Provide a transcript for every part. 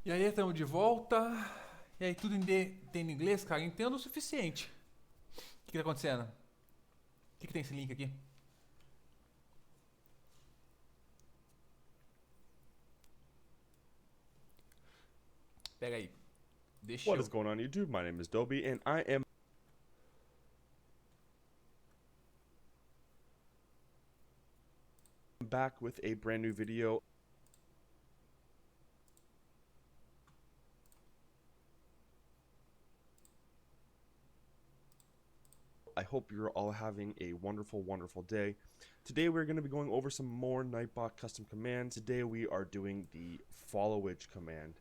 E aí, estamos de volta. E aí, tudo tem inglês, cara? Entendo o suficiente. O que tá acontecendo? O que tem esse link aqui? Pega aí. Deixa What is eu. going on YouTube? My name is Dobie and I am back with a brand new video. I hope you're all having a wonderful day. Today we're going to be going over some more Nightbot custom commands. Today we are doing the followage command.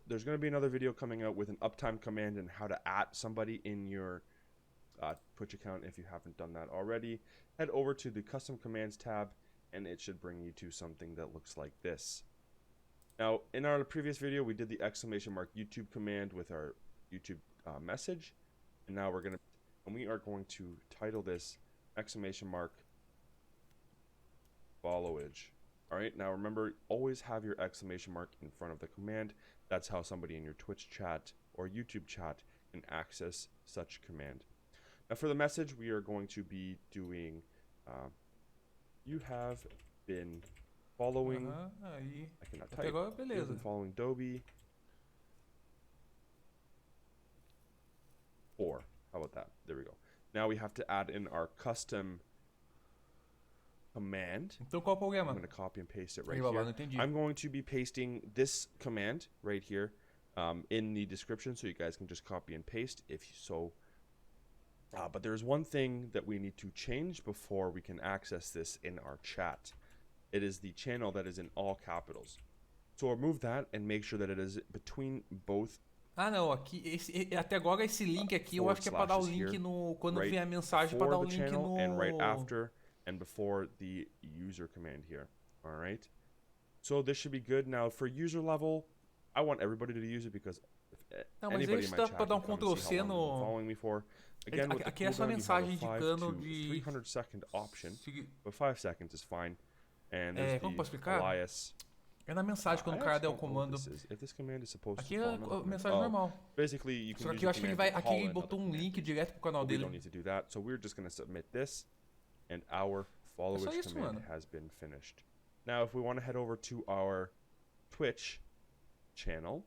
There's going to be another video coming out with an uptime command and how to @ somebody in your Twitch account if you haven't done that already. Head over to the custom commands tab and it should bring you to something that looks like this. Now, in our previous video, we did the ! YouTube command with our YouTube message, and now we are going to title this ! followage. All right. Now remember, always have your ! in front of the command. That's how somebody in your Twitch chat or YouTube chat can access such command. Now, for the message, we are going to be doing. You have been following. Aí. I cannot Até type. agora, You've been beleza. following Dobie. 4. How about that? There we go. Now we have to add in our custom command. Então qual o I'm problema? going to copy and paste it right Aí, babá, here. não entendi. I'm going to be pasting this command right here in the description so you guys can just copy and paste if you so. But there's one thing that we need to change before we can access this in our chat. It is the channel that is in all capitals. So remove that and make sure that it is between both. Ah, não, aqui, até agora esse link aqui eu acho que é pra dar o link no. Quando right vier a mensagem, pra before dar o the link channel no. and right after and before the user command here. All right. So this should be good. Now for user level, I want everybody to use it because if Não, mas anybody esse in my dá chat pra dar can um come and Ctrl see how C long they've been no. following me for. Again, with the Aqui é só cooldown, you have mensagem a 5 indicando to de. 300 second option, but 5 seconds is fine. And É, there's como the posso explicar? alias. É na mensagem quando I o cara actually der o don't know what comando. this is. If this command is supposed Aqui to é call another a command. mensagem normal. Basically, you can Só use que eu the acho que ele command vai. to Aqui call ele another botou um command. link direto pro canal But we dele. don't need to do that, so we're just going to submit this, and our É só followage isso, command mano. has been finished. Now, if we want to head over to our Twitch channel,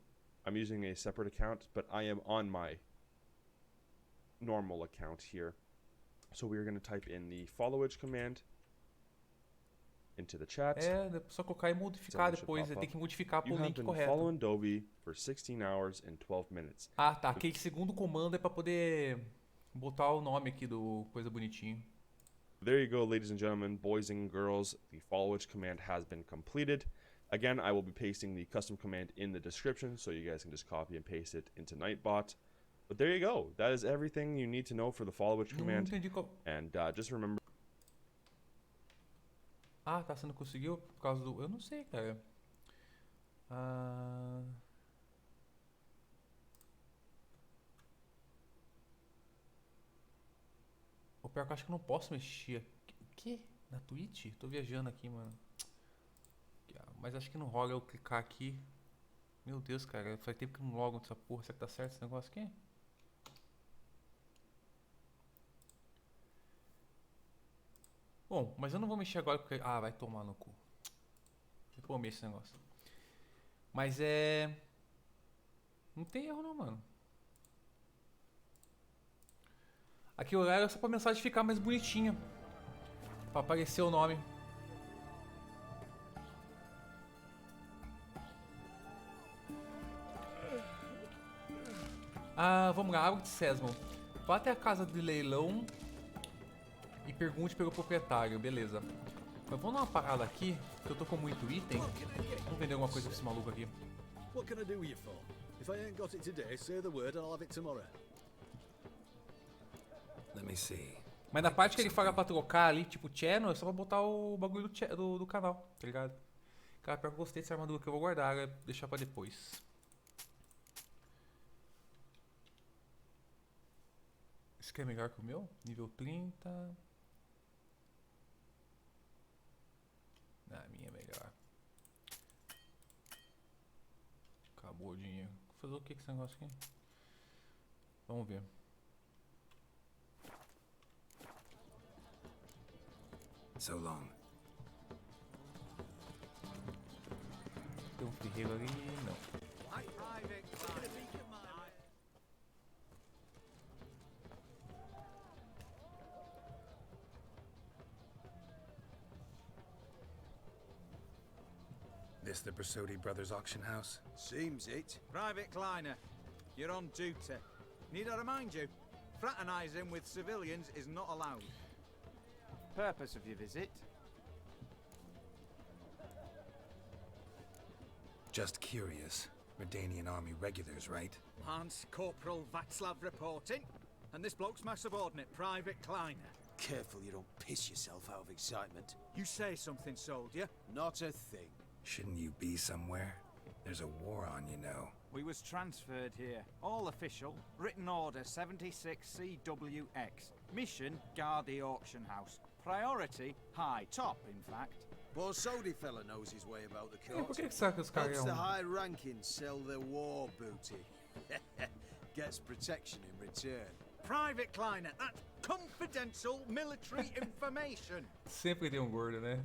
I'm using a separate account, but I am on my normal account here. So we're going to type in the followage command into the chat. É, só colocar e modificar depois. Tem que modificar You pro have link been correto. following Dobie for 16 hours and 12 minutes. Ah, tá. Aquele segundo comando é pra poder botar o nome aqui do coisa bonitinho. There you go, ladies and gentlemen, boys and girls. The followage command has been completed. Again, I will be pasting the custom command in the description so you guys can just copy and paste it into Nightbot. But there you go. That is everything you need to know for the followage Não command. entendi qual. And just remember. Ah, tá. Você não conseguiu por causa do. Eu não sei, cara. Ah. O pior que eu acho que eu não posso mexer. O quê? Na Twitch? Tô viajando aqui, mano. Mas acho que não rola eu clicar aqui. Meu Deus, cara. Faz tempo que não logo nessa porra. Será que tá certo esse negócio aqui? Bom, mas eu não vou mexer agora porque. Ah, vai tomar no cu. Depois eu mexo esse negócio. Mas é. Não tem erro não, mano. Aqui o horário é só pra mensagem ficar mais bonitinha. Pra aparecer o nome. Ah, vamos lá, água de sésamo. Vá até a casa de leilão e pergunte pelo proprietário, beleza. Mas vamos dar uma parada aqui, que eu tô com muito item. Vamos vender alguma coisa pra esse maluco aqui. What can I do you for? If I ain't got it today, say the word and I'll have it tomorrow. Let me see. Mas na parte que ele fala pra trocar ali, tipo channel, é só pra botar o bagulho do canal, tá ligado? Cara, pior que eu gostei dessa armadura que eu vou guardar, né? Deixar pra depois. Esse aqui é melhor que o meu? Nível 30. A minha é melhor. Acabou o dinheiro. Vou fazer o que com esse negócio aqui? Vamos ver. So long. Tem um ferreiro ali? Não. This the Bersodi Brothers auction house? Seems it. Private Kleiner, you're on duty. Need I remind you, fraternizing with civilians is not allowed. Purpose of your visit? Just curious. Redanian army regulars, right? Lance Corporal Václav reporting, and this bloke's my subordinate, Private Kleiner. Careful you don't piss yourself out of excitement. You say something, soldier. Not a thing. Shouldn't you be somewhere? There's a war on, you know. We was transferred here. All official. Written order 76 CWX. Mission, guard the auction house. Priority, high. Top, in fact. Borsodi fella knows his way about the Por court. que será que os caras Helps the iam... high rankings sell their war booty. Gets protection in return. Private Kleiner, that's confidential military information. Sempre tem um gordo, né?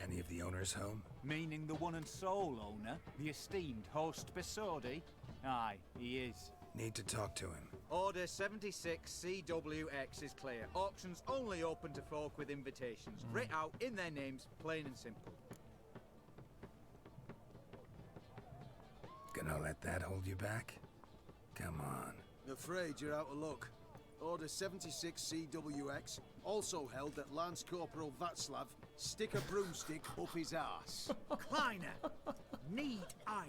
Any of the owners home? Meaning the one and sole owner, the esteemed host Bersodi? Aye, he is. Need to talk to him. Order 76 CWX is clear. Auctions only open to folk with invitations. Writ out in their names, plain and simple. Gonna let that hold you back? Come on. Afraid you're out of luck. Order 76 CWX, also held that Lance Corporal Václav stick a broomstick up his ass. Kleiner, need I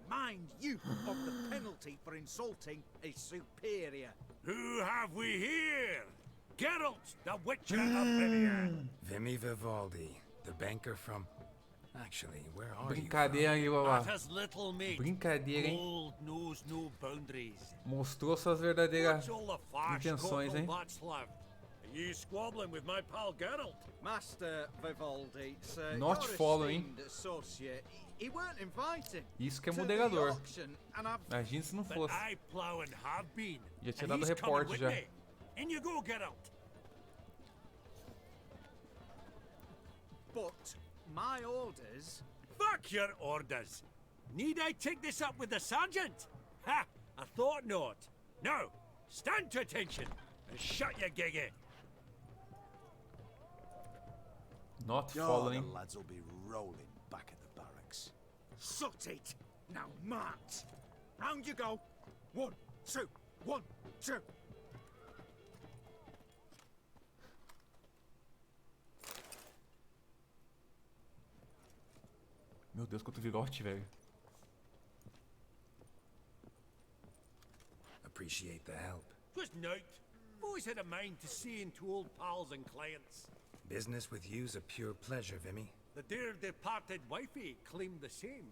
remind you of the penalty for insulting a superior? Who have we here? Geralt, the Witcher of Rivia. Vimy Vivaldi, the banker from... Actually, where are you Brincadeira aí, babá. That is little mate. Brincadeira, hein? Gold knows no boundaries. Mostrou suas verdadeiras What's all the fash, intenções, Corporal hein? Václav? Are you squabbling with my pal Geralt? Master Vivaldi, sir, Not your following. esteemed associate, he weren't invited Isso que é to the moderador. auction, and I've Imagina se não But fosse. I plow and have been. Já tinha And dado he's coming reporte with já. me. In you go, Geralt. but my orders. Fuck your orders. Need I take this up with the sergeant? Ha! I thought not. Now, stand to attention and shut your giggy. Not Oh, following. the lads will be rolling back at the barracks. Sort it. Now march. Round you go. 1, 2, 1, 2. Meu Deus, quanto virote, velho. Appreciate the help. Just note. Always had a mind to see into old pals and clients. Business with you's a pure pleasure, Vimy. The dear departed wifey claimed the same.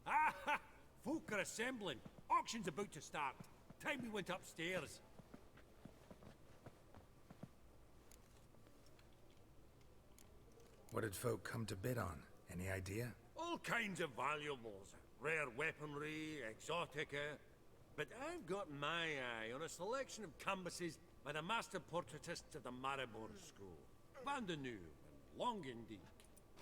Ah ha! Folk are assembling. Auction's about to start. Time we went upstairs. What did folk come to bid on? Any idea? All kinds of valuables. Rare weaponry, exotica. But I've got my eye on a selection of canvases by the master portraitists of the Maribor School. Van de Nieuw and Longendijk.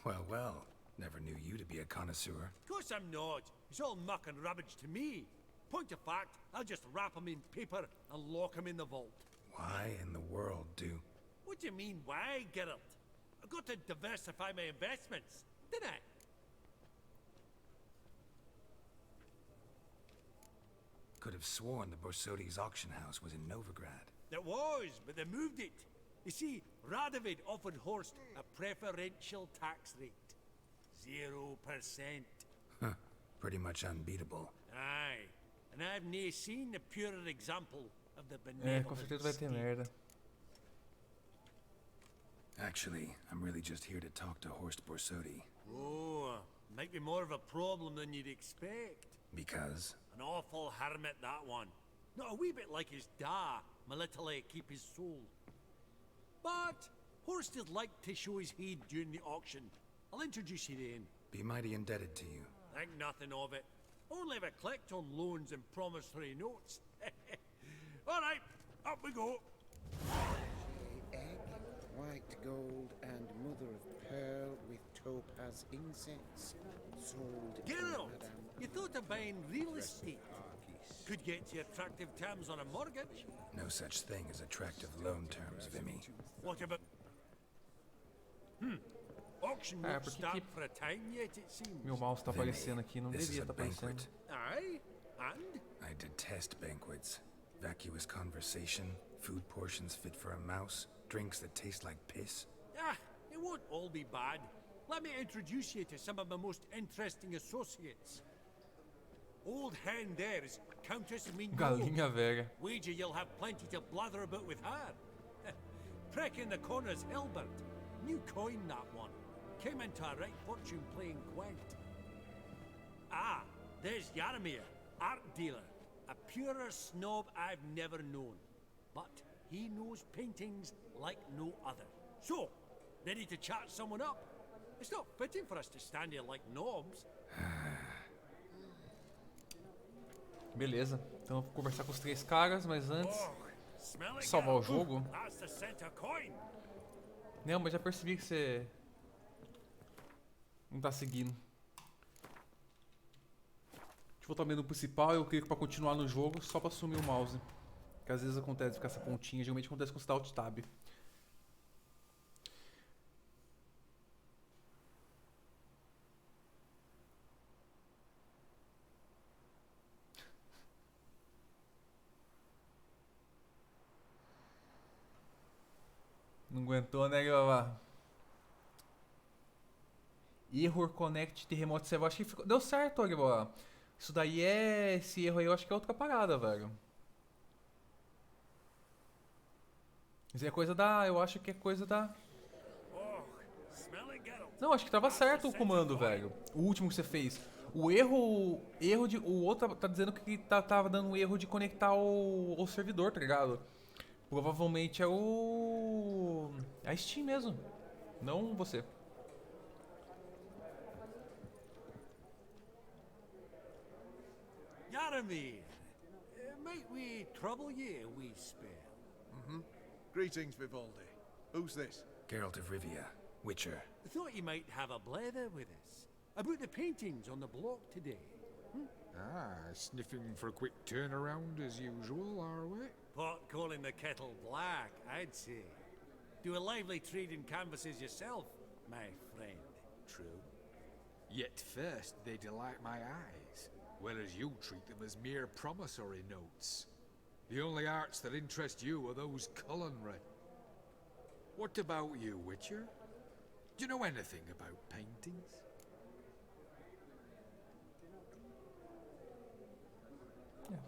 Well, well. Never knew you to be a connoisseur. Of course I'm not. It's all muck and rubbish to me. Point of fact, I'll just wrap 'em in paper and lock 'em in the vault. Why in the world do... What do you mean, why, Geralt? I've got to diversify my investments, didn't I? Could have sworn the Borsodi's auction house was in Novigrad. It was, but they moved it. You see, Radovid offered Horst a preferential tax rate. 0%. Huh. Pretty much unbeatable. Aye. And I've nae seen a purer example of the É, com benevolent certeza vai ter state. merda. Actually, I'm really just here to talk to Horst Borsodi. Oh, might be more of a problem than you'd expect. Because... An awful hermit, that one. Not a wee bit like his da, my little keep his soul. But Horst is like to show his head during the auction. I'll introduce you to him. Be mighty indebted to you. Think nothing of it. Only if I clicked on loans and promissory notes. All right, up we go. Egg, white gold, and mother of pearl with topaz incense. Sold to Geralt, Madame you thought of buying real estate. Could get you attractive terms on a mortgage. No such thing as attractive loan terms, Vimy. What about... Auction Ah, won't por que start que- for a time yet, it seems. Meu mouse tá aparecendo aqui, não This is devia a estar aparecendo. banquet. Aye, and? I detest banquets. Vacuous conversation, food portions fit for a mouse, drinks that taste like piss. Ah, it won't all be bad. Let me introduce you to some of my most interesting associates. Old hen there is Countess Mignon. Galinha velha. Wager you'll have plenty to blather about with her. Prick in the corner's Hilbert. New coin, that one. Came into a right fortune playing Gwent. Ah, there's Yaramir, art dealer. A purer snob I've never known. But he knows paintings like no other. So, ready to chat someone up? It's not fitting for us to stand here like knobs. Beleza, então eu vou conversar com os 3 caras, mas antes... Smell it, Salvar o girl. jogo? That's the center coin. Não, mas já percebi que você... não tá seguindo. Deixa eu voltar ao menu principal, eu clico pra continuar no jogo, só pra sumir o mouse. Porque às vezes acontece ficar essa pontinha, geralmente acontece quando você dá Alt Tab. Não aguentou, né, Gravá? Error Connect de Remote Server. Acho que ficou... deu certo, Gravá. Isso daí é... esse erro aí eu acho que é outra parada, velho. Isso é coisa da... eu acho que é coisa da... Smell it, girl. Não, acho que tava certo o comando, velho. O último que você fez. O erro... erro de... o outro tá dizendo que tava dando um erro de conectar o servidor, tá ligado? Provavelmente é o... é a Steam mesmo. Não você. Yaramir, might we trouble you a wee spell? Greetings, Vivaldi. Who's this? Geralt of Rivia, Witcher. Thought you might have a blether with us. About the paintings on the block today. Sniffing for a quick turnaround as usual, are we? Pot calling the kettle black, I'd say. Do a lively trade in canvases yourself, my friend. True. Yet first they delight my eyes, whereas you treat them as mere promissory notes. The only arts that interest you are those culinary. What about you, Witcher? Do you know anything about paintings?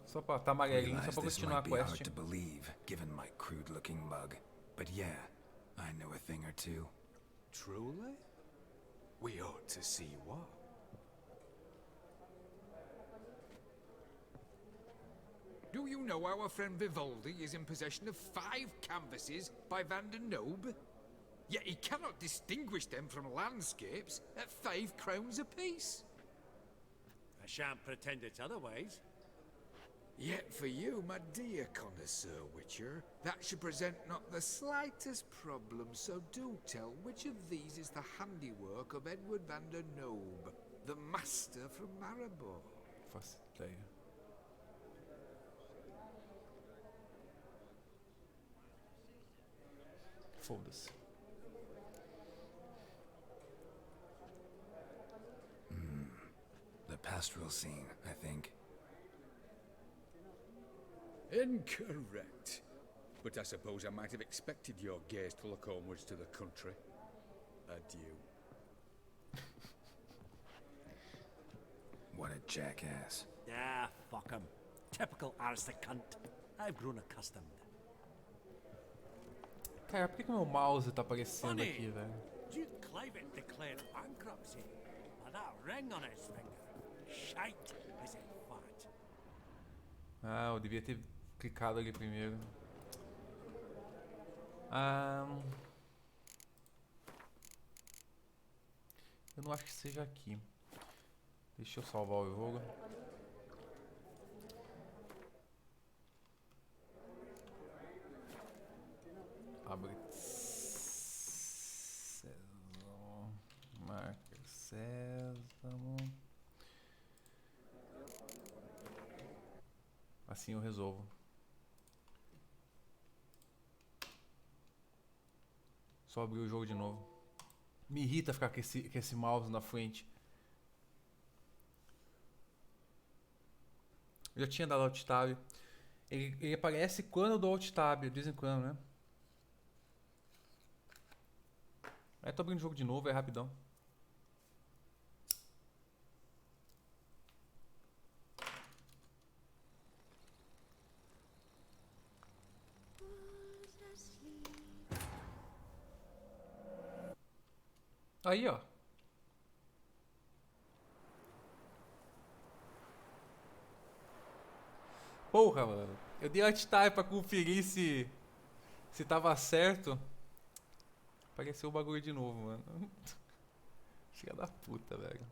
Só pra tá amarelinho, só Realize pra this continuar a might be hard quest. to believe, given my crude-looking mug. But yeah, I know a thing or two. Truly? We ought to see what. Do you know our friend Vivaldi is in possession of 5 canvases by Van der Nobe? Yet he cannot distinguish them from landscapes at 5 crowns apiece. I shan't pretend it's otherwise. Yet for you, my dear connoisseur Witcher, that should present not the slightest problem, so do tell which of these is the handiwork of Edward van der Nobe, the master from Maribor. Faço ideia. Foda-se. The pastoral scene, I think. Incorrect. But I suppose I might have expected your gaze to look onwards to the country. Adieu. What a jackass. Ah, fuck him. Typical aristocrat cunt. I've grown accustomed. Cara, por que meu mouse tá aparecendo Funny. aqui, velho? Duke Clivet declared bankruptcy. And that ring on his finger. Shite, is it fat? Ah, eu devia ter clicado ali primeiro. Eu não acho que seja aqui. Deixa eu salvar o jogo. Abre. Sésamo. Marca sésamo. Assim eu resolvo. Só abrir o jogo de novo. Me irrita ficar com esse mouse na frente. Eu já tinha dado Alt Tab. Ele aparece quando eu dou Alt Tab, de vez em quando, né? Aí tô abrindo o jogo de novo, é rapidão. Aí, ó. Porra, mano. Eu dei Alt Tab pra conferir se tava certo. Apareceu o bagulho de novo, mano. Filha da puta, velho.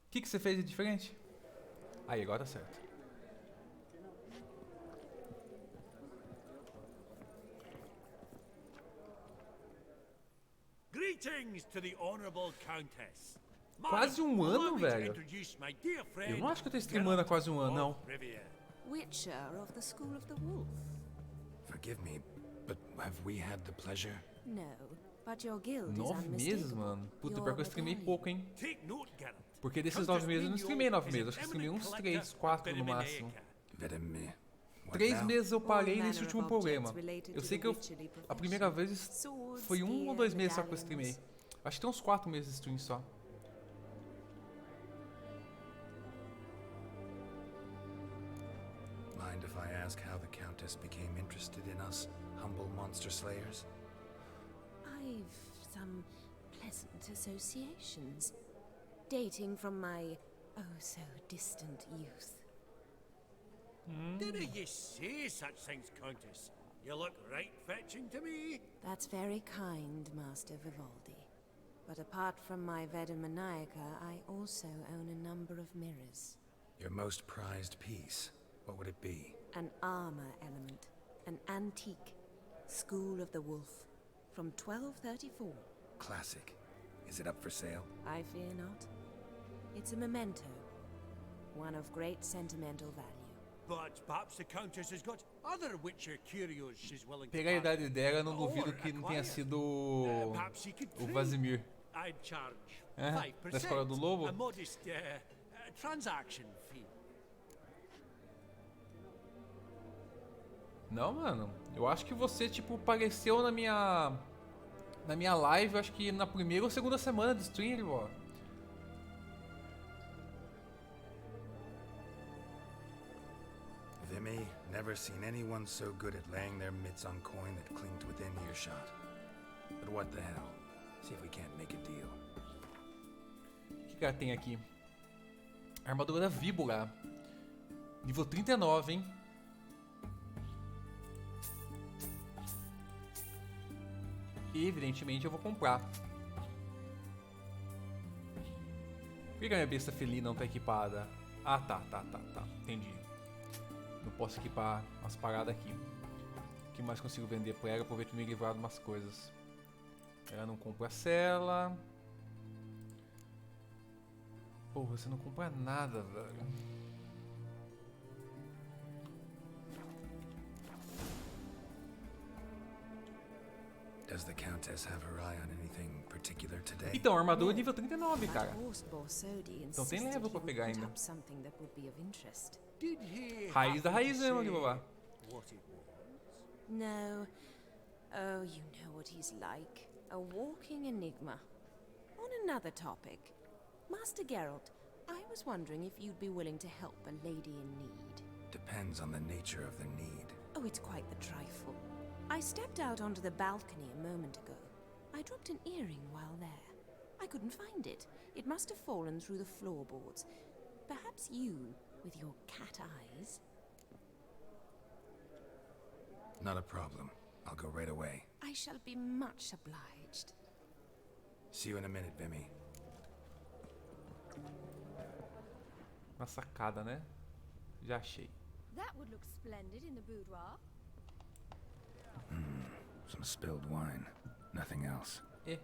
O que você fez de diferente? Aí, agora tá certo. Greetings to the honorable countess. Quase um ano, velho. Eu não acho que eu tô streamando há quase um ano, não. Witcher of the School of the Wolf. Forgive me, but have we had the pleasure? No, but your guild is 9 meses, unmistakable. mano. Puta, Your pior que eu streamei medallion. pouco, hein? Porque desses 9 meses eu não streamei 9 meses. Acho que streamei uns 3, 4 no máximo. 3 meses eu parei nesse último problema. Eu sei que a primeira vez foi 1 ou 2 meses só que eu streamei. Acho que tem uns 4 meses de stream só. Mind if I ask how the Countess became interested in us, humble monster slayers? I've some pleasant associations, dating from my oh so distant youth. Didn't you say such things, Countess? You look right fetching to me. That's very kind, Master Vivaldi. But apart from my Veda Maniaca, I also own a number of mirrors. Your most prized piece, what would it be? An armor element, an antique, School of the Wolf, from 1234. Classic. Is it up for sale? I fear not. It's a memento, one of great sentimental value. But perhaps the Countess has got other Witcher curios she's willing to Pela a idade dela, eu não Or duvido que não tenha acquire. sido Perhaps you could o trade. Vasimir. I'd charge Da 5%. escola do lobo? A modest transaction fee. Não, mano. Eu acho que você, tipo, apareceu na minha live, eu acho que na primeira ou segunda semana de stream, ó. Vimy, never seen anyone so good at laying their mitts on coin that clinked within earshot. But what the hell? See if we can't make a deal. O que cara tem aqui? Armadura víbora. Nível 39, hein? E evidentemente eu vou comprar. Por que a minha besta felina não tá equipada? Ah, tá. Entendi. Não posso equipar as paradas aqui. O que mais consigo vender pra ela? Aproveito de me livrar de umas coisas. Ela não compra cela. Porra, você não compra nada, velho. Does the Countess have her eye on anything particular today? Então, armadura nível 39, cara. Então Então tem level pra pegar ainda. Did he Raiz da happen raiz to mesmo say ali, babá. what it was? No. Oh, you know what he's like. A walking enigma. On another topic. Master Geralt, I was wondering if you'd be willing to help a lady in need. Depends on the nature of the need. Oh, it's quite the trifle. I stepped out onto the balcony a moment ago. I dropped an earring while there. I couldn't find it. It must have fallen through the floorboards. Perhaps you, with your cat eyes... Not a problem. I'll go right away. I shall be much obliged. See you in a minute, Vimy. Uma sacada, né? Já achei. That would look splendid in the boudoir. Some spilled wine. Nothing else. Eh.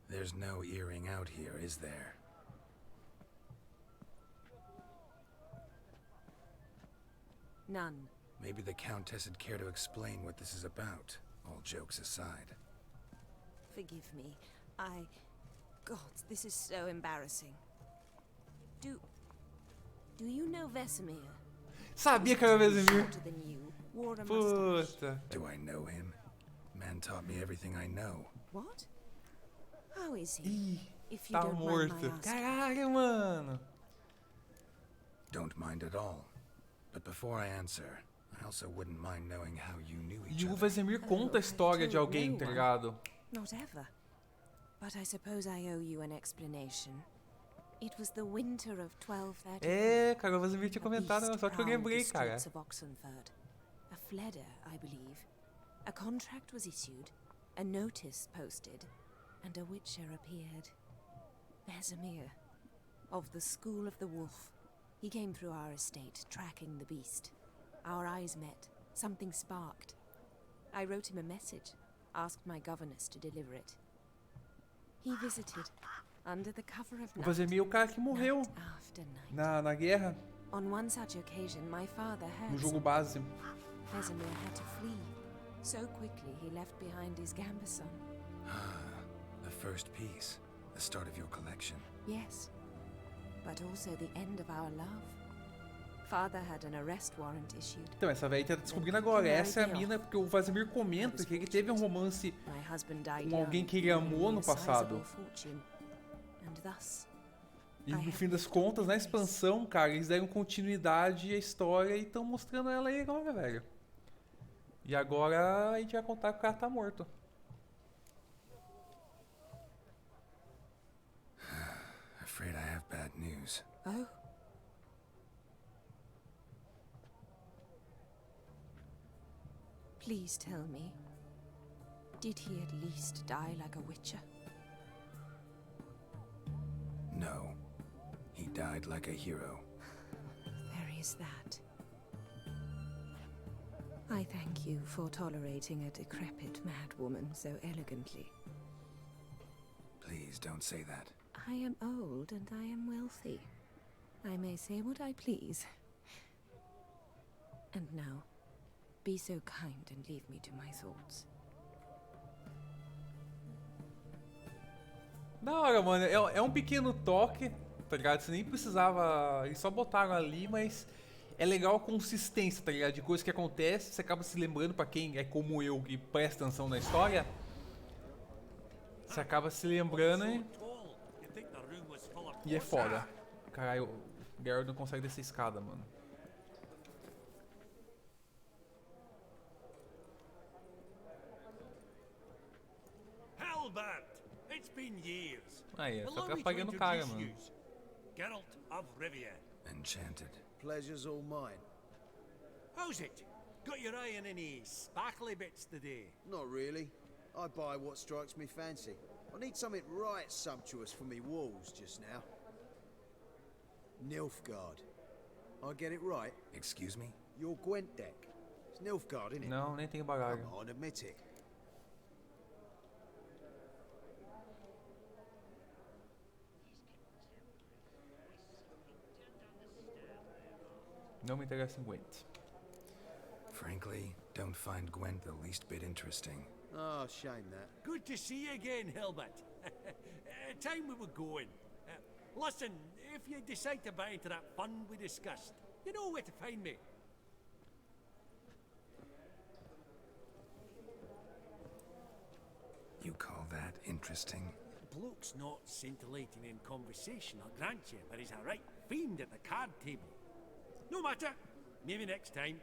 There's no earring out here, is there? None. Maybe the Countess would care to explain what this is about, all jokes aside. Forgive me. God, this is so embarrassing. Do you know Vesemir? Sabia que era o Vesemir. Shorter than you, wore a mustache. Puta. Do I know him? Man taught me everything I know. What? How is he? Ih, If you tá don't mind morto. my asking. Caralho, mano. Don't mind at all. But before I answer, I also wouldn't mind knowing how you knew each E o other. Vesemir conta a história de alguém, tá ligado? Not ever. But I suppose I owe you an explanation. It was the winter of 1230. É, cara, o Vesemir tinha comentado, só que eu lembrei, cara. Of Oxenford. A fleder, I believe. A contract was issued, a notice posted, and a witcher appeared. Vesemir, of the School of the Wolf. He came through our estate, tracking the beast. Our eyes met. Something sparked. I wrote him a message, asked my governess to deliver it. He visited, under the cover of O night, Vesemir é o cara que morreu night after night. na guerra, On one such occasion, my father no heard jogo base. Vesemir had to flee. So quickly, he left behind his gambeson. The first piece. The start of your collection. Yes, but also the end of our love. Father had an arrest warrant issued. Então, essa velha tá descobrindo agora. Essa é a mina, porque o Vesemir comenta que ele teve um romance My husband died com alguém young, que ele amou no leaving me a passado. sizable fortune. And thus, E no fim das contas, na expansão, cara, eles deram continuidade à história e estão mostrando ela aí agora, velho. E agora a gente vai contar que o cara tá morto. Afraid I have bad news. oh, please tell me, did he at least die like a witcher? No. He died like a hero. There is that. I thank you for tolerating a decrepit madwoman so elegantly. Please don't say that. I am old and I am wealthy. I may say what I please. And now, be so kind and leave me to my thoughts. Da hora, mano. É um pequeno toque, tá ligado? Você nem precisava. Eles só botaram ali, mas é legal a consistência, tá ligado? De coisas que acontecem, você acaba se lembrando pra quem é como eu, que presta atenção na história. Você acaba se lembrando e é foda. Caralho, o Geralt não consegue descer a escada, mano. Halbert! It's been years. Aí, é só Allow ficar me to pagando cara, introduce mano. yous. Geralt of Rivia. Enchanted. Pleasure's all mine. How's it? Got your eye on any sparkly bits today? Not really. I buy what strikes me fancy. I need something right sumptuous for me walls just now. Nilfgaard. I get it right? Excuse me? Your Gwent deck. It's Nilfgaard, isn't it? Não, nem tenho bagagem. Come on, admit it. Não me interessa em Gwent. Frankly, don't find Gwent the least bit interesting. Oh, shame that. Good to see you again, Hilbert. Time we were going. Listen, if you decide to buy into that fund we discussed, you know where to find me. You call that interesting? The bloke's not scintillating in conversation, I'll grant you, but he's a right fiend at the card table. No matter. Maybe next time.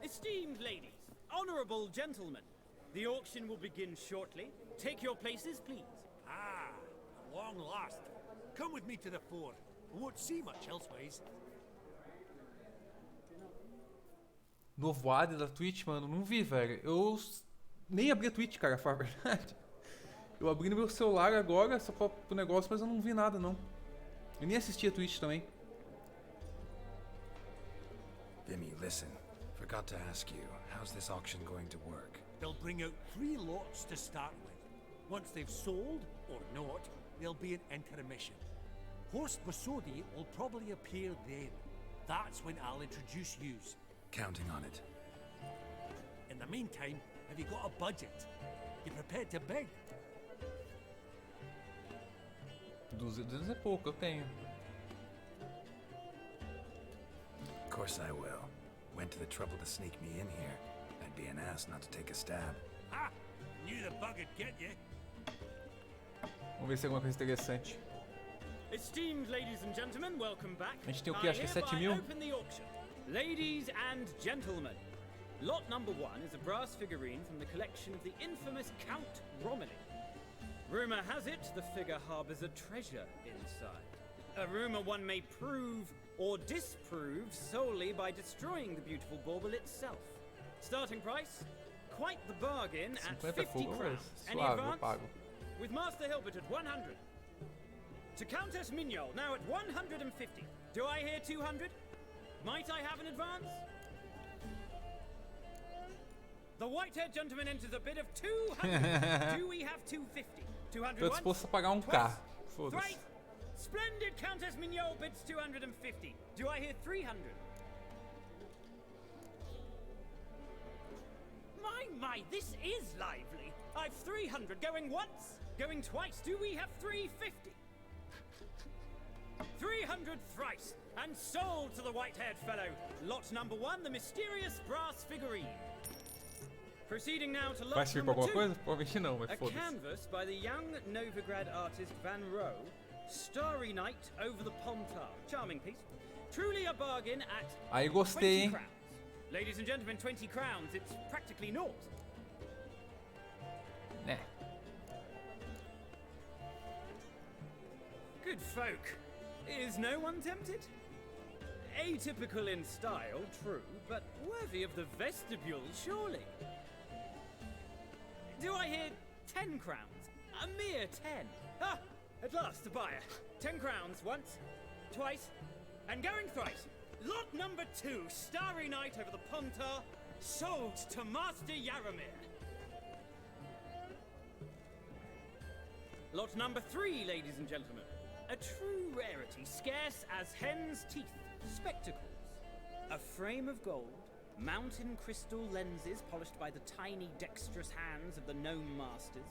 Esteemed ladies, honorable gentlemen, the auction will begin shortly. Take your places, please. Ah, at long last. Come with me to the fore. We won't see much elsewise. Novo ad da Twitch, mano, não vi, velho. Eu nem abri a Twitch, cara, pra falar a verdade. Eu abri no meu celular agora, só pro negócio, mas eu não vi nada, não. Eu nem assisti a Twitch também. Vimy, listen. Forgot to ask you, how's this auction going to work? They'll bring out 3 lots to start with. Once they've sold, or not, there'll be an intermission. Horst Basodi will probably appear then. That's when I'll introduce yous. Counting on it. In the meantime, have you got a budget? You prepared to bid? 200 é pouco, eu tenho. Of course I will. Went to the trouble to sneak me in here. I'd be an ass not to take a stab. Ah! Knew the bug'd get you. Vamos ver se tem alguma coisa interessante. Esteemed ladies and gentlemen, welcome back. A gente tem o que? Acho que é 7 mil. Open the auction. Ladies and gentlemen, lot number 1 is a brass figurine from the collection of the infamous Count Romilly. Rumor has it the figure harbors a treasure inside. A rumor one may prove or disprove solely by destroying the beautiful bauble itself. Starting price? Quite the bargain at 50 crowns. Any Suave, eu advance? pago. With Master Hilbert at 100. To Countess Mignol, now at 150. Do I hear 200? Might I have an advance? The white-haired gentleman enters a bid of 200. Do we have 250? 200 Tô disposto a pagar K. Foda-se. Thrice. Splendid Countess Mignol bids 250. Do I hear 300? My, this is lively. I've 300 going once, going twice. Do we have 350? 300 thrice, and sold to the white-haired fellow. Lot number 1, the mysterious brass figurine. Proceeding now to Vai lot servir pra number alguma 2. coisa? Provavelmente não, mas A foda-se. canvas by the young Novigrad artist Van Rohe, Starry Night over the Pontar. Charming piece. Truly a bargain at Aí 20 gostei, hein? crowns. Ladies and gentlemen, 20 crowns. It's practically naught. Né. Good folk. Is no one tempted? Atypical in style, true, but worthy of the vestibule, surely. Do I hear 10 crowns? A mere 10. Ah, at last, a buyer. 10 crowns once, twice, and going thrice. Lot number 2, Starry Night over the Pontar, sold to Master Yaramir. Lot number 3, ladies and gentlemen. A true rarity, scarce as hen's teeth. Spectacles. A frame of gold, mountain crystal lenses polished by the tiny dexterous hands of the gnome masters.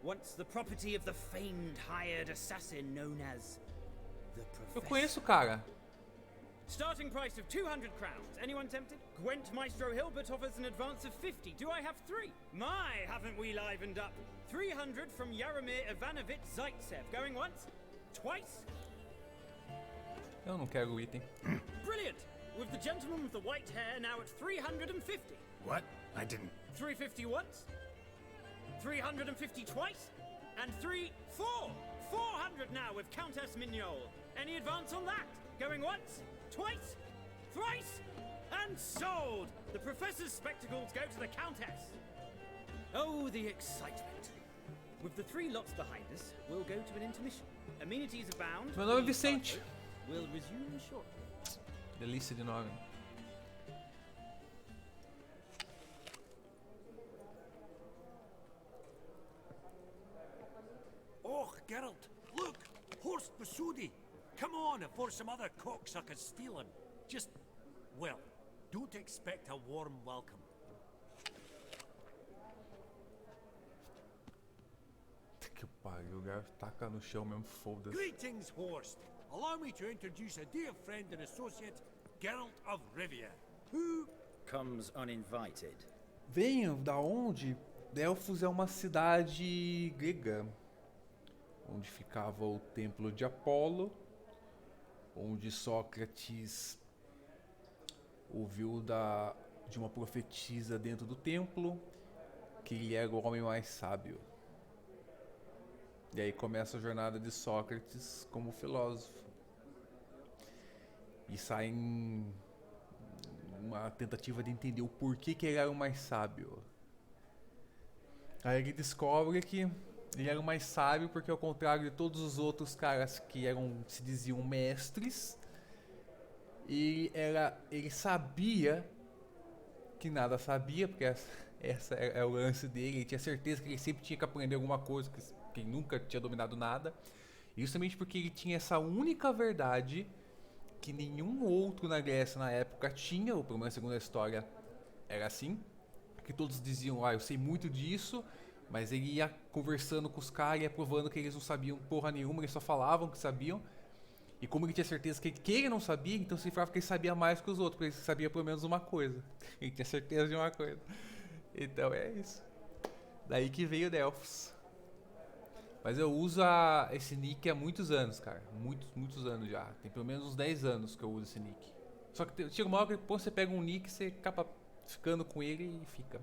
Once the property of the famed hired assassin known as the Eu Professor. conheço o cara. Starting price of 200 crowns. Anyone tempted? Gwent Maestro Hilbert offers an advance of 50. Do I have 3? My, haven't we livened up? 300 from Yaramir Ivanovich Zaitsev. Going once? Twice? Eu não quero o item. Brilliant! With the gentleman with the white hair now at 350. What? I didn't. 350 once, 350 twice, and 400 now with Countess Mignol. Any advance on that? Going once, twice, thrice, and sold! The Professor's spectacles go to the Countess. Oh, the excitement. With the 3 lots behind us, we'll go to an intermission. Amenities abound. Meu nome é The Vicente. party will resume shortly. Delícia de nome. Oh, Geralt, look! Horst Basudi! Come on before some other cocksuckers steal him. Just, well, don't expect a warm welcome. Que pariu, o cara taca no chão mesmo, foda-se. Greetings, Horst! Allow me to introduce a dear friend and associate, Geralt of Rivia, who comes uninvited. Venham da onde? Delfos é uma cidade grega, onde ficava o templo de Apolo, onde Sócrates ouviu de uma profetisa dentro do templo que ele era o homem mais sábio. E aí começa a jornada de Sócrates como filósofo. E sai uma tentativa de entender o porquê que ele era o mais sábio. Aí ele descobre que ele era o mais sábio porque, ao contrário de todos os outros caras que se diziam mestres, ele sabia que nada sabia, porque essa é o lance dele. Ele tinha certeza que ele sempre tinha que aprender alguma coisa, que ele nunca tinha dominado nada. E justamente porque ele tinha essa única verdade que nenhum outro na Grécia na época tinha, ou pelo menos segundo a história era assim, que todos diziam, eu sei muito disso, mas ele ia conversando com os caras e ia provando que eles não sabiam porra nenhuma, eles só falavam que sabiam. E como ele tinha certeza que ele não sabia, então se falava que ele sabia mais que os outros, porque ele sabia pelo menos uma coisa. Ele tinha certeza de uma coisa. Então é isso. Daí que veio Delfos. Mas eu uso esse nick há muitos anos, cara. Muitos anos já. Tem pelo menos uns 10 anos que eu uso esse nick. Só que chega uma hora que você pega um nick, você acaba ficando com ele e fica.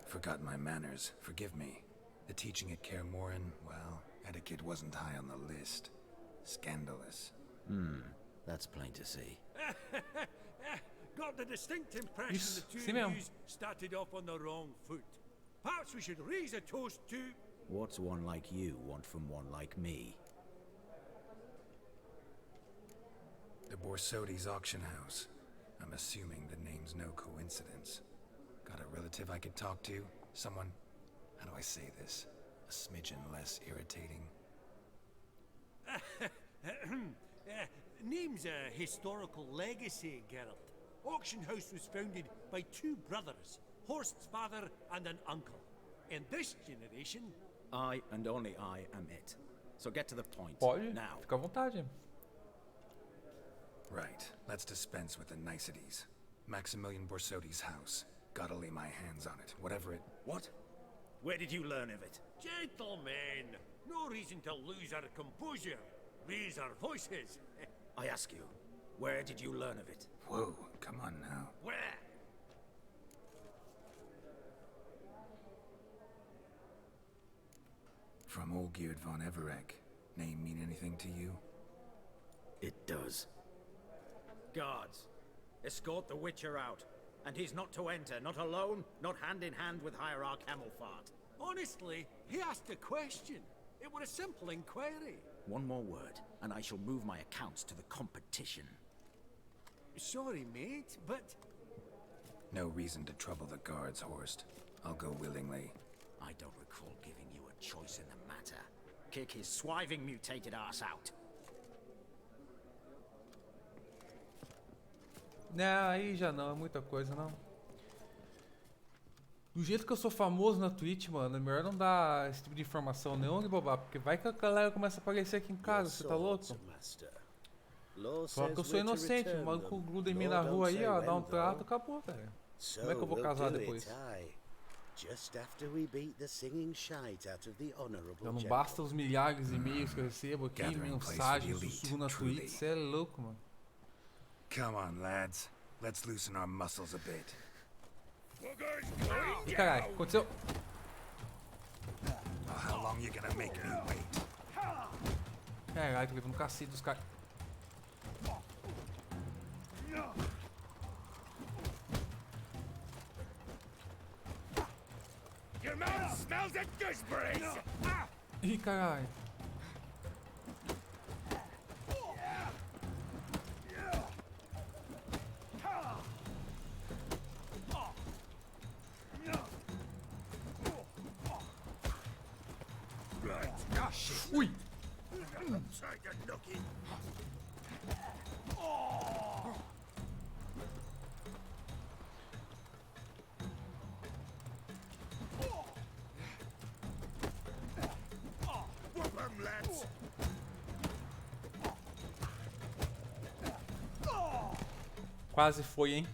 Forgot my manners. Forgive me. The teaching at Kaer Morhen, well, etiquette wasn't high on the list. Scandalous. That's plain to see. Got the distinct impression Isso, the two sim mesmo. of you started off on the wrong foot. Perhaps we should raise a toast to... What's one like you want from one like me? The Borsodi's auction house. I'm assuming the name's no coincidence. Got a relative I could talk to? Someone, how do I say this? A smidgen less irritating. Name's a historical legacy, Geralt. Auction house was founded by two brothers, Horst's father and an uncle. In this generation... I and only I am it. So get to the point. Pode, now. fica à vontade. Right, let's dispense with the niceties. Maximilian Borsodi's house. Gotta lay my hands on it, whatever it... What? Where did you learn of it? Gentlemen, no reason to lose our composure. Raise our voices. I ask you, where did you learn of it? Whoa, come on now. Where? From Olgierd von Everek. Name mean anything to you? It does. Guards, escort the Witcher out. And he's not to enter, not alone, not hand in hand with Hierarch Hamelfart. Honestly, he asked a question. It were a simple inquiry. One more word, and I shall move my accounts to the competition. Sorry, mate, but... No reason to trouble the guards, Horst. I'll go willingly. I don't recall giving you a choice in the matter. Kick his swiving mutated ass out. Não, aí já não, é muita coisa, não. Do jeito que eu sou famoso na Twitch, mano, é melhor não dar esse tipo de informação não, de bobar, porque vai que a galera começa a aparecer aqui em casa, você tá louco? Só que eu sou inocente, o maluco gruda em mim na rua aí, ó, dá um trato, acabou, velho. Como é que eu vou casar depois? Já não basta os milhares de e-mails que eu recebo aqui, mensagens, sussurro na Twitch, você é louco, mano. Come on, lads. Let's loosen our muscles a bit. Ih, caralho, aconteceu? Oh, how long you gonna make me wait? Caralho, tô levando um cacete dos caras. Your mouth smells of gooseberries! Ih, caralho. Ui! Quase foi, hein?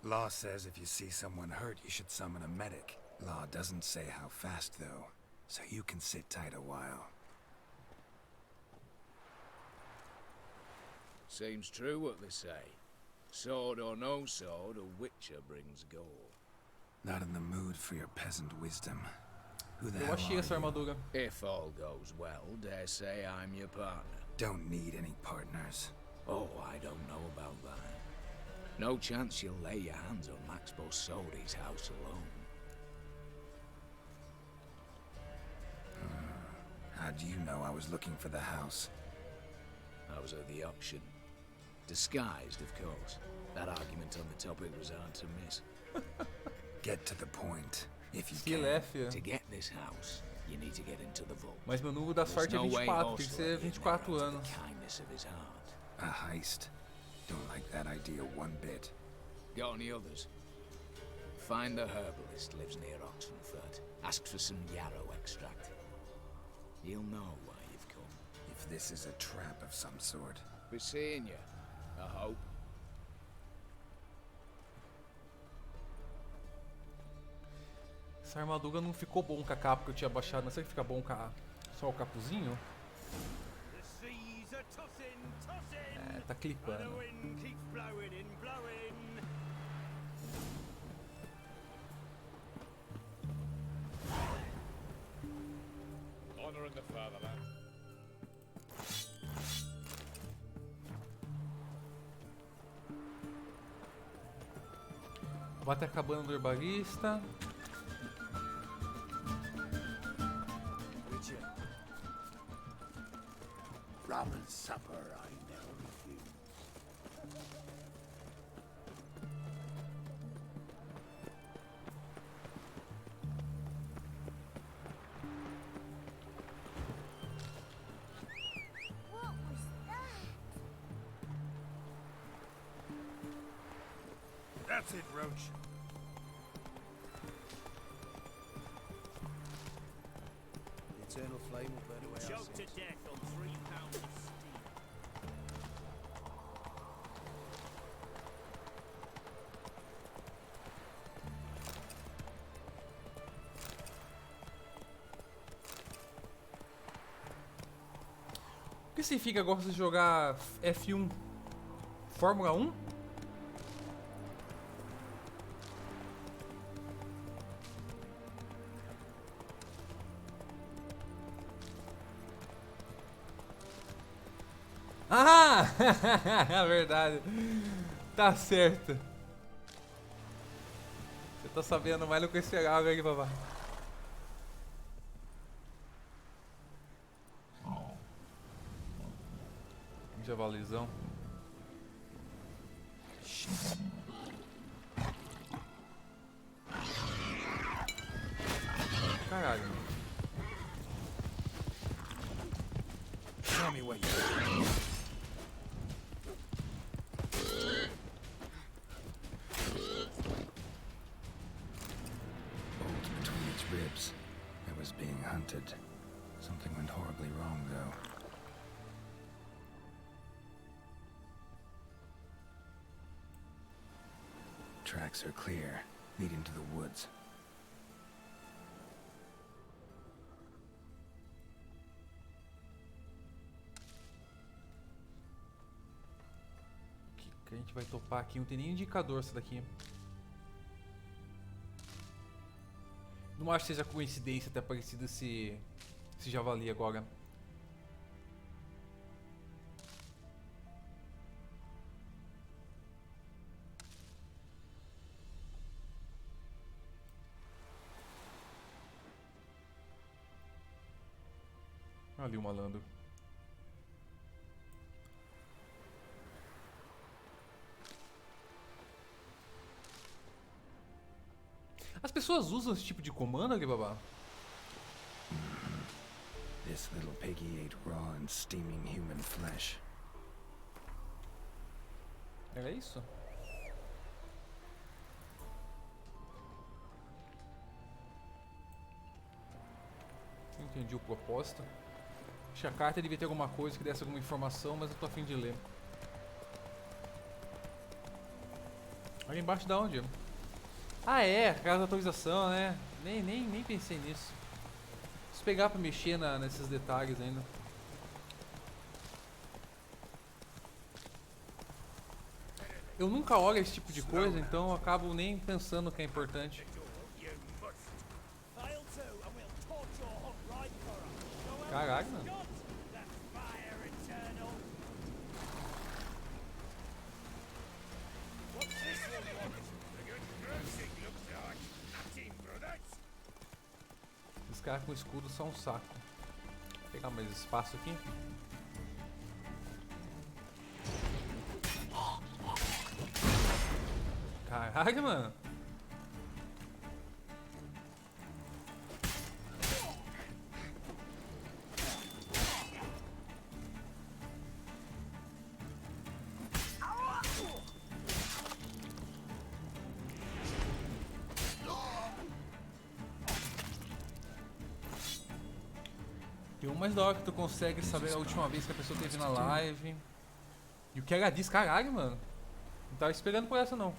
Law says if you see someone hurt, you should summon a medic. Law doesn't say how fast, though, so you can sit tight a while. Seems true what they say. Sword or no sword, a witcher brings gold. Not in the mood for your peasant wisdom. Who the Eu hell achei are essa you? armadura. If all goes well, dare say I'm your partner. Don't need any partners. Oh, I don't know about that. No chance you'll lay your hands on Max Borsodi's house alone. How do you know I was looking for the house? I was at the auction. Disguised, of course. That argument on the topic was hard to miss. Get to the point, if you Skill can. F. To get this house, you need to get into the vault. Mas meu número da sorte é 24, tem que ser 24 anos. Kindness of his heart. A heist. Don't like that idea one bit. Got any others? Find the herbalist lives near Oxenfurt. Ask for some yarrow extract. He'll know why you've come. If this is a trap of some sort. Be seeing you, I hope. Essa armadura não ficou bom com a capa que eu tinha baixado. Não sei se fica bom com só o capuzinho. É, tá clipando. Honor in the fatherland. Vai até a cabana do herbalista. Rum and supper I never refuse. What was that? That's it, Roach. The eternal flame will burn away our Choked to sins. death on 3 pounds of steel. O que significa gosta de jogar F1 Fórmula 1? Ah! É verdade. Tá certo. Você tá sabendo mais do que eu esperava aí, babá. Javalizão. Caralho. Tell me where you are. Bolt between its ribs. I was being hunted. Something went horribly wrong, though. Tracks are clear, leading to the woods. Que a gente vai topar aqui? Não tem nem indicador essa daqui. Não acho que seja coincidência ter aparecido esse javali agora. Ali o malandro. As pessoas usam esse tipo de comando, Alibaba? This little piggy ate raw and steaming human flesh. Era isso? Não entendi o propósito. Acho que a carta devia ter alguma coisa que desse alguma informação, mas eu tô a fim de ler. Ali embaixo da onde? Ah é, casa da atualização, né? Nem pensei nisso. Preciso pegar pra mexer nesses detalhes ainda. Eu nunca olho esse tipo de coisa, então eu acabo nem pensando que é importante. You must. I'll too, and we'll Caralho, mano. Os caras com escudo são um saco. Vou pegar mais espaço aqui. Caralho, mano. E o mais da hora que tu consegue saber a última vez que a pessoa teve na live. E o que ela diz, caralho, mano. Não tava esperando por essa não.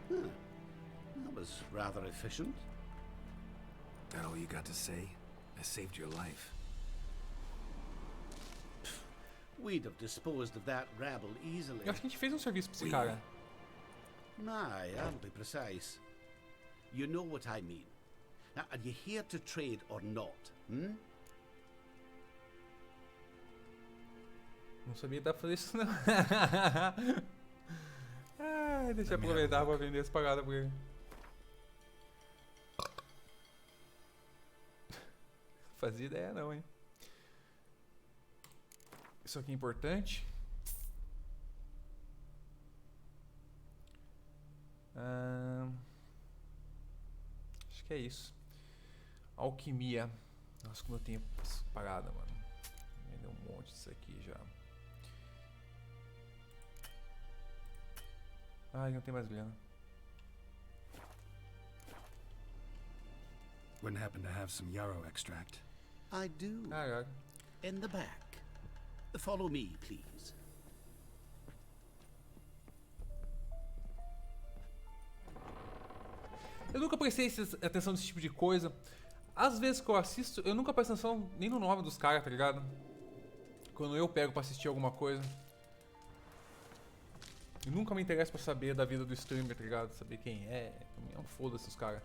That was rather efficient. That all you got to say? I saved your life. We'd have disposed of that rabble easily. Eu acho que a gente fez um serviço pra esse cara. Aye, I'll be precise. You know what I mean. Now, are you here to trade or not? Não sabia que dá pra fazer isso não. Ai, deixa eu aproveitar pra vender as paradas pra ele. Fazia ideia não, hein. Isso aqui é importante. Acho que é isso. Alquimia. Nossa, como eu tenho parada, mano. Vendeu um monte disso aqui já. Ai, não tem mais grana. Wouldn't happen to have some yarrow extract. I do. Caralho. In the back. Follow me, please. Eu nunca prestei atenção nesse tipo de coisa. Às vezes que eu assisto, eu nunca presto atenção nem no nome dos caras, tá ligado? Quando eu pego pra assistir alguma coisa. Eu nunca me interesso pra saber da vida do streamer, tá ligado? Saber quem é. É um foda-se os caras.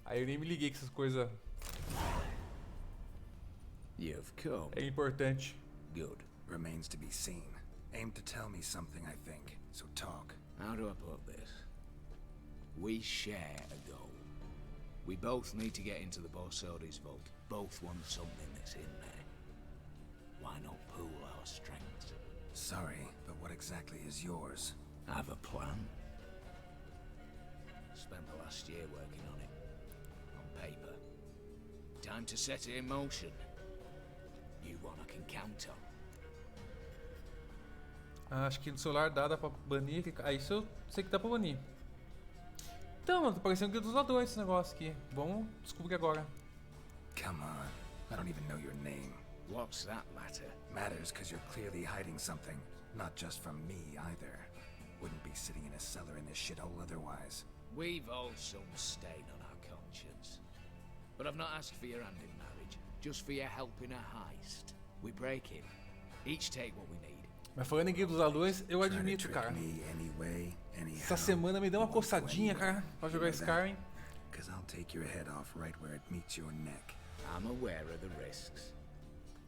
Aí eu nem me liguei com essas coisas. You've come. É importante. Good. Remains to be seen. Aim to tell me something, I think. So talk. How do I put this? We share a goal. We both need to get into the Borsodi's vault. Both want something that's in there. Why not pool our strengths? Sorry, but what exactly is yours? I have a plan. Spent the last year working on it. On paper. Time to set it in motion. You one I can count on. Acho que no celular dá pra banir. Ah, isso eu sei que dá pra banir. Então, mano, tá parecendo que dos ladrões esse negócio aqui. Vamos descobrir agora. Come on. I don't even know your name. What's that matter? Matters because you're clearly hiding something. Not just from me, either. Wouldn't be sitting in a cellar in this shithole otherwise. We've all some stain on our conscience. But I've not asked for your hand in marriage. Just for your help in a heist. We break in. Each take what we need. Mas falando em Guia dos Ladrões, eu admito, cara. Essa semana me deu uma coçadinha, cara, pra jogar Skyrim. I'm aware of the risks.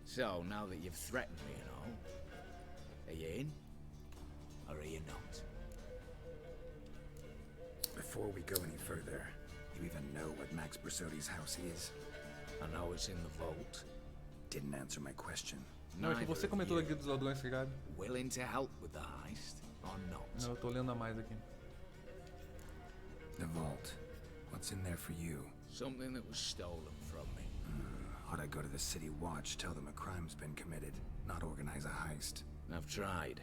So, now that you've threatened me and all, are you in? Or are you not? Before we go any further, you even know what Max Brasodi's house is? I know it's in the vault. Didn't answer my question. Não, é que você comentou da Guia dos Ladrões, tá ligado? Willing to help with the heist or not? Não, eu tô lendo a mais aqui. The vault. What's in there for you? Something that was stolen from me. Ought I go to the city watch, tell them a crime's been committed, not organize a heist? I've tried.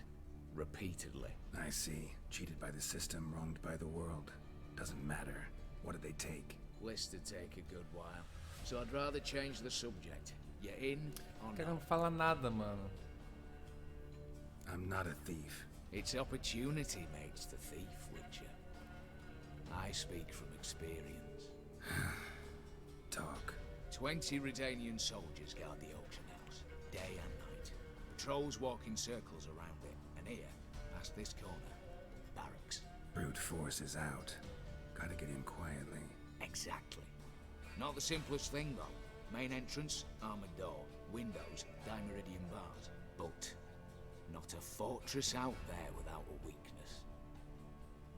Repeatedly. I see. Cheated by the system, wronged by the world. Doesn't matter. What did they take? List to take a good while. So I'd rather change the subject. You in or O cara não not? fala nada, mano. I'm not a thief. It's opportunity makes the thief, Witcher. I speak from experience. Talk. 20 Redanian soldiers guard the auction house, day and night. Patrols walk in circles around it, and here, past this corner, barracks. Brute force is out. Gotta get in quietly. Exactly. Not the simplest thing, though. Main entrance, armored door, windows, dimeridian bars. But not a fortress out there without a weakness.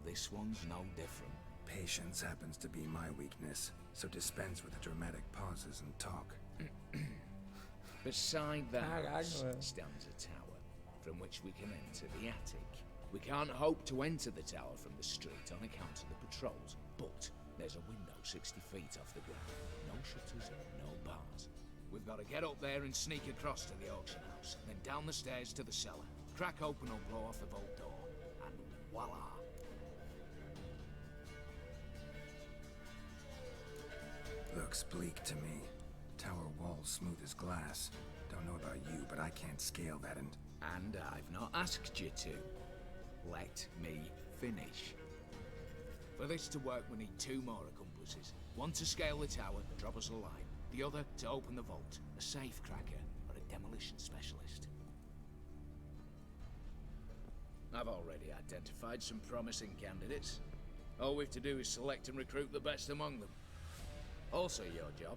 This one's no different. Patience happens to be my weakness, so dispense with the dramatic pauses and talk. Beside the house Caralho, stands a tower, from which we can enter the attic. We can't hope to enter the tower from the street on account of the patrols, but there's a window 60 feet off the ground. No shutters, no bars. We've got to get up there and sneak across to the auction house, then down the stairs to the cellar, crack open or blow off the vault door, and voila! Looks bleak to me. Tower walls smooth as glass. Don't know about you, but I can't scale that and... And I've not asked you to. Let me finish. For this to work, we need 2 more accomplices. One to scale the tower and drop us a line. The other to open the vault, a safe cracker or a demolition specialist. I've already identified some promising candidates. All we've to do is select and recruit the best among them. Also your job.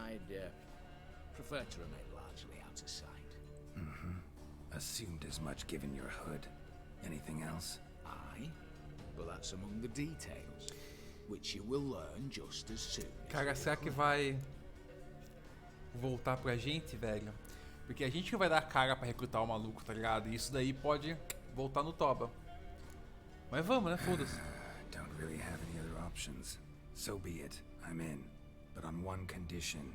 I'd prefer to remain largely out of sight. Assumed as much given your hood. Anything else? Aye, but that's among the details, which you will learn just as soon. Cara, será que vai voltar pra gente, velho? Porque a gente que vai dar a cara pra recrutar o maluco, tá ligado? E isso daí pode voltar no toba. Mas vamos, né? Foda-se. Don't really have any other options. So be it. I'm in. But on one condition.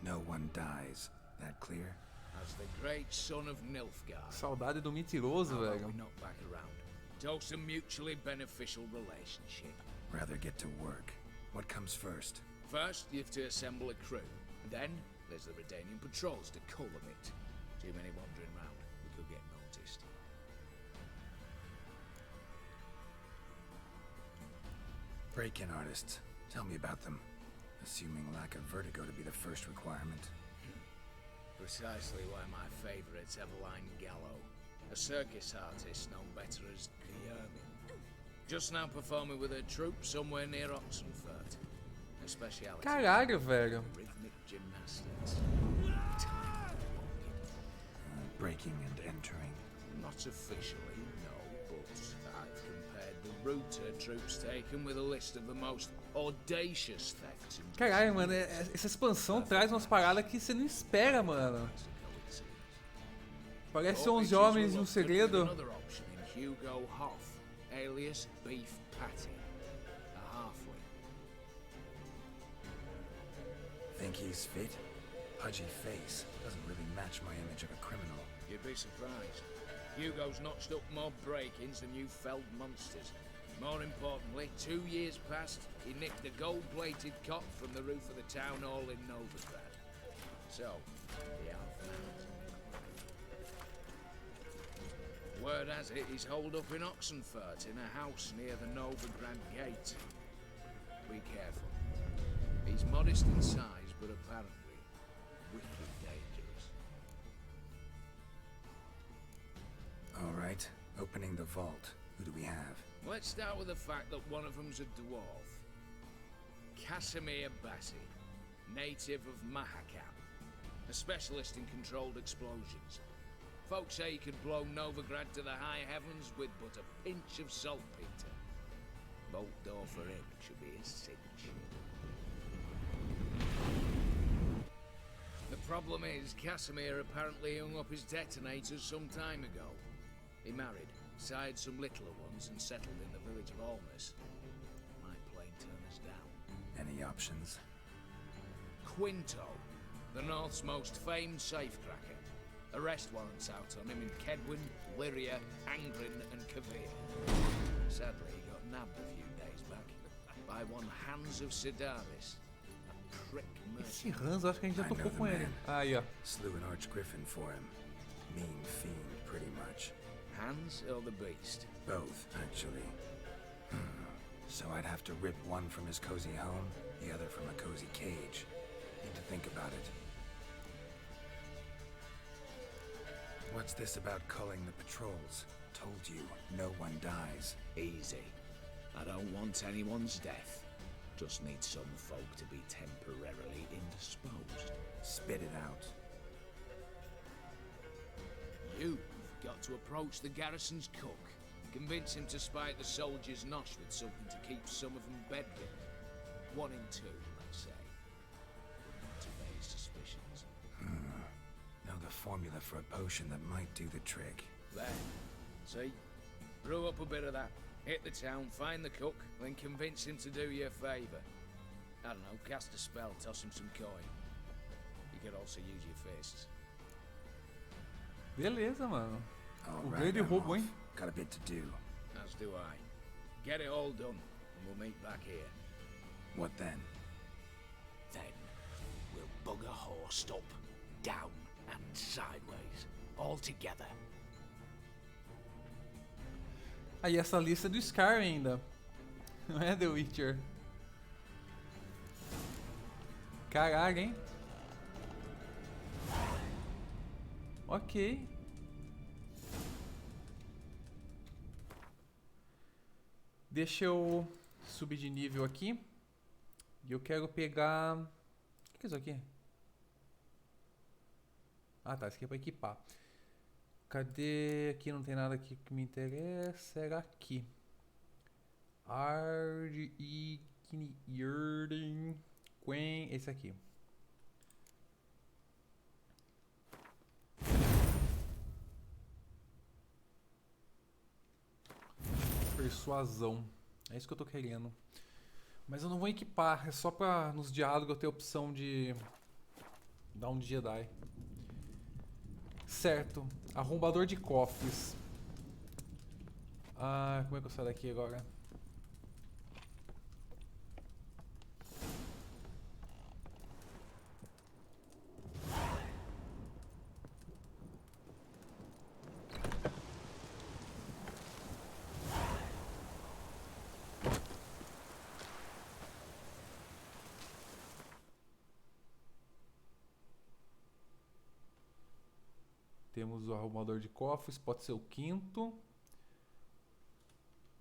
No one dies. That clear? As the great son of Nilfgaard. Saudade do mentiroso, How about velho. we knock back around? Toast a mutually beneficial relationship. Rather get to work. What comes first? First, you have to assemble a crew. Then, there's the Redanian patrols to cull them it. Too many wandering round. We could get noticed. Break-in artists. Tell me about them. Assuming lack of vertigo to be the first requirement. Precisely why my favourite's Eveline Gallo, a circus artist known better as the Ermine. Just now performing with her troupe somewhere near Oxenfurt. Her speciality, Caralho, velho. rhythmic gymnastics. Breaking and entering. Not officially, no, but I've compared the route her troops taken with a list of the most audacious thefts in Caralho, mano, essa expansão traz umas paradas que você não espera, mano. Parece 11 homens e um segredo. Another option in Hugo Hoff, alias Beef Patty, a halfway. Think he's fit? Pudgy face. Doesn't really match my image of a criminal. You'd be surprised. Hugo's notched up more break-ins than you felled monsters. More importantly, 2 years past, he nicked a gold-plated cot from the roof of the town hall in Novigrad. So, the outfit. Word has it he's holed up in Oxenfurt in a house near the Novigrad gate. Be careful. He's modest in size, but apparently wicked dangerous. All right. Opening the vault. Who do we have? Let's start with the fact that one of them's a dwarf. Casimir Bassi, native of Mahakam, a specialist in controlled explosions. Folks say he could blow Novigrad to the high heavens with but a pinch of saltpeter. Bolt door for him should be a cinch. The problem is, Casimir apparently hung up his detonators some time ago. He married, sired some littler ones, and settled in the village of Almas. Might plain turn us down. Any options? Quinto, the North's most famed safecracker. Arrest warrants out on him in Kedwin, Lyria, Angrin, and Kavir. Sadly, he got nabbed a few days back by one Hans of Sidaris. A prick Esse merchant. Hans, eu acho que a gente já I tocou know the com ele. man. Aí, ó. Slew an archgriffin for him. Mean fiend, pretty much. Hans or the beast? Both, actually. So I'd have to rip one from his cozy home, the other from a cozy cage. Need to think about it. What's this about culling the patrols? Told you, no one dies. Easy. I don't want anyone's death. Just need some folk to be temporarily indisposed. Spit it out. You've got to approach the garrison's cook. Convince him to spike the soldiers' nosh with something to keep some of them bedridden. 1 in 2, let's say. To raise suspicions. Know the formula for a potion that might do the trick. There. See? Brew up a bit of that. Hit the town, find the cook, then convince him to do you a favour. I don't know, cast a spell, toss him some coin. You could also use your fists. Beleza, mano. O Alright, grande I'm roubo, hein? off. Got a bit to do. As do I. Get it all done, and we'll meet back here. What then? Then, we'll bugger horse up, down and sideways, all together. Aí essa lista é do Scar ainda. Não é The Witcher. Caralho, hein? Ok. Deixa eu subir de nível aqui. E eu quero pegar... O que é isso aqui? Ah tá, isso aqui é pra equipar. Cadê? Aqui não tem nada aqui que me interessa. Era aqui. Ard Igni Yerden Quen. Esse aqui. Persuasão. É isso que eu tô querendo. Mas eu não vou equipar. É só pra nos diálogos eu ter a opção de dar um Jedi. Certo. Arrombador de cofres. Ah, como é que eu saio daqui agora? Temos o arrumador de cofres, pode ser o 5º.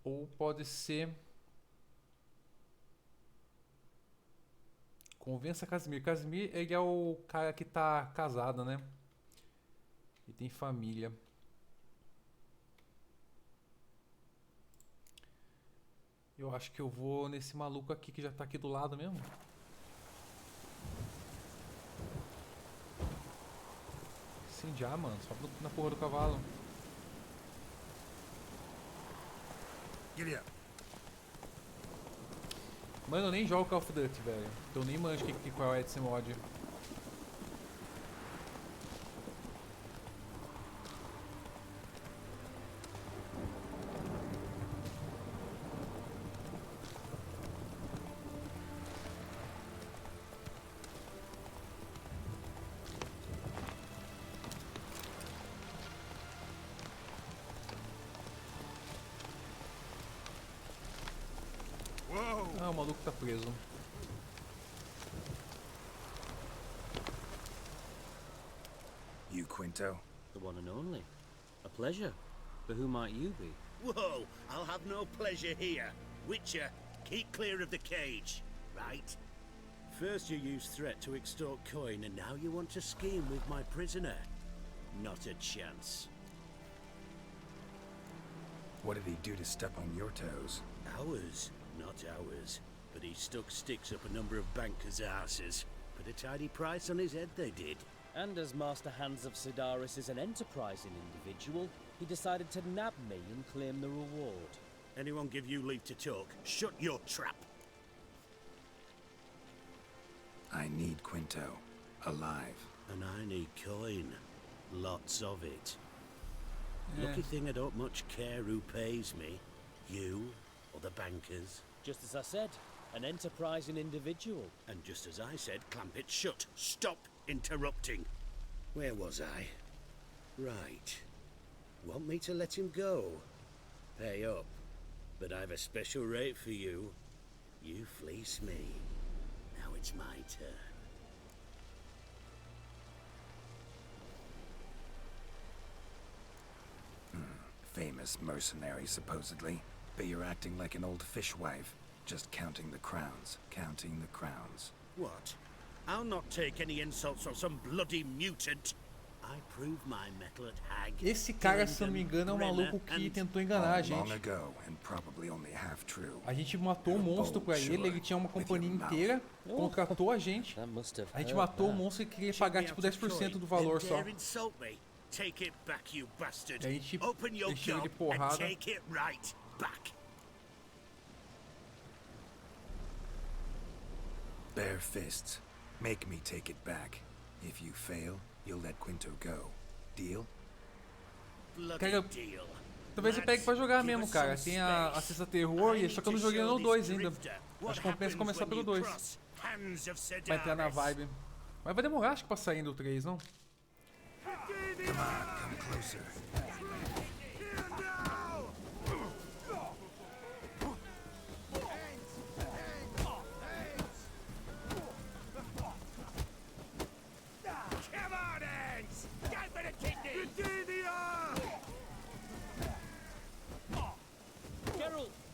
Ou pode ser... Convença Casimir. Casimir, ele é o cara que tá casado, né? E tem família. Eu acho que eu vou nesse maluco aqui que já tá aqui do lado mesmo. Incendiar, mano. Só na porra do cavalo. Giddy up. Mano, eu nem jogo Call of Duty, velho. Então nem manjo qual é desse mod. Ah, o maluco tá preso. You, Quinto? The one and only. A pleasure. But who might you be? Whoa, I'll have no pleasure here. Witcher, keep clear of the cage, right? First you used threat to extort coin, and now you want to scheme with my prisoner. Not a chance. What did he do to step on your toes? Ours, not ours. But he stuck sticks up a number of bankers' asses. Put a tidy price on his head, they did. And as Master Hands of Sidaris is an enterprising individual, he decided to nab me and claim the reward. Anyone give you leave to talk? Shut your trap! I need Quinto. Alive. And I need coin. Lots of it. Lucky thing I don't much care who pays me. You or the bankers. Just as I said, an enterprising individual. And just as I said, clamp it shut. Stop interrupting. Where was I? Right. Want me to let him go? Pay up. But I've a special rate for you. You fleece me. Now it's my turn. famous mercenary, supposedly. But you're acting like an old fishwife. Just counting the crowns. Counting the crowns. What? I'll not take any insults from some bloody mutant. I prove my mettle at Hag. Esse cara, se não me engano, é um maluco que tentou enganar a gente. A gente matou o monstro pra ele tinha uma companhia inteira, contratou a gente. A gente matou o monstro e queria pagar tipo 10% do valor só. E a gente encheu ele de porrada. Bare fists. Make me take it back. If you fail, you'll let Quinto go. Deal? Cara, talvez eu pegue pra jogar mesmo, cara. Tem a Cesta Terror, só que eu não joguei no 2 ainda. Acho que compensa começar pelo 2. Pra entrar na vibe. Mas vai demorar, acho que pra sair do 3, não? Come on, come closer.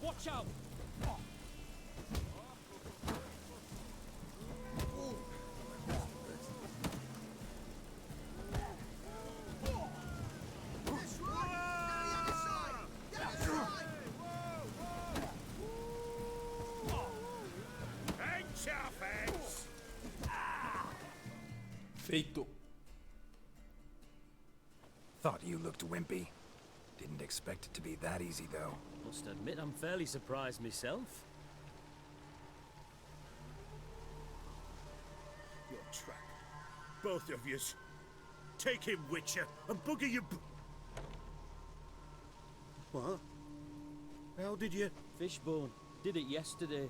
Watch out! Feito. Thought you looked wimpy. Didn't expect it to be that easy, though. Must admit I'm fairly surprised myself. Your trap. Both of yous. Take him, Witcher, and bugger your What? How did you... Fishbone. Did it yesterday.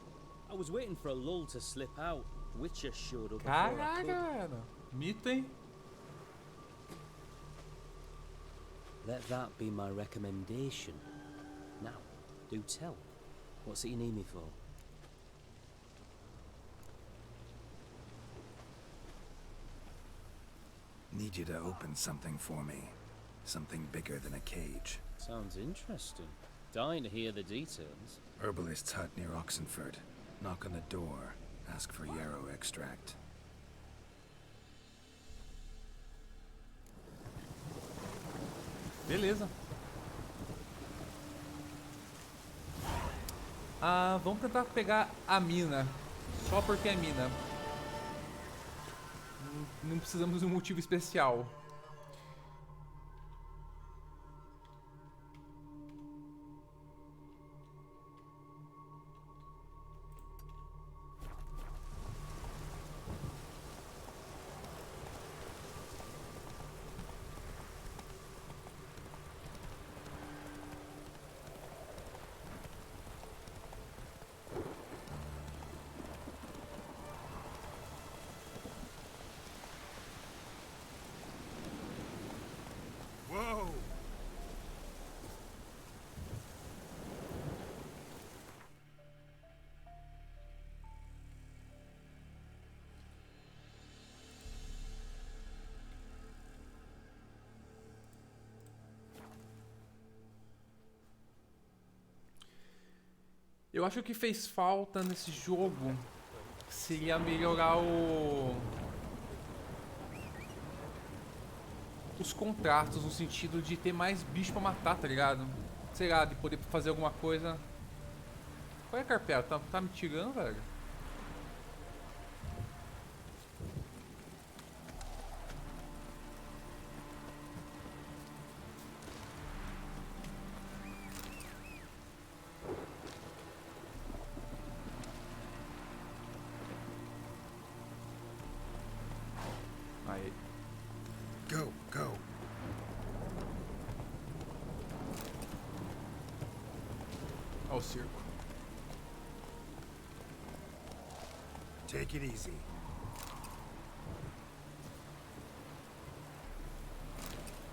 I was waiting for a lull to slip out. Witcher showed up. Caraca, mito, hein? Let that be my recommendation. Now, do tell. What's it you need me for? Need you to open something for me. Something bigger than a cage. Sounds interesting. Dying to hear the details. Herbalist's hut near Oxenford. Knock on the door. Ask for yarrow extract. Beleza. Ah, vamos tentar pegar a mina. Só porque é mina. Não precisamos de um motivo especial. Whoa! Eu acho que fez falta nesse jogo seria melhorar os contratos, no sentido de ter mais bicho pra matar, tá ligado? Sei lá, de poder fazer alguma coisa. Qual é, Carpela? Tá me tirando, velho? Aí. Go, go. Ó o circo. Take it easy.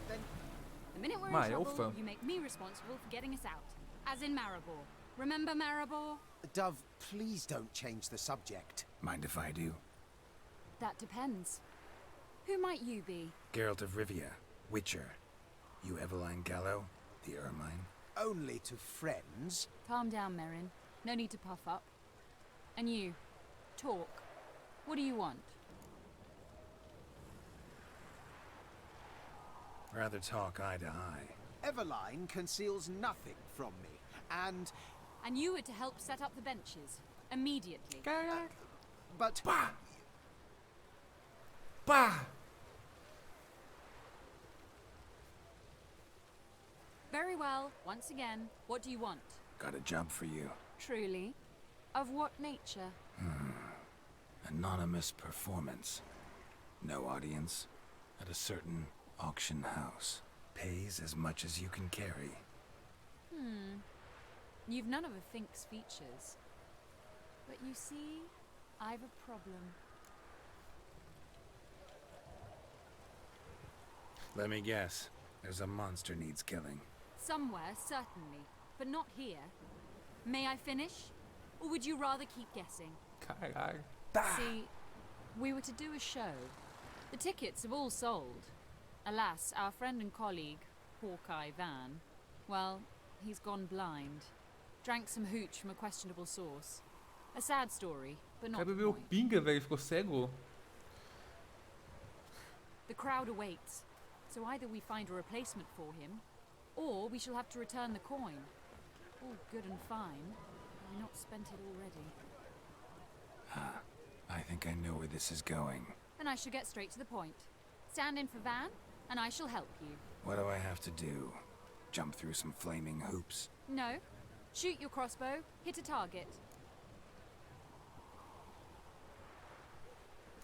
The minute we're My in trouble, alpha. you make me responsible for getting us out. As in Maribor. Remember Maribor? Dove, please don't change the subject. Mind if I do? That depends. Who might you be? Geralt of Rivia, Witcher. You Eveline Gallo? The ermine? Only to friends. Calm down, Merrin. No need to puff up. And you, talk. What do you want? Rather talk eye to eye. Everline conceals nothing from me, and... And you were to help set up the benches. Immediately. But... Bah! Bah! Very well. Once again, what do you want? Got a job for you. Truly? Of what nature? Anonymous performance. No audience. At a certain auction house. Pays as much as you can carry. You've none of a Fink's features. But you see, I've a problem. Let me guess. There's a monster needs killing. Somewhere, certainly. But not here. May I finish? Or would you rather keep guessing? Caralho. See, we were to do a show. The tickets have all sold. Alas, our friend and colleague, Hawkeye Van, well, he's gone blind. Drank some hooch from a questionable source. A sad story, but O not cara the bebeu point. pinga, velho, ficou cego. The crowd awaits, so either we find a replacement for him, or we shall have to return the coin. All good and fine, why not spent it already? I think I know where this is going. Then I shall get straight to the point. Stand in for Van, and I shall help you. What do I have to do? Jump through some flaming hoops? No. Shoot your crossbow, hit a target.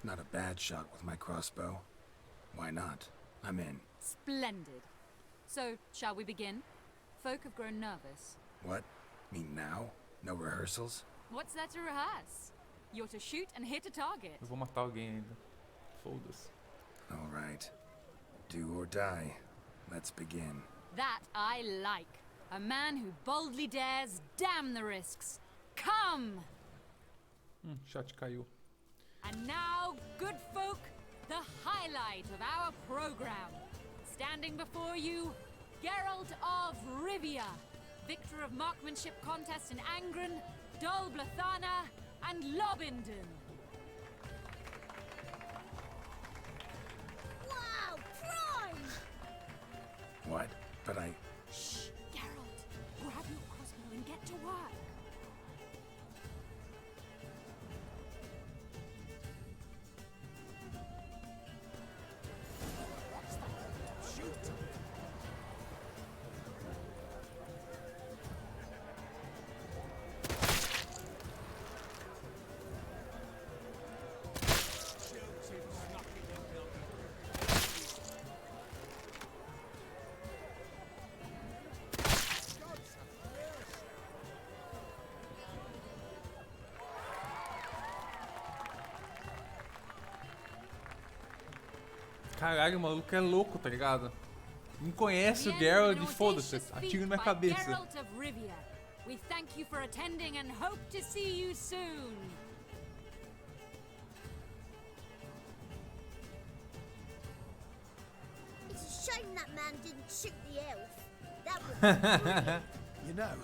Not a bad shot with my crossbow. Why not? I'm in. Splendid. So, shall we begin? Folk have grown nervous. What? Me now? No rehearsals? What's there to rehearse? You're to shoot and hit a target. Eu vou matar alguém ainda. Foda-se. All right. Do or die. Let's begin. That I like. A man who boldly dares, damn the risks. Come! Chat caiu. And now, good folk, the highlight of our program. Standing before you, Geralt of Rivia, victor of marksmanship contest in Angren, Dol Blathana, and Lobindon. Wow, prime! What? But I... Shh, Geralt, grab your crossbow and get to work. Shoot! Caralho, o maluco é louco, tá ligado? Não conhece o Geralt e foda-se, atira na minha cabeça. Geralt of Rivia, we thank you for attending and hope to see you soon. It's a shame that man didn't shoot the elf. That would be brilliant. You know,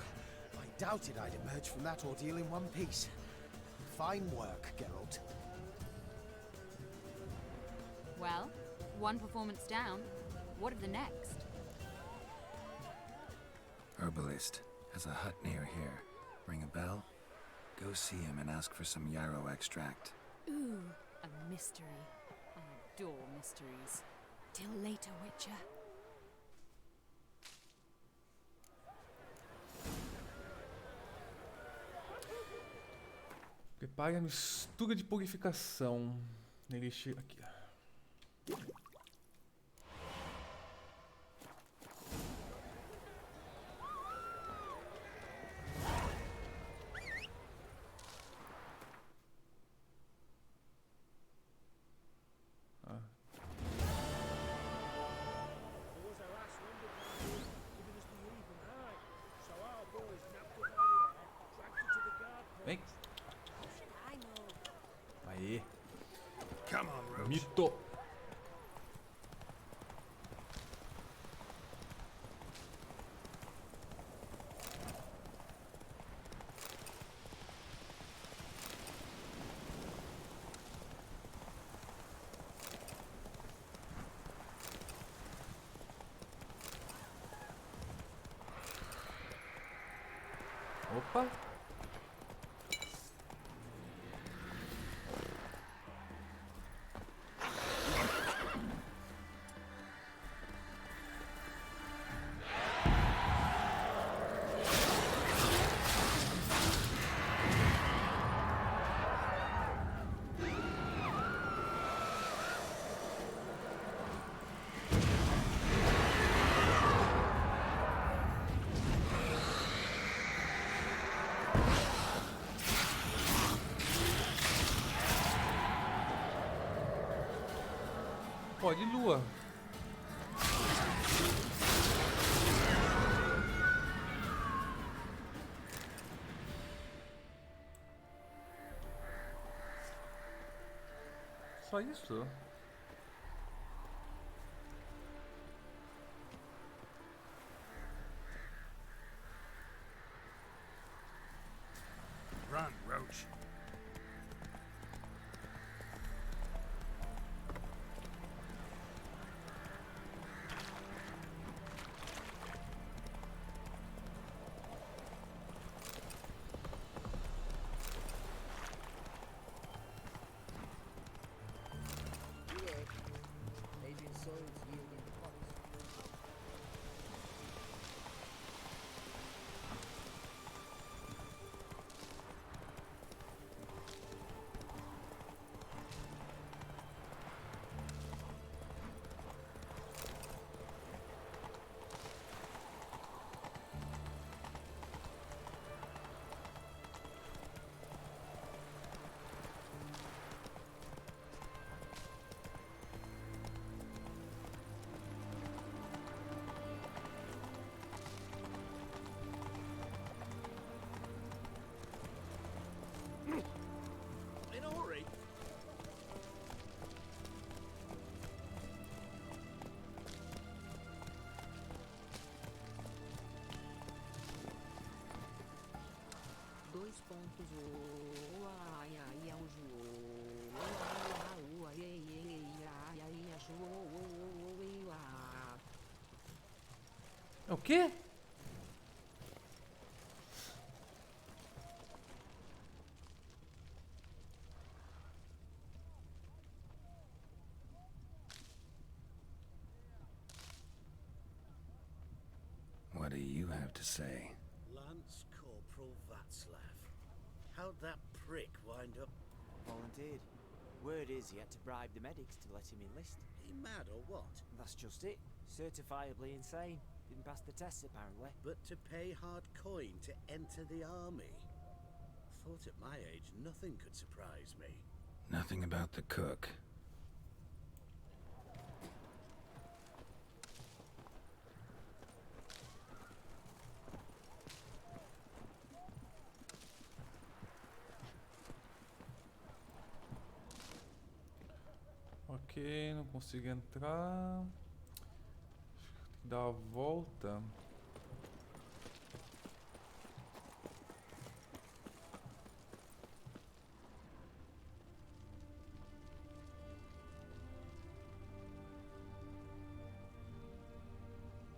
I doubted I'd emerge from that ordeal in one piece. Fine work, Geralt. Well, one performance down. What of the next? Herbalist. Has a hut near here. Ring a bell? Go see him and ask for some yarrow extract. Ooh, a mystery. I adore mysteries. Till later, Witcher. Prepare a mistura de purificação. Elixir aqui. Vem. Aê. Come on, Roach. Mito. Opa. Pode lua. Só isso? Run, Roach. In a hurry. Dois pontos. É o quê? What do you have to say? Lance Corporal Václav. How'd that prick wind up? Volunteered. Word is he had to bribe the medics to let him enlist. He mad or what? That's just it. Certifiably insane. Didn't pass the tests apparently. But to pay hard coin to enter the army? Thought at my age nothing could surprise me. Nothing about the cook. Ok, não consigo entrar. Tem que dar a volta.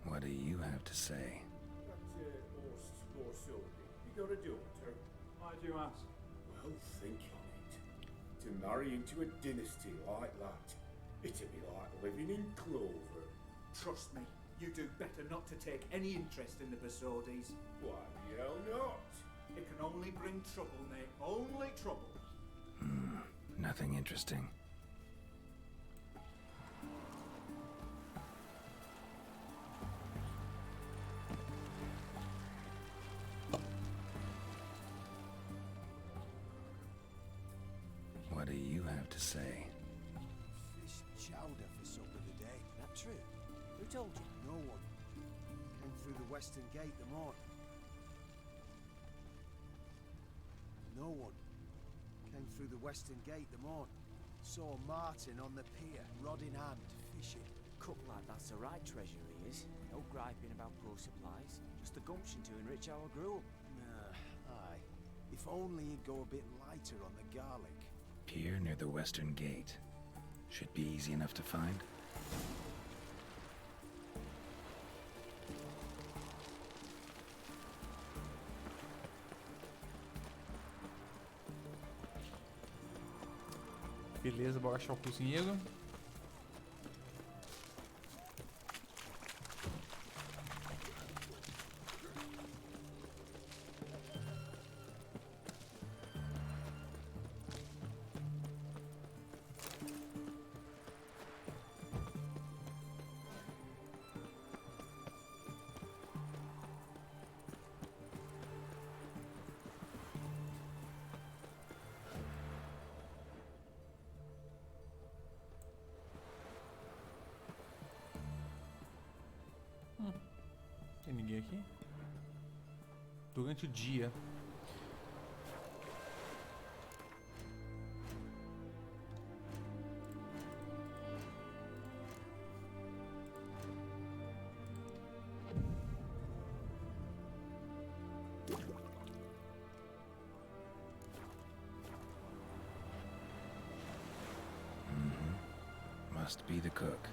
What do you have to say? You got a daughter? Why do you ask? Well, think on it. To marry into a dynasty like that, it'd be like living in clover. Trust me, you do better not to take any interest in the Basodis. Why the hell not? It can only bring trouble, mate. Only trouble. Nothing interesting. What do you have to say? Fish chowder for supper today. That true? Who told you? No one. Came through the western gate the morning. No one. Came through the western gate the morning. Saw Martin on the pier, rod in hand, fishing. Cook like that's the right treasure he is. No griping about poor supplies. Just the gumption to enrich our gruel. Aye. If only he'd go a bit lighter on the garlic. Pier near the western gate. Should be easy enough to find. Beleza, bora achar o cozinheiro. Tem ninguém aqui? Durante o dia. Must be the cook.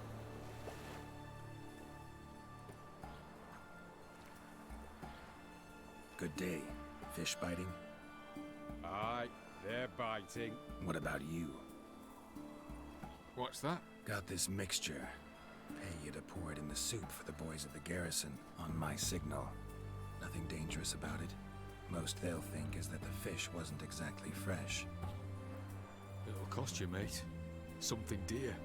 Good day. Fish biting? Aye, they're biting. What about you? What's that? Got this mixture. Pay you to pour it in the soup for the boys at the garrison on my signal. Nothing dangerous about it. Most they'll think is that the fish wasn't exactly fresh. It'll cost you, mate. Something dear.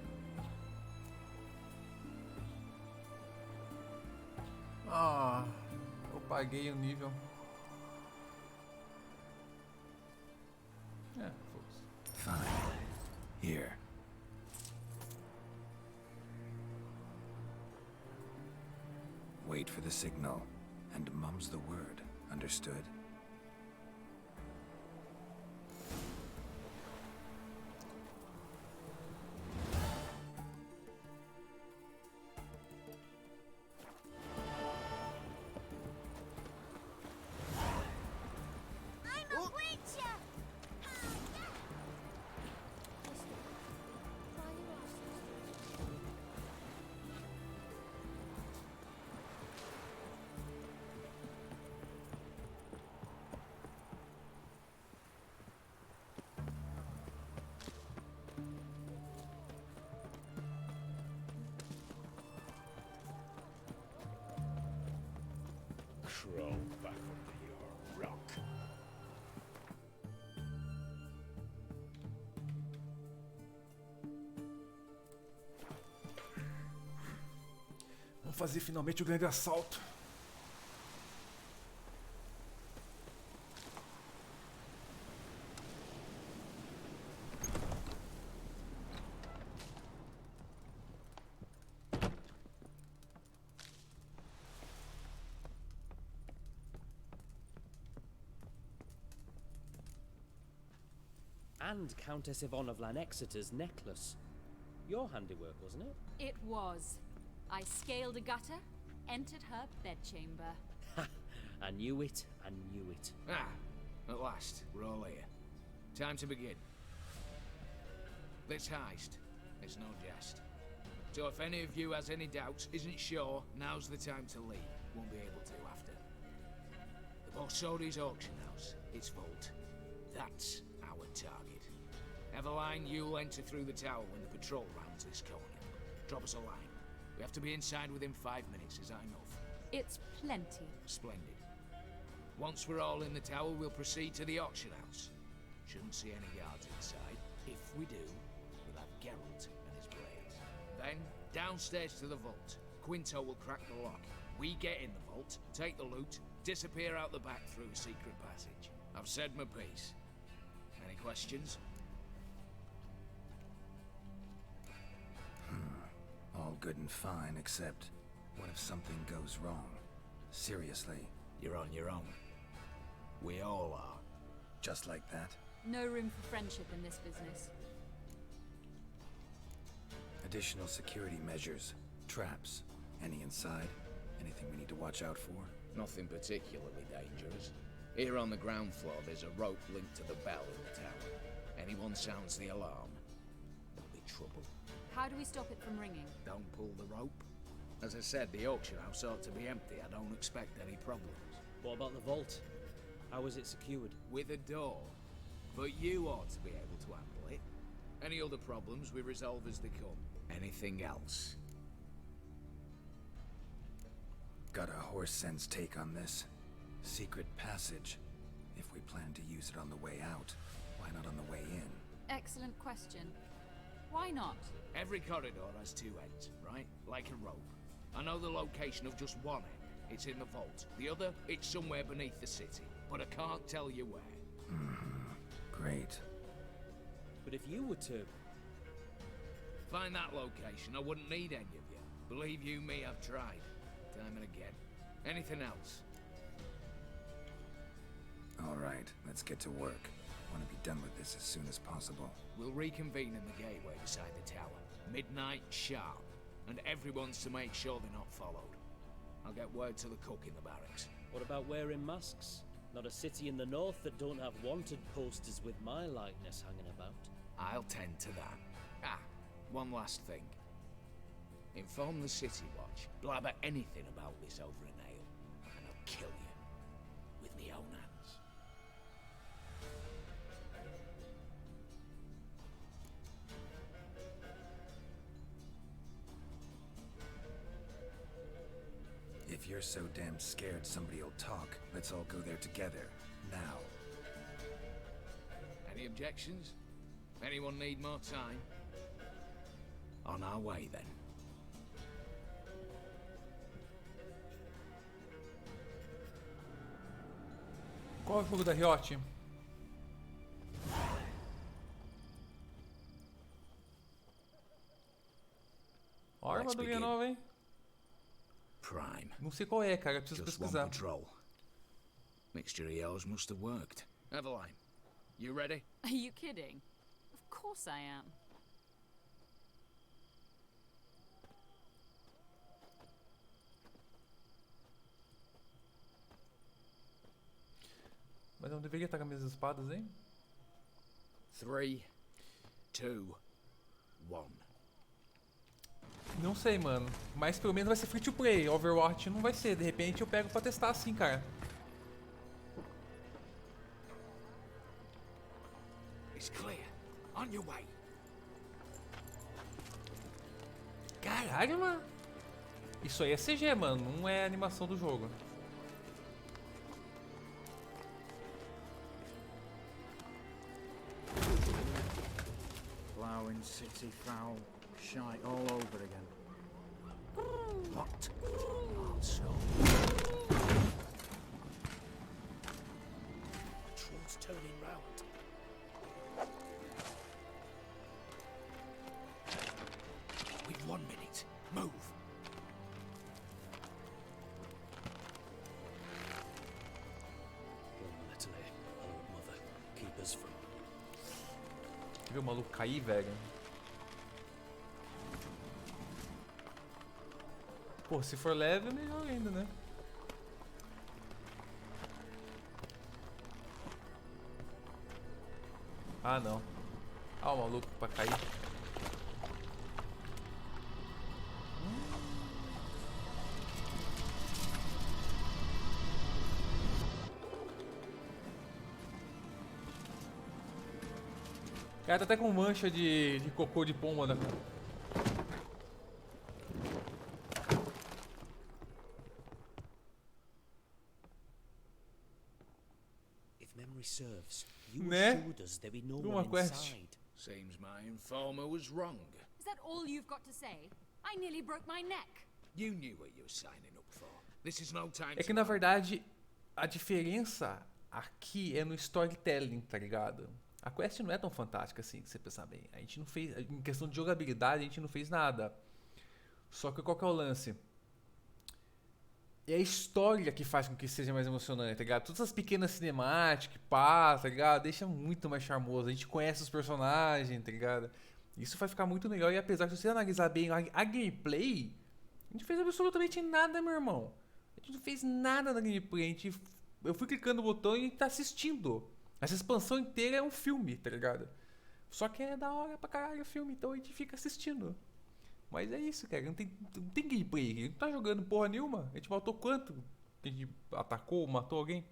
Ah, eu paguei o nível. É, foda-se. Fine. Here. Wait for the signal, and mum's the word. Understood? Crawl back under your rock. Vamos fazer finalmente o grande assalto. And Countess Yvonne of Lanexeter's necklace. Your handiwork, wasn't it? It was. I scaled a gutter, entered her bedchamber. Ha! I knew it, I knew it. Ah, at last, we're all here. Time to begin. This heist is no jest. So if any of you has any doubts, isn't sure, now's the time to leave. Won't be able to after. The Borsodi's auction house, its vault. That's our target. Eveline, you'll enter through the tower when the patrol rounds this corner. Drop us a line. We have to be inside within 5 minutes, is that enough? It's plenty. Splendid. Once we're all in the tower, we'll proceed to the auction house. Shouldn't see any guards inside. If we do, we'll have Geralt and his blades. Then, downstairs to the vault. Quinto will crack the lock. We get in the vault, take the loot, disappear out the back through a secret passage. I've said my piece. Any questions? All good and fine, except what if something goes wrong? Seriously. You're on your own. We all are. Just like that? No room for friendship in this business. Additional security measures. Traps. Any inside? Anything we need to watch out for? Nothing particularly dangerous. Here on the ground floor, there's a rope linked to the bell in the tower. Anyone sounds the alarm, there'll be trouble. How do we stop it from ringing? Don't pull the rope. As I said, the auction house ought to be empty. I don't expect any problems. What about the vault? How is it secured? With a door. But you ought to be able to handle it. Any other problems we resolve as they come. Anything else? Got a horse sense take on this. Secret passage. If we plan to use it on the way out, why not on the way in? Excellent question. Why not? Every corridor has two ends, right? Like a rope. I know the location of just one end. It's in the vault. The other, it's somewhere beneath the city. But I can't tell you where. Great. But if you were to... Find that location, I wouldn't need any of you. Believe you me, I've tried. Time and again. Anything else? Alright, let's get to work. Want to be done with this as soon as possible. We'll reconvene in the gateway beside the tower. Midnight sharp. And everyone's to make sure they're not followed. I'll get word to the cook in the barracks. What about wearing masks? Not a city in the north that don't have wanted posters with my likeness hanging about. I'll tend to that. Ah, one last thing. Inform the City Watch. Blabber anything about this over an ale, and I'll kill you. With me own hands. If you're so damn scared somebody'll talk, let's all go there together. Now. Any objections? Anyone need more time? On our way, then. Qual é o jogo da Riot? Ó, a armadurinha nova, hein? Prime. Não sei qual é, cara. Preciso Just pesquisar. one patrol. Mixture of yours must have worked. Eveline, you ready? Are you kidding? Of course I am. Mas não deveria estar com as minhas espadas, hein? 3, 2, 1. Não sei, mano. Mas pelo menos vai ser free to play. Overwatch não vai ser. De repente eu pego pra testar assim, cara. It's clear. On your way. Caralho, mano. Isso aí é CG, mano. Não é animação do jogo. Plowing city foul. Shite all over again. What? Also. Patrol's turning round. We've 1 minute. Move. Litany, oh mother, keep us from... Você viu o maluco cair, velho? Pô, se for leve é melhor ainda, né? Ah, não. Ah, o maluco pra cair. O cara tá até com mancha de cocô de pomba na cara. If memory serves, you Né? assured us there be no Uma one quest. inside. Seems my informer was wrong. Is that all you've got to say? I nearly broke my neck. You knew what you were signing up for. This is no time É que na verdade a diferença aqui é no storytelling, tá ligado? A quest não é tão fantástica assim, se você pensar bem. A gente não fez, em questão de jogabilidade, a gente não fez nada. Só que qual que é o lance? É a história que faz com que seja mais emocionante, tá ligado? Todas as pequenas cinemáticas que passa, tá ligado? Deixa muito mais charmoso. A gente conhece os personagens, tá ligado? Isso vai ficar muito legal. E apesar de você analisar bem a gameplay, a gente fez absolutamente nada, meu irmão. A gente não fez nada na gameplay. Eu fui clicando no botão e tá assistindo. Essa expansão inteira é um filme, tá ligado? Só que é da hora pra caralho o filme, então a gente fica assistindo. Mas é isso, cara. Não tem gameplay aqui. Não tá jogando porra nenhuma. A gente matou quanto? A gente atacou, matou alguém?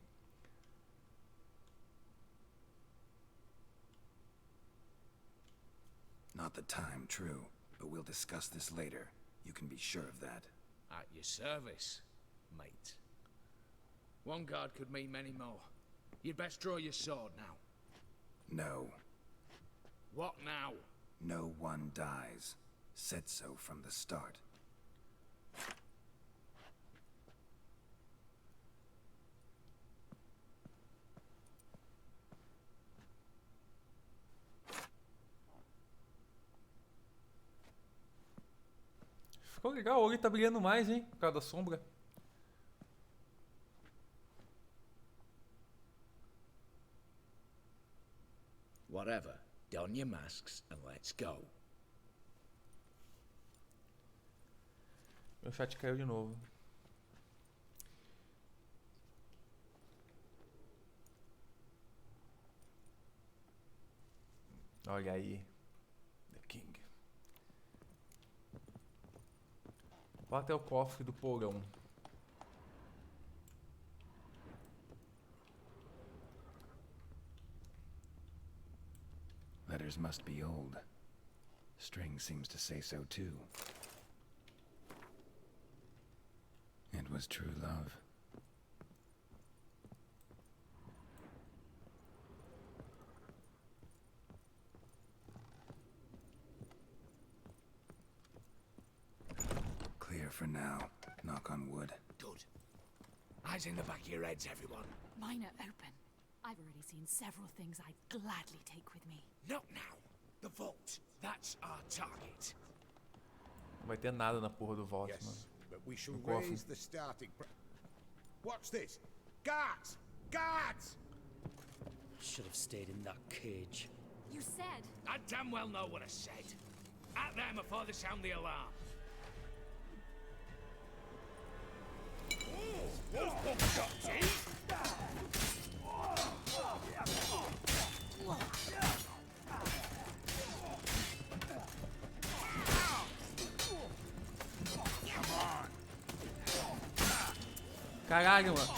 not the time, true, but we'll discuss this later. You can be sure of that. At your service, mate. One guard could mean many more. You'd best draw your sword now. No. What now? No one dies. Said so from the start. Ficou legal, o olho tá brilhando mais, hein? Por causa da sombra. Whatever. Don your masks and let's go. Meu chat caiu de novo. Olha aí. The King. Vá até o cofre do porão. Letters must be old. String seems to say so too. It was true love. Clear for now. Knock on wood. Good. Eyes in the back of your heads, everyone. Mine are open. I've already seen several things I'd gladly take with me. Not now. The vault. That's our target. Não vai ter nada na porra do vault, mano. But we shall No cofre. raise the starting Watch this! Guards! Guards! Should have stayed in that cage. You said... I damn well know what I said. At them before they sound the alarm. Those books got teeth! Caralho, mano.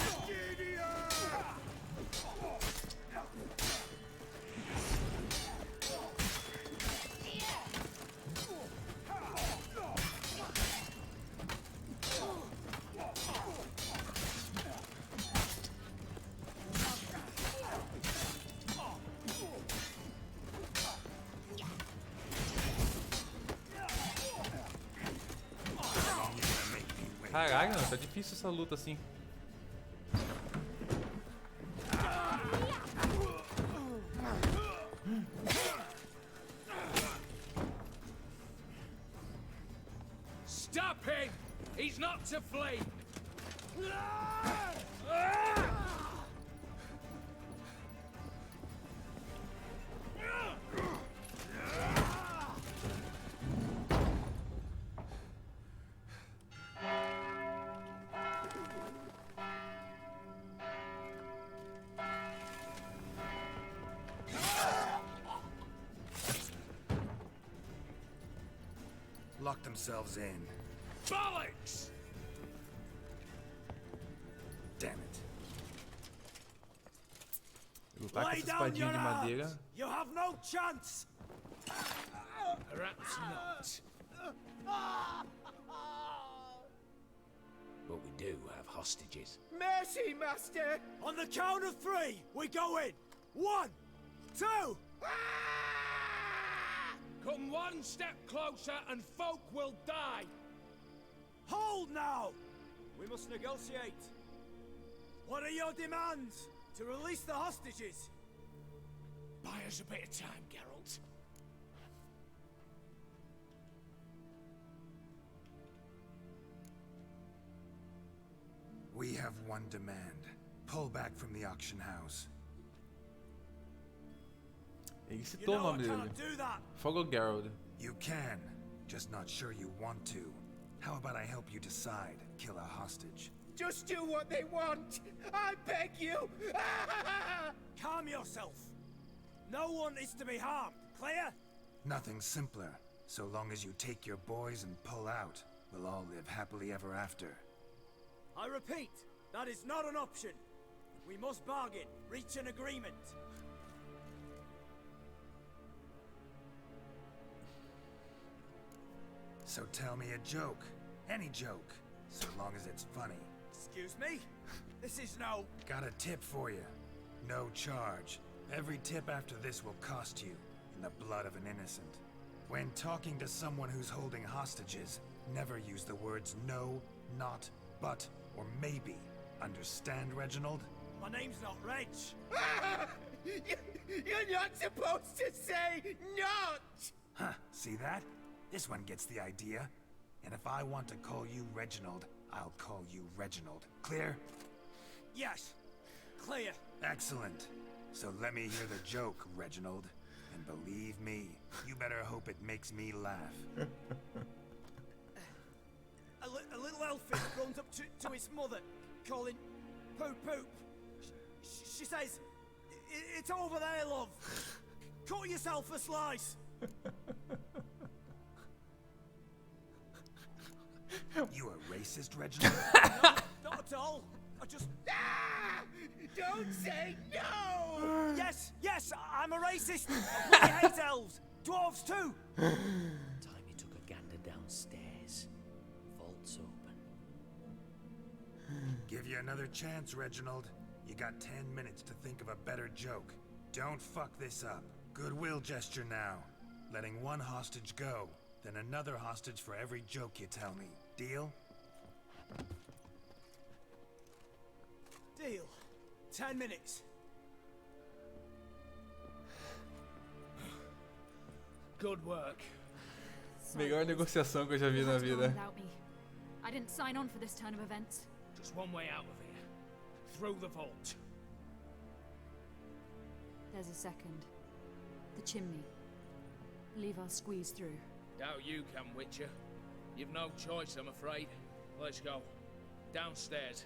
Caralho, mano, tá difícil essa luta assim. Stop him! He's not to flee! Lock themselves in. Bollocks! Damn it. Lutar com essa espadinha de madeira. You have no chance! Perhaps not. But we do have hostages. Mercy, Master! On the count of three, we go in! 1, 2... Come one step closer and folk will die! Hold now! We must negotiate. What are your demands? To release the hostages? Buy us a bit of time, Geralt. We have one demand. Pull back from the auction house. Ele citou o nome dele. Follow Geralt. You can, just not sure you want to. How about I help you decide? Kill a hostage. Just do what they want! I beg you! Calm yourself. No one is to be harmed. Clear? Nothing simpler. So long as you take your boys and pull out, we'll all live happily ever after. I repeat, that is not an option. We must bargain, reach an agreement. So tell me a joke. Any joke. So long as it's funny. Excuse me? This is no... Got a tip for you. No charge. Every tip after this will cost you, in the blood of an innocent. When talking to someone who's holding hostages, never use the words no, not, but, or maybe. Understand, Reginald? My name's not Reg. You're not supposed to say not! Huh, see that? This one gets the idea. And if I want to call you Reginald, I'll call you Reginald. Clear? Yes. Clear. Excellent. So let me hear the joke, Reginald. And believe me, you better hope it makes me laugh. A little elfish runs up to his mother, calling poop poop. She says, it's over there, love. Cut yourself a slice. You a racist, Reginald? No, not at all. I just... Ah! Don't say no! Yes, I'm a racist. I bloody hate elves. Dwarves too. Time he took a gander downstairs. Vault's open. Give you another chance, Reginald. You got 10 minutes to think of a better joke. Don't fuck this up. Goodwill gesture now. Letting one hostage go, then another hostage for every joke you tell me. Deal? Deal. 10 minutes. Good work. Melhor negociação que eu já vi na vida. Without me. I didn't sign on for this turn of events. Just one way out of here. Through the vault. There's a second. The chimney. Believe I'll squeeze through. Doubt you can, Witcher. You've no choice, I'm afraid. Let's go. Downstairs.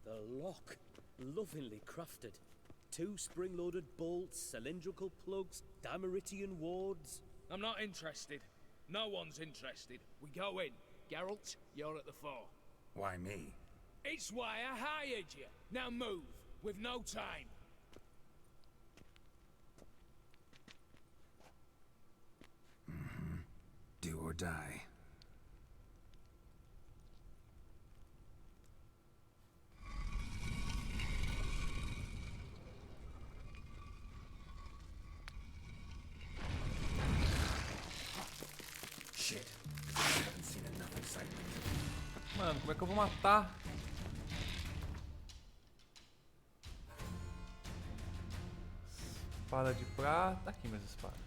The lock. Lovingly crafted. 2 spring-loaded bolts, cylindrical plugs, Dameritian wards. I'm not interested. No one's interested. We go in. Geralt, you're at the fore. Why me? It's why I hired you. Now move. We've no time. Do or die. Shit. I haven't seen enough excitement. Mano, como é que eu vou matar? Espada de prata. Tá aqui minhas espadas.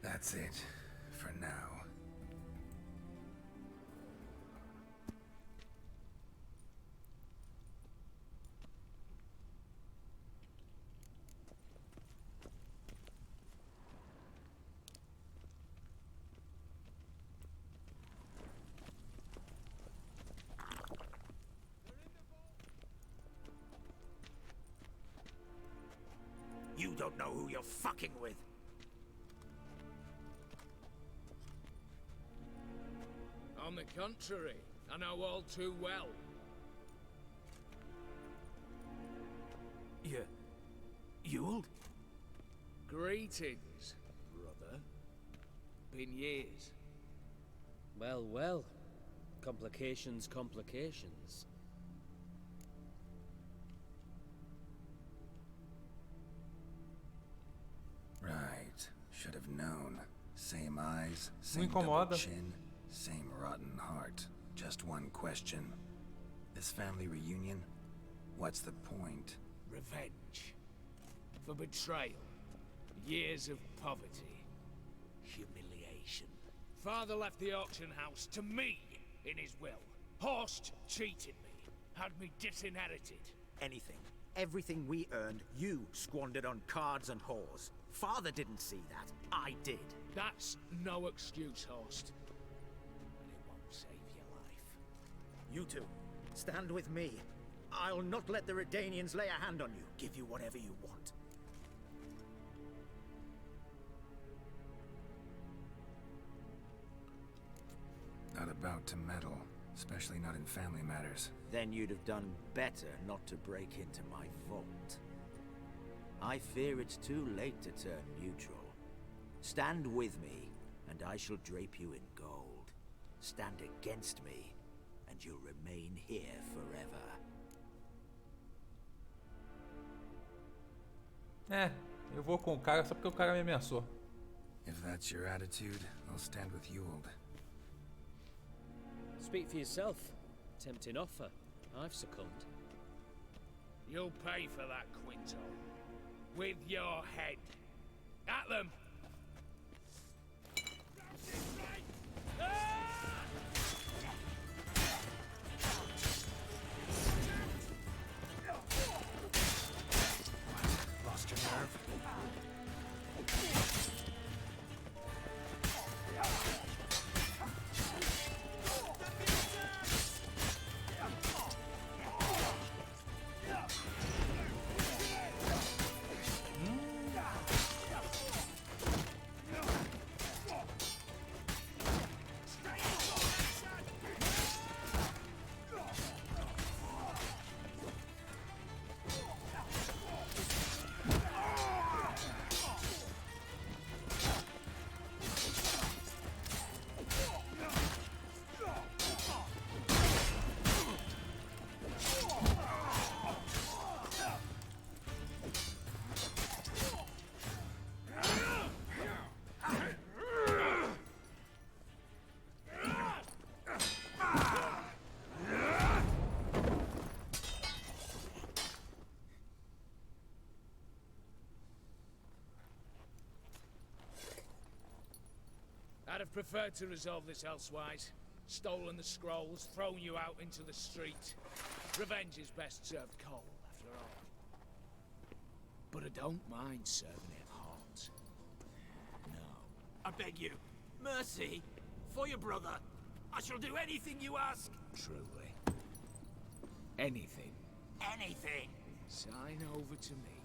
That's it. For now. You don't know who you're fucking with. On the contrary, I know all too well. Ewald? Greetings, brother. Been years. Well, well. Complications, complications. Right. Should have known. Same eyes, Não same double incomoda. chin, same rotten heart. Just one question. This family reunion? What's the point? Revenge. For betrayal. Years of poverty. Humiliation. Father left the auction house to me in his will. Horst cheated me. Had me disinherited. Anything. Everything we earned, you squandered on cards and whores. Father didn't see that. I did. That's no excuse, Horst. And it won't save your life. You two, stand with me. I'll not let the Redanians lay a hand on you. Give you whatever you want. Not about to meddle, especially not in family matters. Then you'd have done better not to break into my vault. I fear it's too late to turn neutral. Stand with me, and I shall drape you in gold. Stand against me, and you'll remain here forever. Eu vou com o cara só porque o cara me ameaçou. If that's your attitude, I'll stand with Ewald. Speak for yourself. Tempting offer. I've succumbed. You'll pay for that, Quinto. With your head. At them! Lost your nerve? I'd have preferred to resolve this elsewise. Stolen the scrolls, thrown you out into the street. Revenge is best served cold, after all. But I don't mind serving it hot. No. I beg you, mercy, for your brother. I shall do anything you ask. Truly. Anything. Anything. Sign over to me.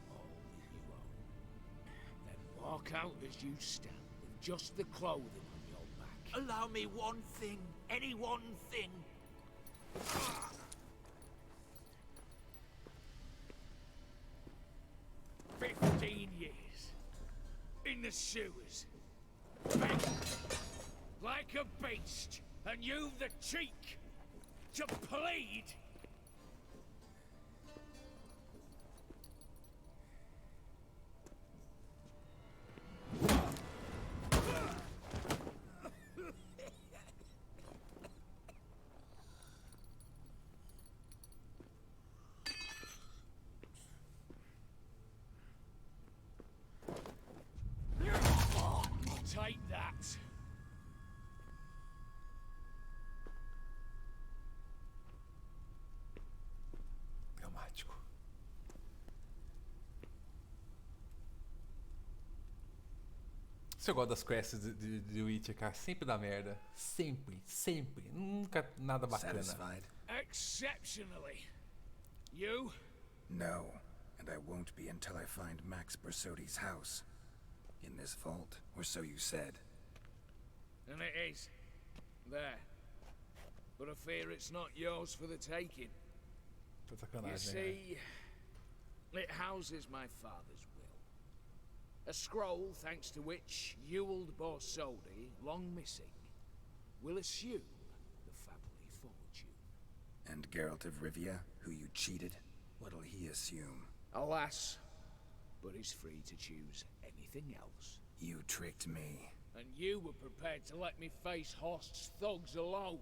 All that you own. Then walk out as you stand, with just the clothing on your back. Allow me one thing. Any one thing. 15 years. In the sewers. Begging. Like a beast. And you've the cheek to plead. Take that. Dramático. Se eu gosto das quests de Witcher, cara, sempre dá merda. Sempre, sempre. Nunca nada bacana. Satisfied? Exceptionally. You? No. And I won't be until I find Max Bersodi's house. In this vault, or so you said. And it is. There. But I fear it's not yours for the taking. Tô You sacanagem, see, it houses my father's will. A scroll thanks to which Ewald Borsodi, long missing, will assume the family fortune. And Geralt of Rivia, who you cheated, what'll he assume? Alas, but he's free to choose anything else. You tricked me. And you were prepared to let me face Horst's thugs alone.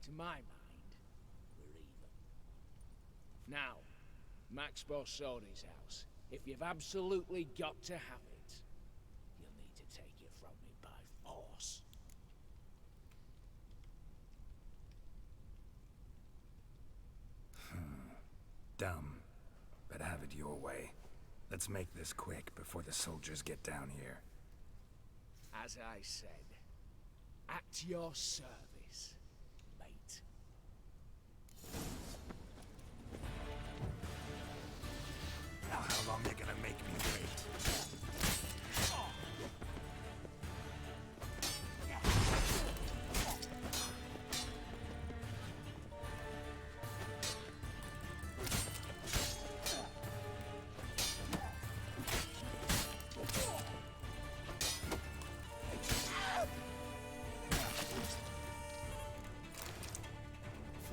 To my mind, we're even. Now, Max Borsodi's house. If you've absolutely got to have it, you'll need to take it from me by force. Dumb, but have it your way. Let's make this quick before the soldiers get down here. As I said, at your service, mate. Now how long you gonna make me wait?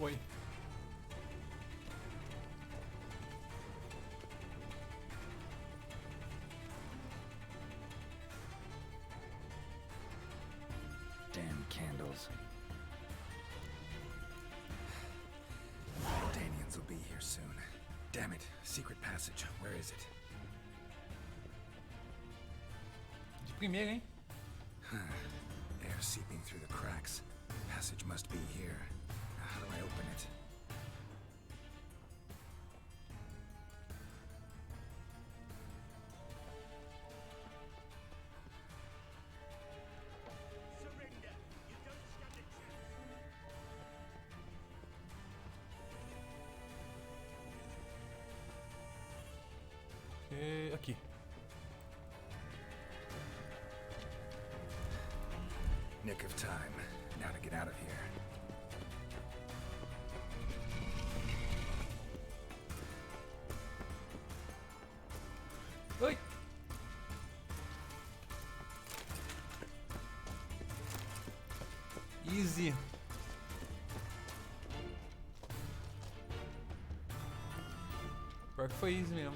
Foi. Damn candles. Danians will be here soon. Damn it. Secret passage. Where is it? De primeira, hein? Air seeping through the cracks. Passage must be here. How do I open it? Aqui. Nick of time. Now to get out of here. Oi! Easy. Pior que foi easy mesmo.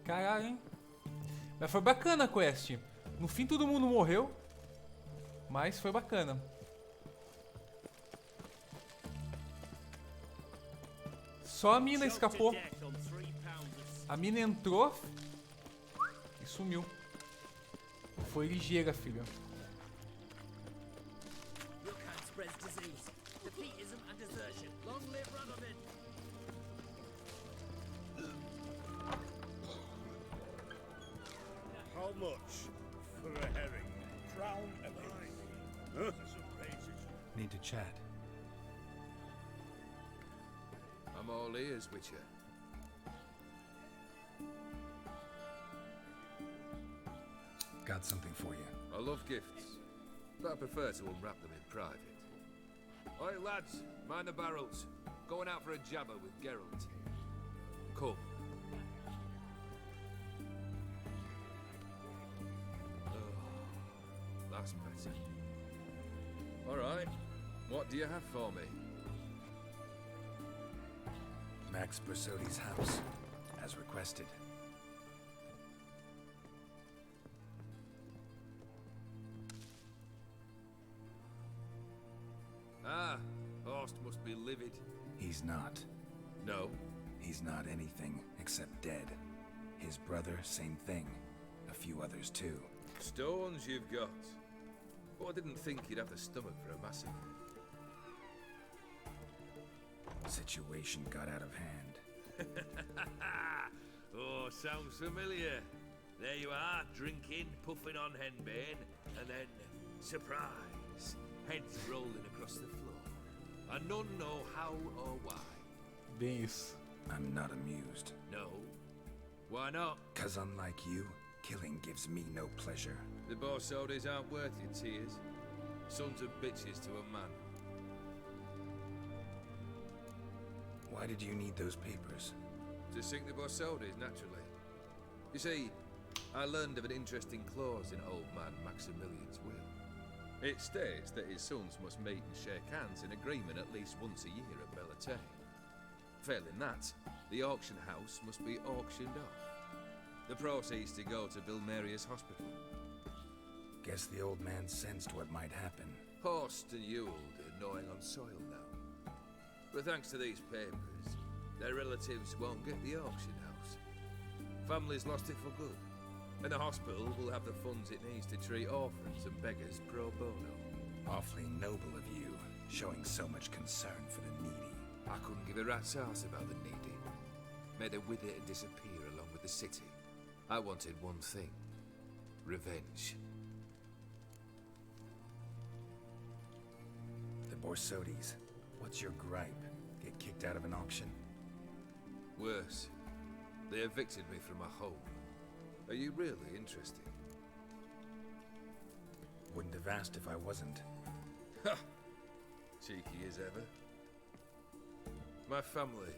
Caralho, hein? Mas foi bacana a quest. No fim todo mundo morreu. Mas foi bacana. Só a mina escapou. A mina entrou e sumiu. Foi ligeira, filho. Your kind spreads disease. Defeatism and desertion. Long live Radovid. How much for a herring? Crown and eye. Huh? Need to chat. I'm all ears, Witcher. Got something for you. I love gifts, but I prefer to unwrap them in private. Oi, lads, mind the barrels. Going out for a jabber with Geralt. Come. Oh, that's better. All right, what do you have for me? Max Bersodi's house, as requested. Ah, Horst must be livid. He's not. No? He's not anything except dead. His brother, same thing. A few others too. Stones you've got. But I didn't think you'd have the stomach for a massacre. Situation got out of hand. Oh, sounds familiar. There you are, drinking, puffing on henbane, and then, surprise, heads rolling across the floor. And none know how or why. Bem isso. I'm not amused. No? Why not? 'Cause unlike you, killing gives me no pleasure. The Borsodis aren't worth your tears. Sons of bitches to a man. Why did you need those papers? To sink the Borsodis, naturally. You see, I learned of an interesting clause in old man Maximilian's will. It states that his sons must meet and shake hands in agreement at least once a year at Bellatane. Failing that, the auction house must be auctioned off. The proceeds to go to Vilmeria's hospital. Guess the old man sensed what might happen. Horst and Ewald are gnawing on soil now. But thanks to these papers, their relatives won't get the auction house. Families lost it for good, and the hospital will have the funds it needs to treat orphans and beggars pro bono. Awfully noble of you, showing so much concern for the needy. I couldn't give a rat's ass about the needy. Made her wither and disappear along with the city. I wanted one thing. Revenge. The Borsodis. What's your gripe? Get kicked out of an auction? Worse. They evicted me from my home. Are you really interested? Wouldn't have asked if I wasn't. Ha! Cheeky as ever. My family,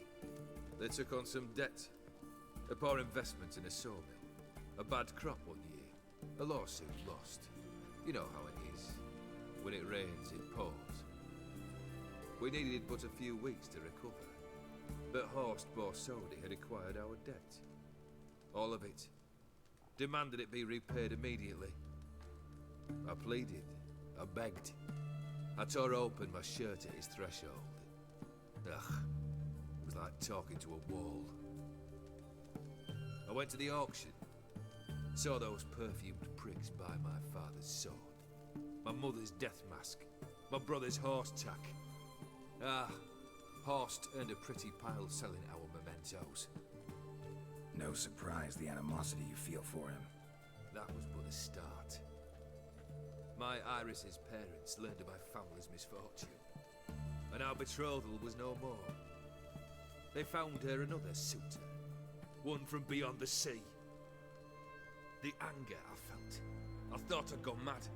they took on some debt. A poor investment in a sawmill. A bad crop one year. A lawsuit lost. You know how it is. When it rains, it pours. We needed but a few weeks to recover. But Horst Borsodi had acquired our debt. All of it. Demanded it be repaid immediately. I pleaded. I begged. I tore open my shirt at his threshold. Ugh. It was like talking to a wall. I went to the auction. Saw those perfumed pricks buy my father's sword. My mother's death mask. My brother's horse tack. Ah, Horst earned a pretty pile selling our mementos. No surprise the animosity you feel for him. That was but a start. My Iris's parents learned of my family's misfortune, and our betrothal was no more. They found her another suitor, one from beyond the sea. The anger I felt, I thought I'd gone mad.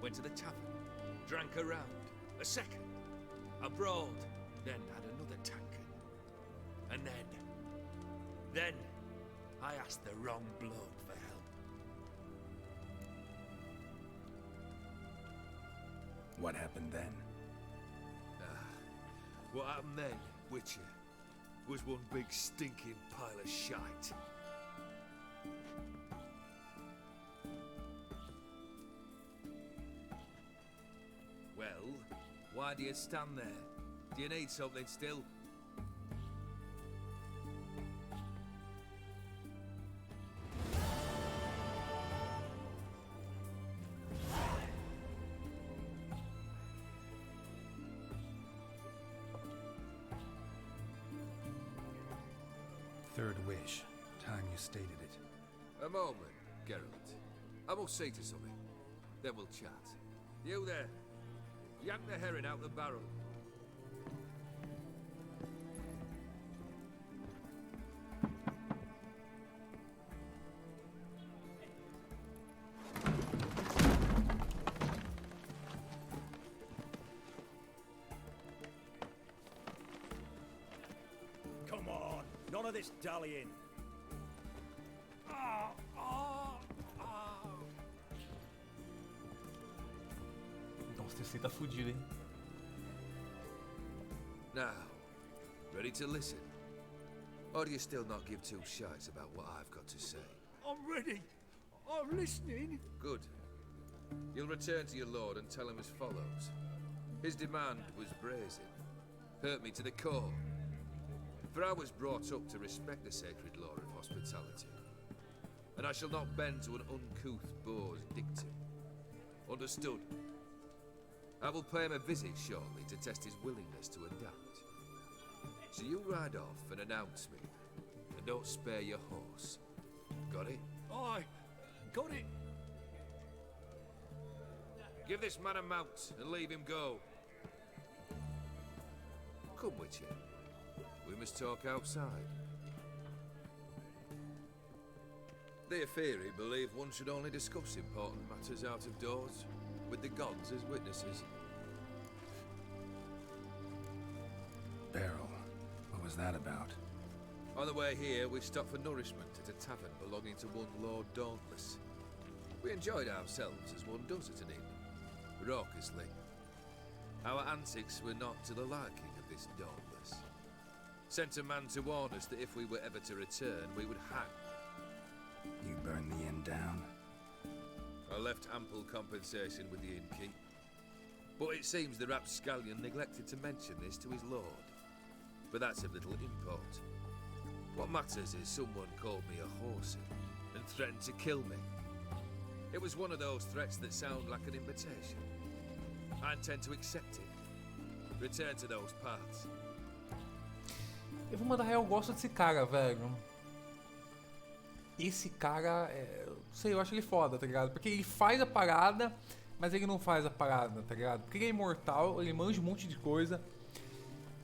Went to the tavern, drank a round, a second, abroad, then had another tankard. And then I asked the wrong bloke for help. What happened then? What happened then, Witcher, was one big stinking pile of shite. Well, why do you stand there? Do you need something still? Third wish. Time you stated it. A moment, Geralt. I must see to something. Then we'll chat. You there. Yank the herring out the barrel. Come on, none of this dallying. Ah, ah, ah. Nossa, esse aí tá fudido, hein? Now, ready to listen? Or do you still not give two shites about what I've got to say? I'm ready. I'm listening. Good. You'll return to your lord and tell him as follows. His demand was brazen. Hurt me to the core. For I was brought up to respect the sacred law of hospitality. And I shall not bend to an uncouth boor's dictum. Understood? I will pay him a visit shortly to test his willingness to adapt. So you ride off and announce me. And don't spare your horse. Got it? Aye, got it. Give this man a mount and leave him go. Come with you. We must talk outside. The Aetheri believe one should only discuss important matters out of doors, with the gods as witnesses. Beryl, what was that about? On the way here, we stopped for nourishment at a tavern belonging to one Lord Dauntless. We enjoyed ourselves as one does at an inn, raucously. Our antics were not to the liking of this Dauntless. Sent a man to warn us that if we were ever to return, we would hang. You burned the inn down? I left ample compensation with the innkeep. But it seems the rapscallion neglected to mention this to his lord. But that's of little import. What matters is someone called me a horsey and threatened to kill me. It was one of those threats that sound like an invitation. I intend to accept it. Return to those parts. Eu vou mandar real, eu gosto desse cara, velho. Esse cara, não sei, eu acho ele foda, tá ligado? Porque ele faz a parada, mas ele não faz a parada, tá ligado? Porque ele é imortal, ele manja um monte de coisa.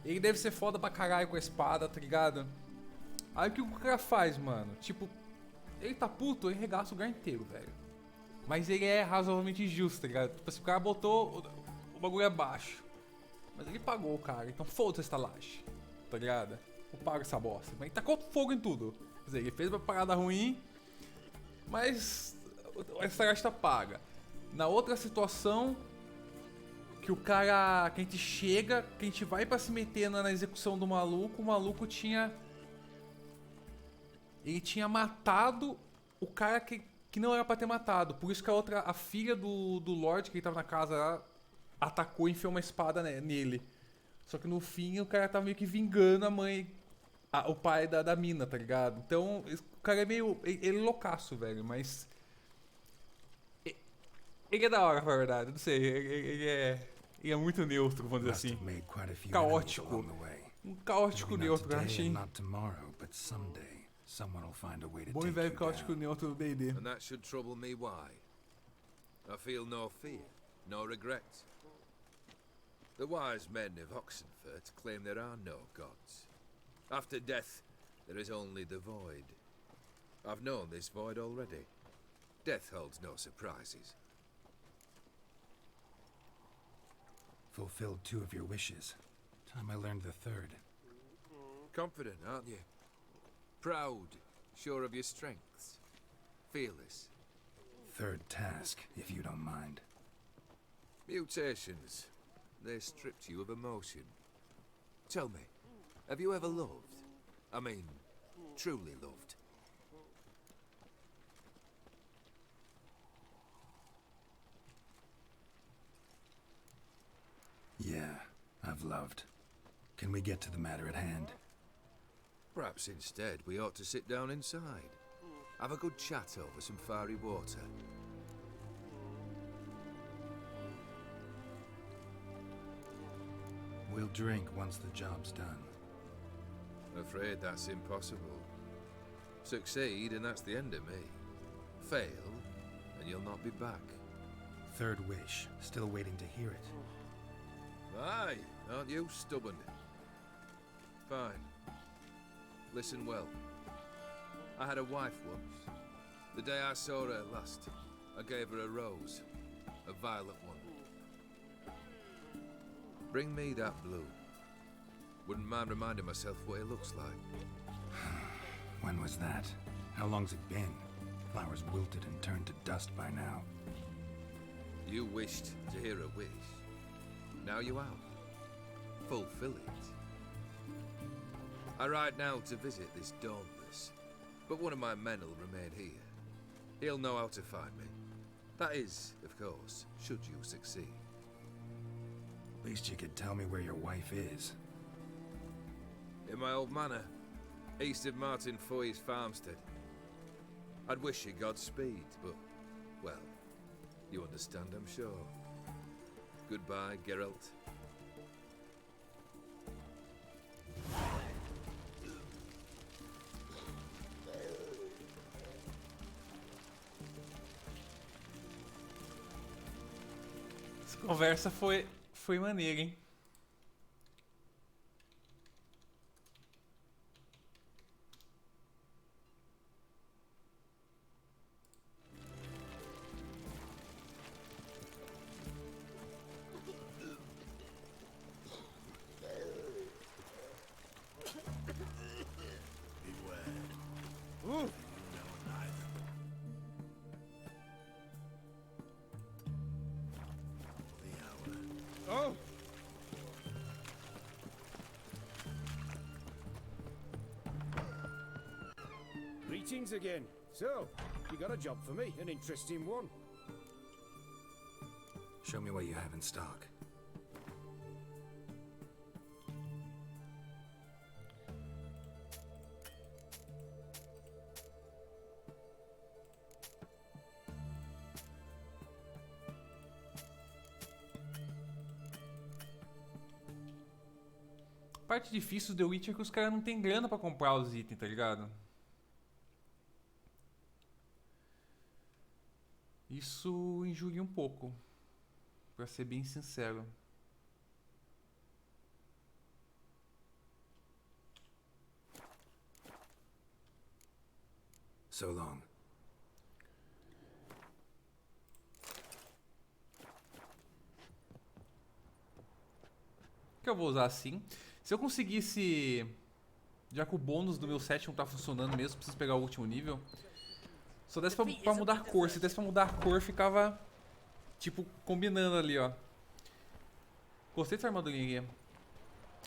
Ele deve ser foda pra caralho com a espada, tá ligado? Aí o que o cara faz, mano? Tipo, ele tá puto, ele regaça o lugar inteiro, velho. Mas ele é razoavelmente justo, tá ligado? Tipo assim, o cara botou o bagulho abaixo. Mas ele pagou o cara, então foda-se essa estalagem, tá ligado? Eu pago essa bosta. Mas ele tacou fogo em tudo. Quer dizer, ele fez uma parada ruim, mas a estalagem tá paga. Na outra situação, que o cara, que a gente chega, que a gente vai pra se meter na execução do maluco, o maluco tinha... Ele tinha matado o cara que não era pra ter matado. Por isso que a filha do Lorde, que ele tava na casa lá, atacou e enfiou uma espada nele. Só que no fim o cara tava meio que vingando a mãe, o pai da mina, tá ligado? Então o cara é meio... Ele é loucaço, velho, mas... Ele é da hora, na verdade, não sei, ele é muito neutro, vamos dizer assim. Caótico. Um caótico neutro, eu achei. Bom e velho caótico neutro do D&D. And that should trouble me why? I feel no fear, no regret. The wise men of Oxenfurt claim there are no gods. After death, there is only the void. I've known this void already. Death holds no surprises. Fulfilled 2 of your wishes. Time I learned the 3rd. Confident, aren't you? Proud, sure of your strengths. Fearless. 3rd task, if you don't mind. Mutations. They stripped you of emotion. Tell me, have you ever loved? I mean, truly loved? Yeah, I've loved. Can we get to the matter at hand? Perhaps instead we ought to sit down inside. Have a good chat over some fiery water. We'll drink once the job's done. Afraid that's impossible. Succeed and that's the end of me. Fail and you'll not be back. 3rd wish. Still waiting to hear it. Aye, aren't you stubborn? Fine. Listen well. I had a wife once. The day I saw her last, I gave her a rose. A violet one. Bring me that blue. Wouldn't mind reminding myself what it looks like. When was that? How long's it been? Flowers wilted and turned to dust by now. You wished to hear a wish. Now you have. Fulfill it. I ride now to visit this Dauntless, but one of my men will remain here. He'll know how to find me. That is, of course, should you succeed. Least you could tell me where your wife is. in my old manor, east of Martin Foy's farmstead. I'd wish you Godspeed, but, well, you understand, I'm sure. Goodbye, Geralt. Essa conversa foi maneira, hein? Oh! Greetings again. So, you got a job for me, an interesting one. Show me what you have in stock. A parte difícil do The Witcher é que os caras não tem grana pra comprar os itens, tá ligado? Isso injuria um pouco, pra ser bem sincero. So long. Que eu vou usar assim. Se eu conseguisse, já que o bônus do meu set não tá funcionando mesmo, preciso pegar o último nível. Só desse pra mudar a cor. Se desse pra mudar a cor, ficava, tipo, combinando ali, ó. Gostei dessa armadurinha aqui.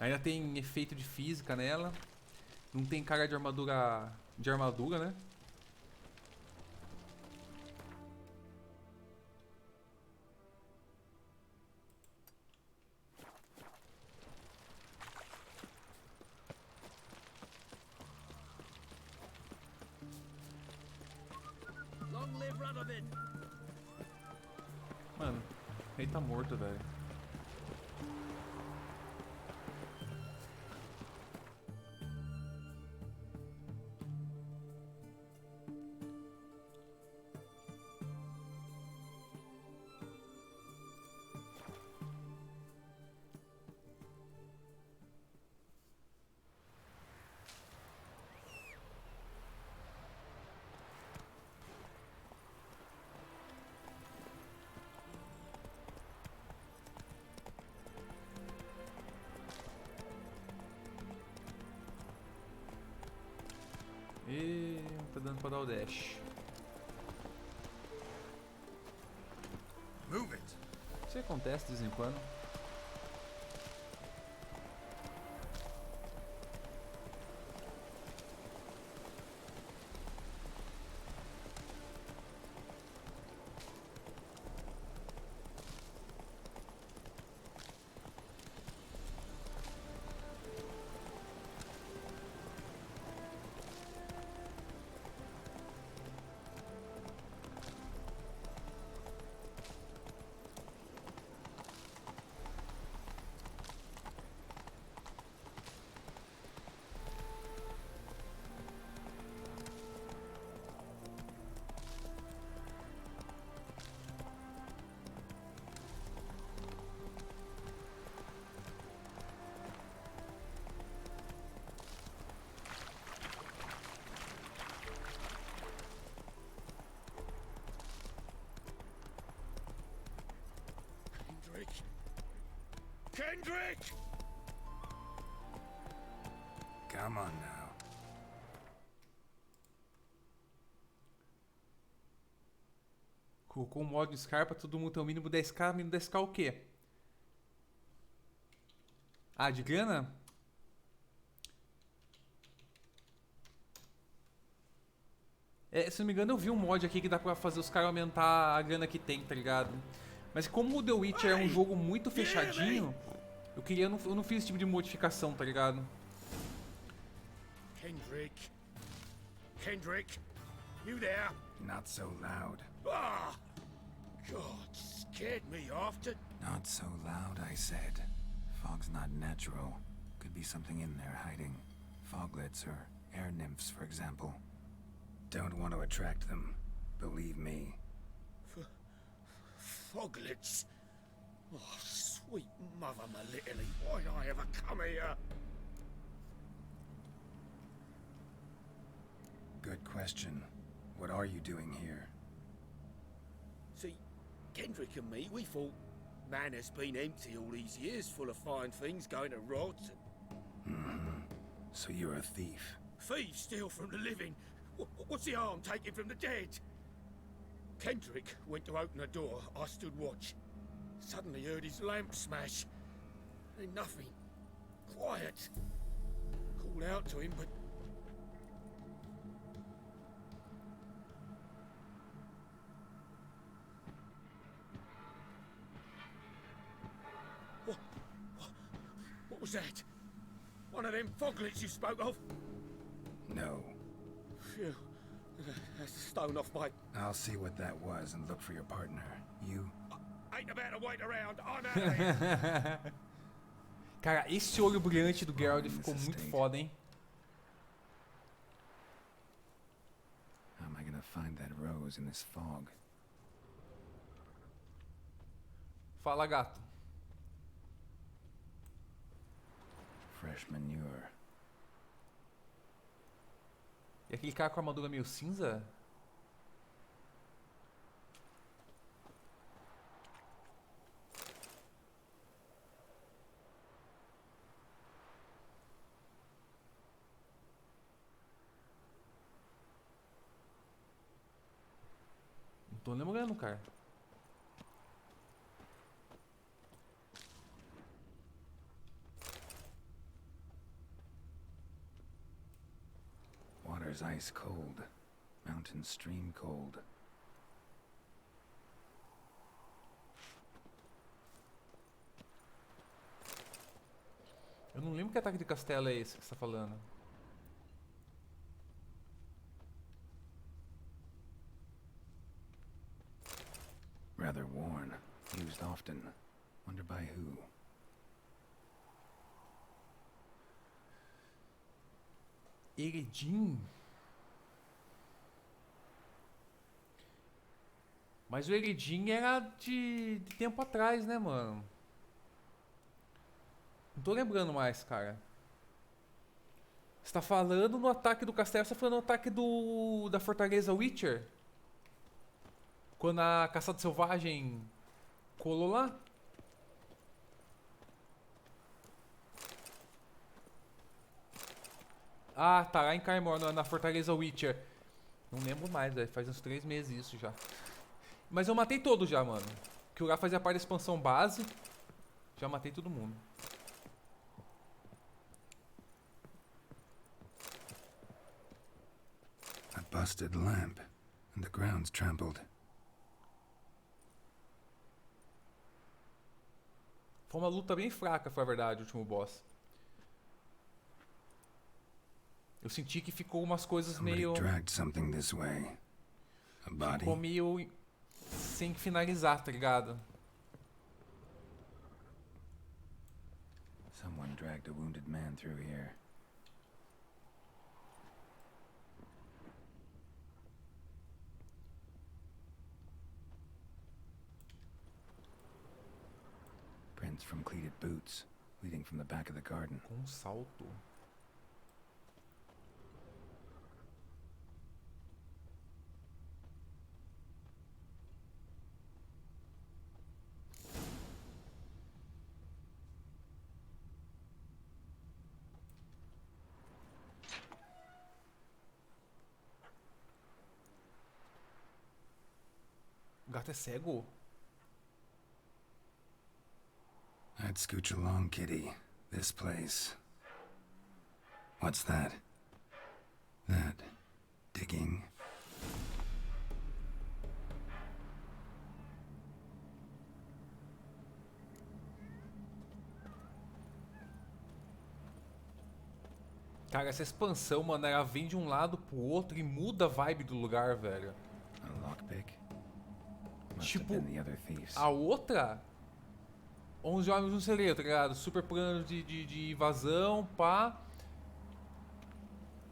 Ainda tem efeito de física nela. Não tem carga de armadura, né? Long live Radovid! Mano, o rei tá morto, velho. E tá dando pra dar o dash. Move it. Isso acontece de vez em quando. Kendrick! Come on now. Colocou o modo de Scarpa, todo mundo tem o mínimo 10k, mínimo 10k o quê? Ah, de grana? É, se não me engano eu vi um mod aqui que dá pra fazer os caras aumentar a grana que tem, tá ligado? Mas como o The Witcher é um jogo muito fechadinho, eu não fiz esse tipo de modificação, tá ligado? Kendrick. Kendrick, you there? Not so loud. Ah! God, scared me off to... Not so loud, I said. Fog's not natural. Could be something in there hiding. Foglets or air nymphs, for example. Don't want to attract them. Believe me. Foglets? Oh, sweet mother, my little, why'd I ever come here? Good question. What are you doing here? See, Kendrick and me, we thought man has been empty all these years, full of fine things going to rot. Mm-hmm. So you're a thief. Thieves steal from the living. What's the harm taken from the dead? Kendrick went to open the door. I stood watch. Suddenly heard his lamp smash. Then nothing. Quiet. Called out to him, but... What was that? One of them foglets you spoke of? No. Phew. That's a stone off my... I'll see what that was and look for your partner. You? Ain't about to wait around. I'm out of here. Cara, esse olho brilhante do Geralt ficou muito foda, hein? How am I gonna find that rose in this fog? Fala, gato. Fresh manure. E aquele cara com a armadura meio cinza? Não tô lembrando, cara. Water's ice cold. Mountain stream cold. Eu não lembro que ataque de castelo é esse que você tá falando. Rather worn. Used often. Wonder by who. Eredin? Mas o Eredin era de tempo atrás, né, mano? Não tô lembrando mais, cara. Você tá falando no ataque do castelo, você tá falando no ataque da fortaleza Witcher? Quando a caçada selvagem colou lá? Ah, tá lá em Kaimor, na fortaleza Witcher. Não lembro mais, velho. Faz uns 3 meses isso já. Mas eu matei todos já, mano. Que o lá fazia parte da expansão base. Já matei todo mundo. A busted lamp. And the ground's trampled. Foi uma luta bem fraca, foi a verdade, o último boss. Eu senti que ficou umas coisas meio... Dragged something this way. A body. Ficou meio sem finalizar, tá ligado? Someone dragged a wounded man through here. Prints from cleated boots, leading from the back of the garden. Com salto. O gato é cego? I'd scooch along, kitty. This place. What's that? That. Digging. Cara, essa expansão, mano, ela vem de um lado pro outro e muda a vibe do lugar, velho. Tipo, a outra... 11 homens no celeiro, tá ligado? Super plano de invasão, pá.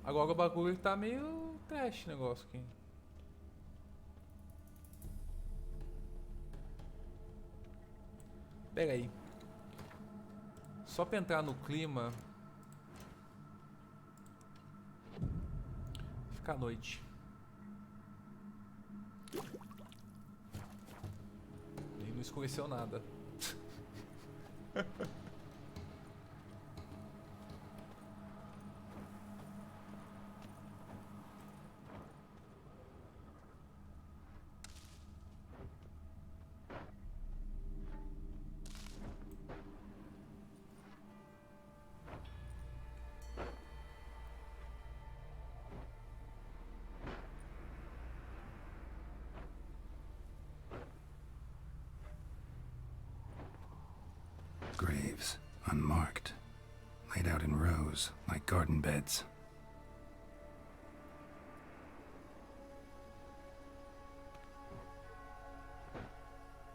Agora o bagulho tá meio trash o negócio aqui. Pera aí. Só pra entrar no clima... Fica à noite. E não escureceu nada. Graves, unmarked, laid out in rows like garden beds.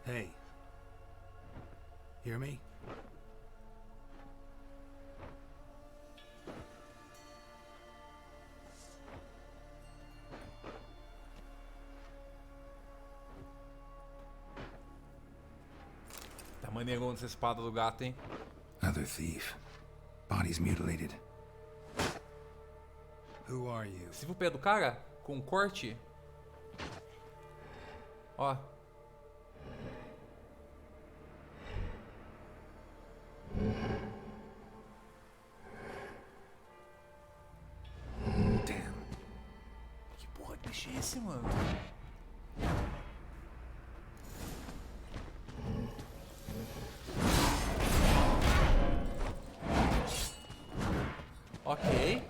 Hey. Hear me? Tá maneirão essa espada do gato, hein? Another thief. Bodies mutilated. Who are you? Se for o pé do cara, com um corte. Ó. Damn. Que porra de bicho é esse, mano? Ok.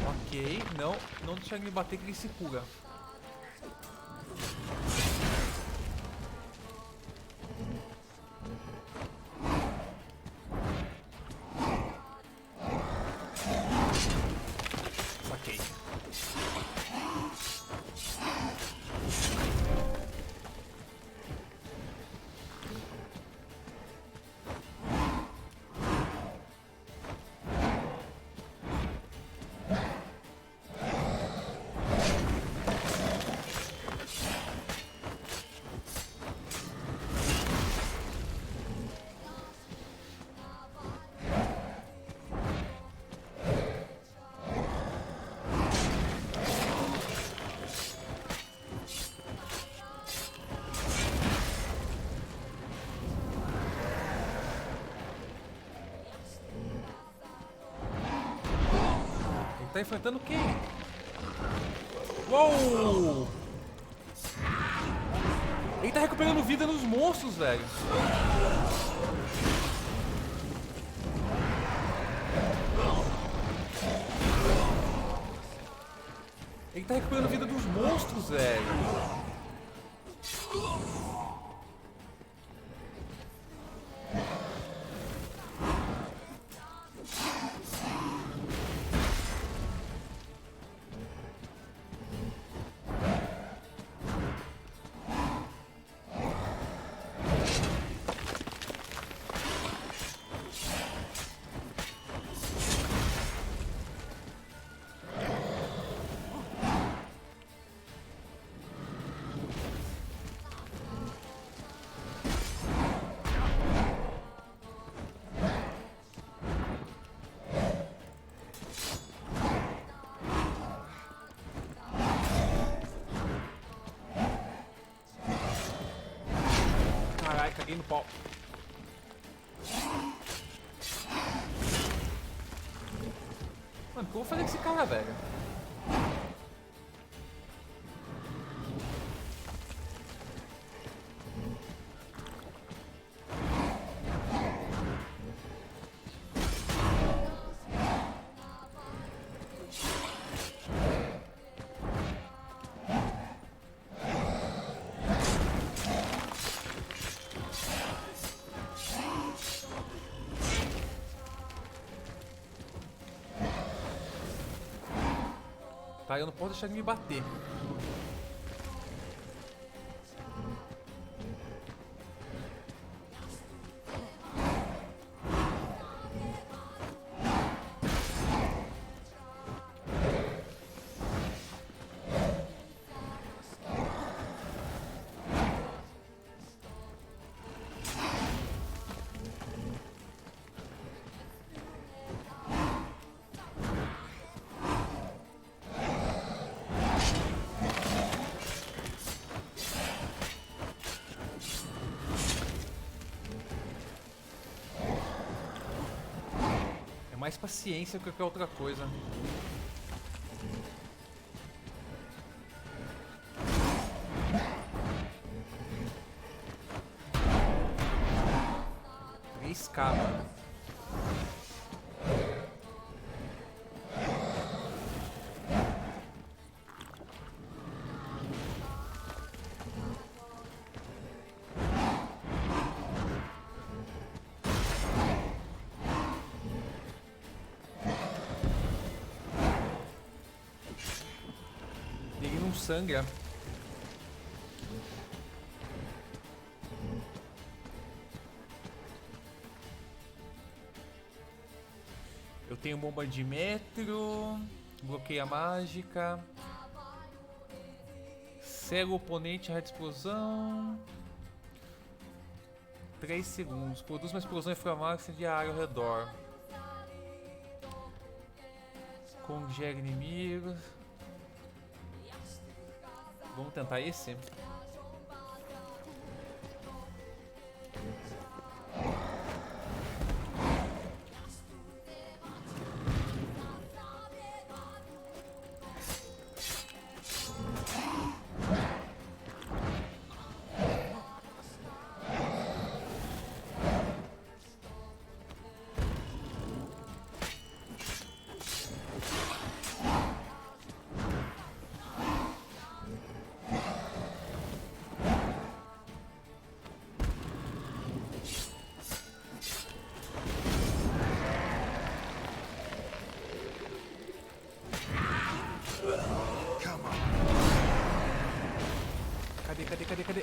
Ok, não deixa ele me bater que ele se cura. Ok. Tá enfrentando quem? Uou! Ele tá recuperando vida nos monstros, velho. Ele tá recuperando vida dos monstros, velho. Caralho, caguei no pau. Mano, o que eu vou fazer com esse cara, velho? Tá, eu não posso deixar ele me bater. Mais paciência que qualquer outra coisa. Três cabras. Sangra. Eu tenho bomba de metro, bloqueia mágica, cega o oponente, raio de explosão, 3 segundos, produz uma explosão inflamável de área ao redor, congela inimigos. Vamos tentar esse? Cadê?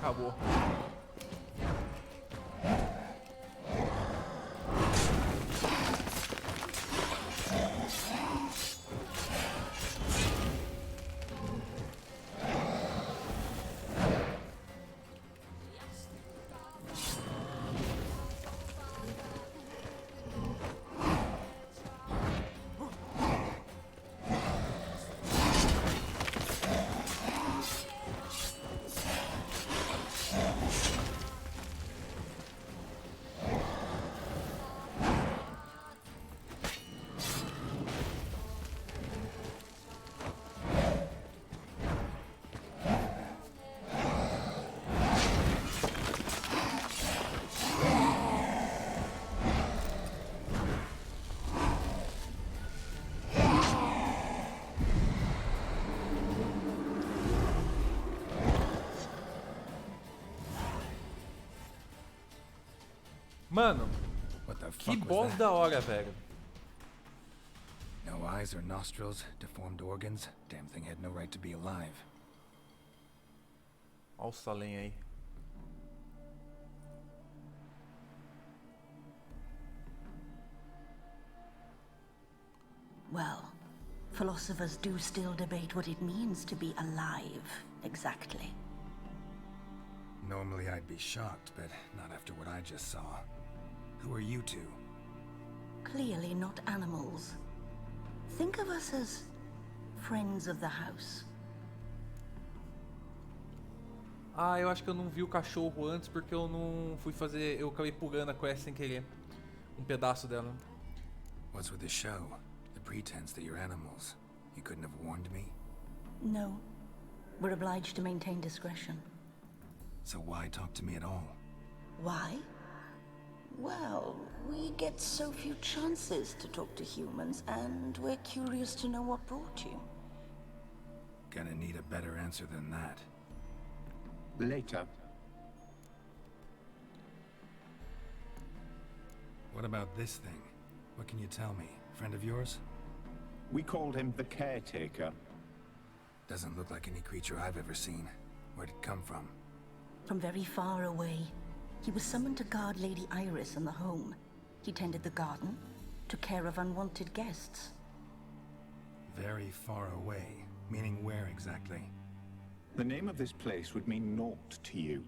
Acabou. Mano, que boss da hora, velho. No eyes or nostrils, deformed organs. Damn thing had no right to be alive. Olha o Salem aí. Well, philosophers do still debate what it means to be alive, exactly. Normally I'd be shocked, but not after what I just saw. Who are you two? Clearly not animals. Think of us as friends of the house. Ah, eu acho que eu não vi o cachorro antes porque eu não fui fazer... Eu acabei pulando a quest sem querer. Um pedaço dela. What's with the show? The pretense that you're animals. You couldn't have warned me? No. We're obliged to maintain discretion. So why talk to me at all? Why? Well, we get so few chances to talk to humans, and we're curious to know what brought you. Gonna need a better answer than that. Later. What about this thing? What can you tell me? Friend of yours? We called him the Caretaker. Doesn't look like any creature I've ever seen. Where'd it come from? From very far away. He was summoned to guard Lady Iris and the home. He tended the garden, took care of unwanted guests. Very far away. Meaning where exactly? The name of this place would mean naught to you.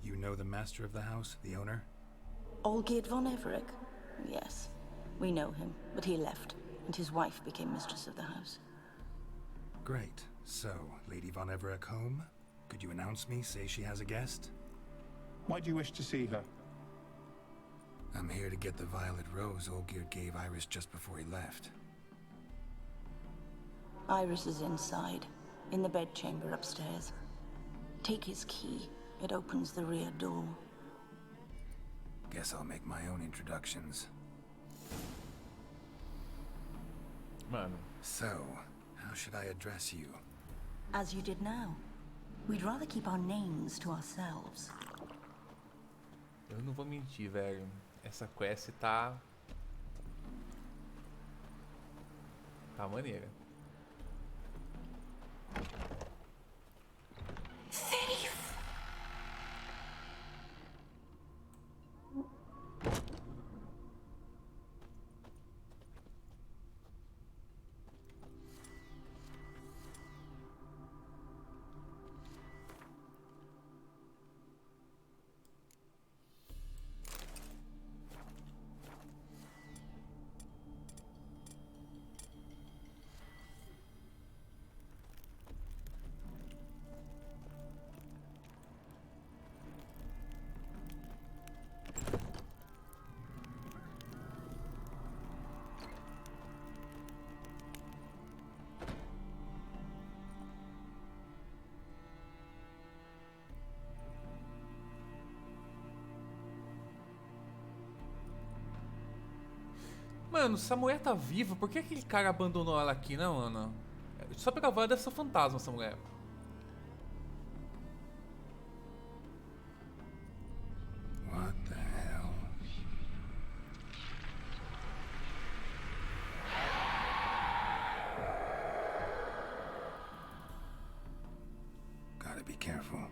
You know the master of the house, the owner? Olgierd von Everec? Yes. We know him, but he left, and his wife became mistress of the house. Great. So, Lady von Everec home? Could you announce me, say she has a guest? Why do you wish to see her? I'm here to get the violet rose Olgierd gave Iris just before he left. Iris is inside, in the bedchamber upstairs. Take his key. It opens the rear door. Guess I'll make my own introductions. Mano. So, how should I address you? As you did now. We'd rather keep our names to ourselves. Eu não vou mentir, velho. Essa quest tá... Tá maneira. Mano, essa mulher tá viva, por que aquele cara abandonou ela aqui, não, mano? Só pegar a voz dessa fantasma, essa mulher. What the hell? Gotta be careful.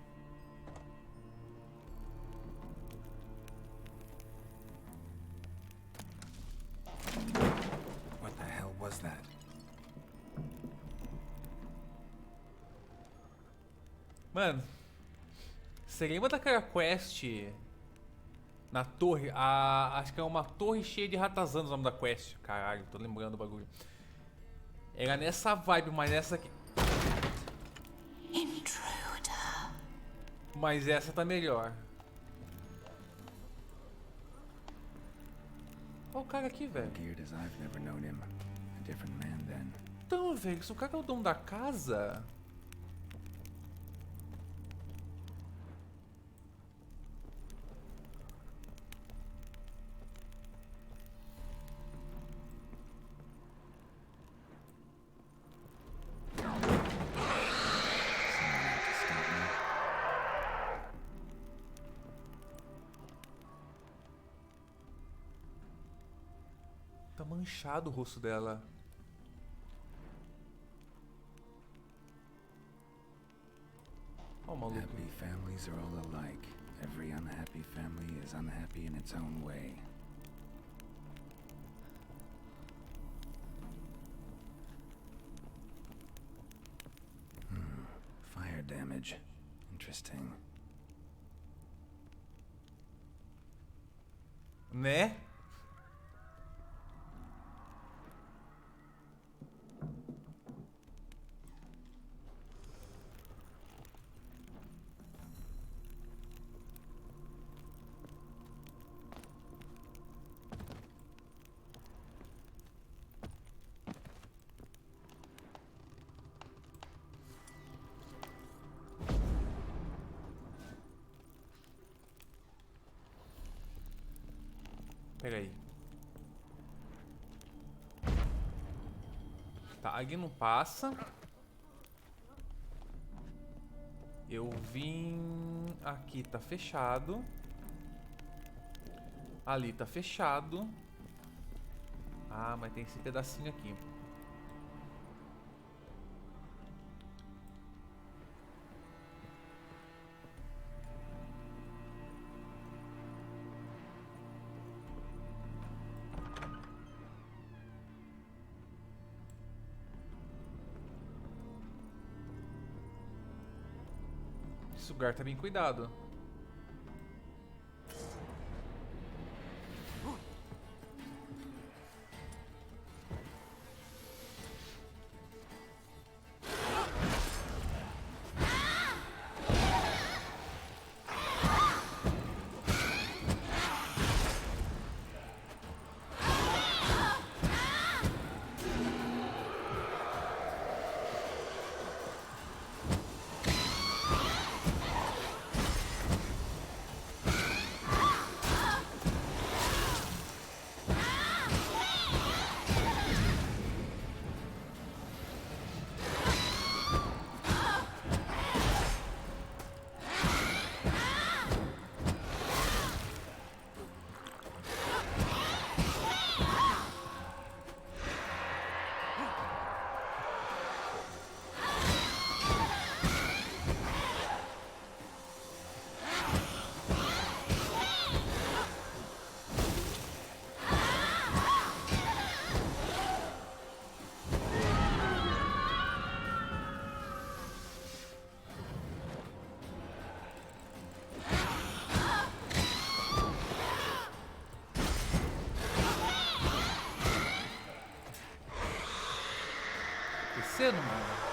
What the hell was that? Mano, você lembra daquela quest na torre? Acho que é uma torre cheia de ratazanos o nome da quest. Caralho, tô lembrando o bagulho. Era nessa vibe, mas essa aqui... Intruder. Mas essa tá melhor. Olha o cara aqui, velho. Geared as I've never known him. A different man then. Então, velho, se o cara é o dono da casa... Tá manchado o rosto dela. Ó, o maluco. Happy families are all alike. Every unhappy family is unhappy in its own way. Fire damage. Interesting. Né? Pera aí. Tá, aqui não passa. Eu vim... Aqui tá fechado. Ali tá fechado. Ah, mas tem esse pedacinho aqui. Esse lugar tá bem cuidado. Descendo, mano.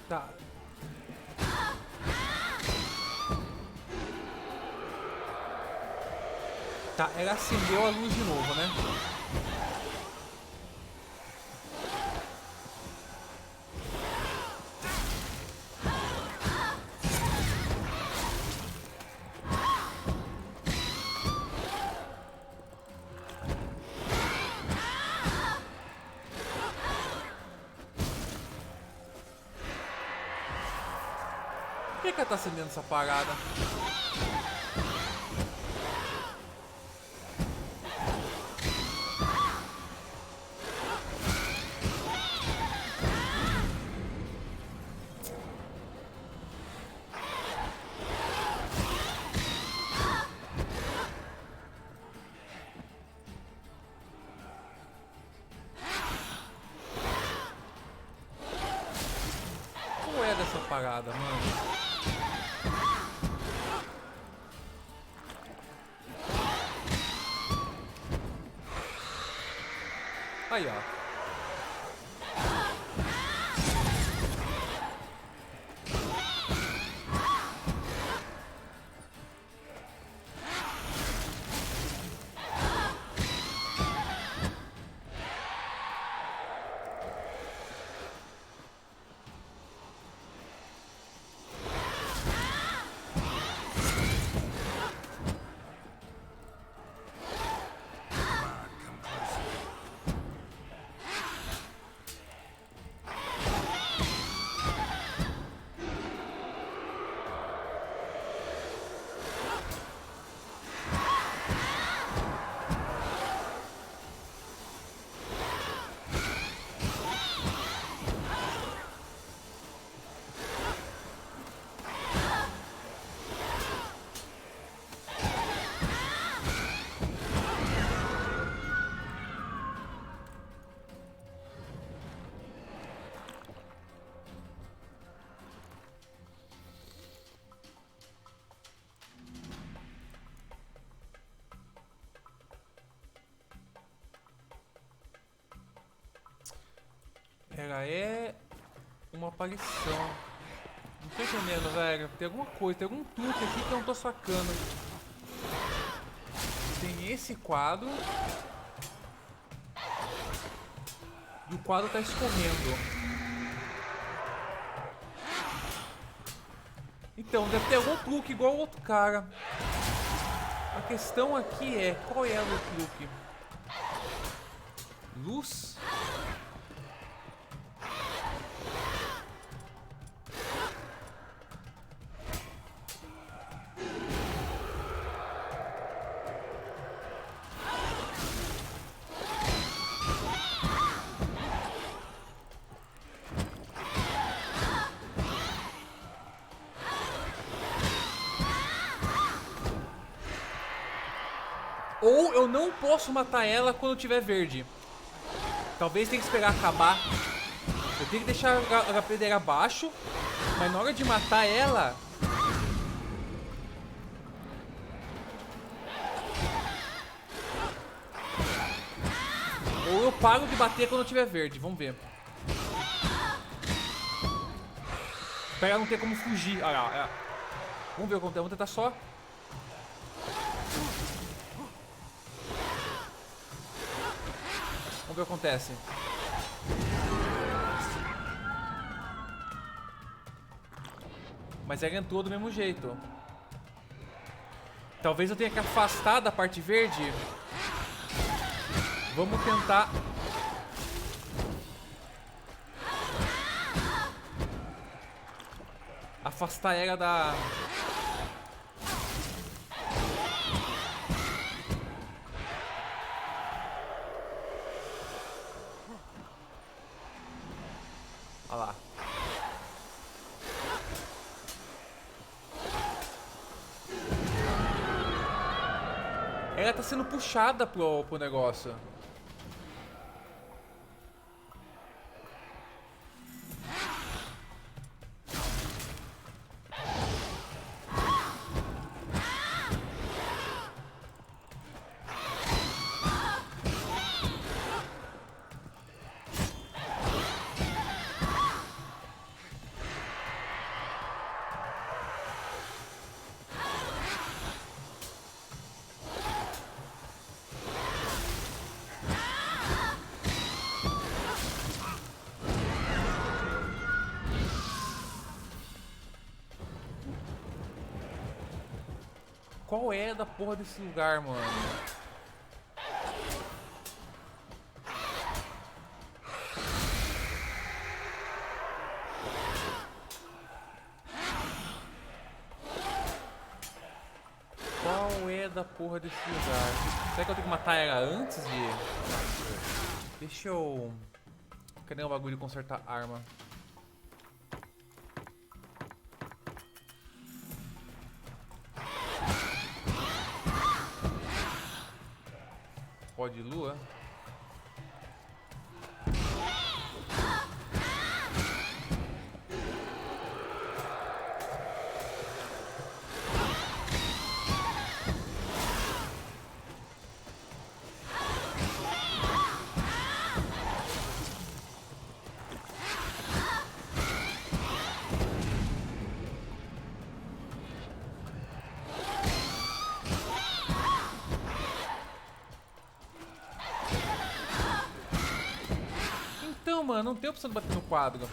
Tá. Tá, ela acendeu a luz de novo, né? Por que ela tá acendendo essa parada? Qual é dessa parada, mano? Aí, ó. Ela é uma aparição. Não tô entendendo, velho. Tem alguma coisa, tem algum truque aqui que eu não tô sacando. Tem esse quadro. E o quadro tá escorrendo. Então, deve ter algum truque igual o outro cara. A questão aqui é, qual é o truque? Luz? Ou eu não posso matar ela quando tiver verde. Talvez tenha que esperar acabar. Eu tenho que deixar a HP dela abaixo. Mas na hora de matar ela... Ou eu paro de bater quando tiver verde. Vamos ver. Pra ela não ter como fugir. Olha lá. Vamos ver o que acontece. Vamos tentar só... Vamos ver o que acontece. Mas ela entrou do mesmo jeito. Talvez eu tenha que afastar da parte verde. Vamos tentar... afastar ela da... Olha lá. Ela tá sendo puxada pro negócio. Qual é da porra desse lugar, mano? Qual é da porra desse lugar? Será que eu tenho que matar ela antes de... Deixa eu... Cadê o bagulho de consertar arma? Pó de lua? Mano, não tem opção de bater no quadro.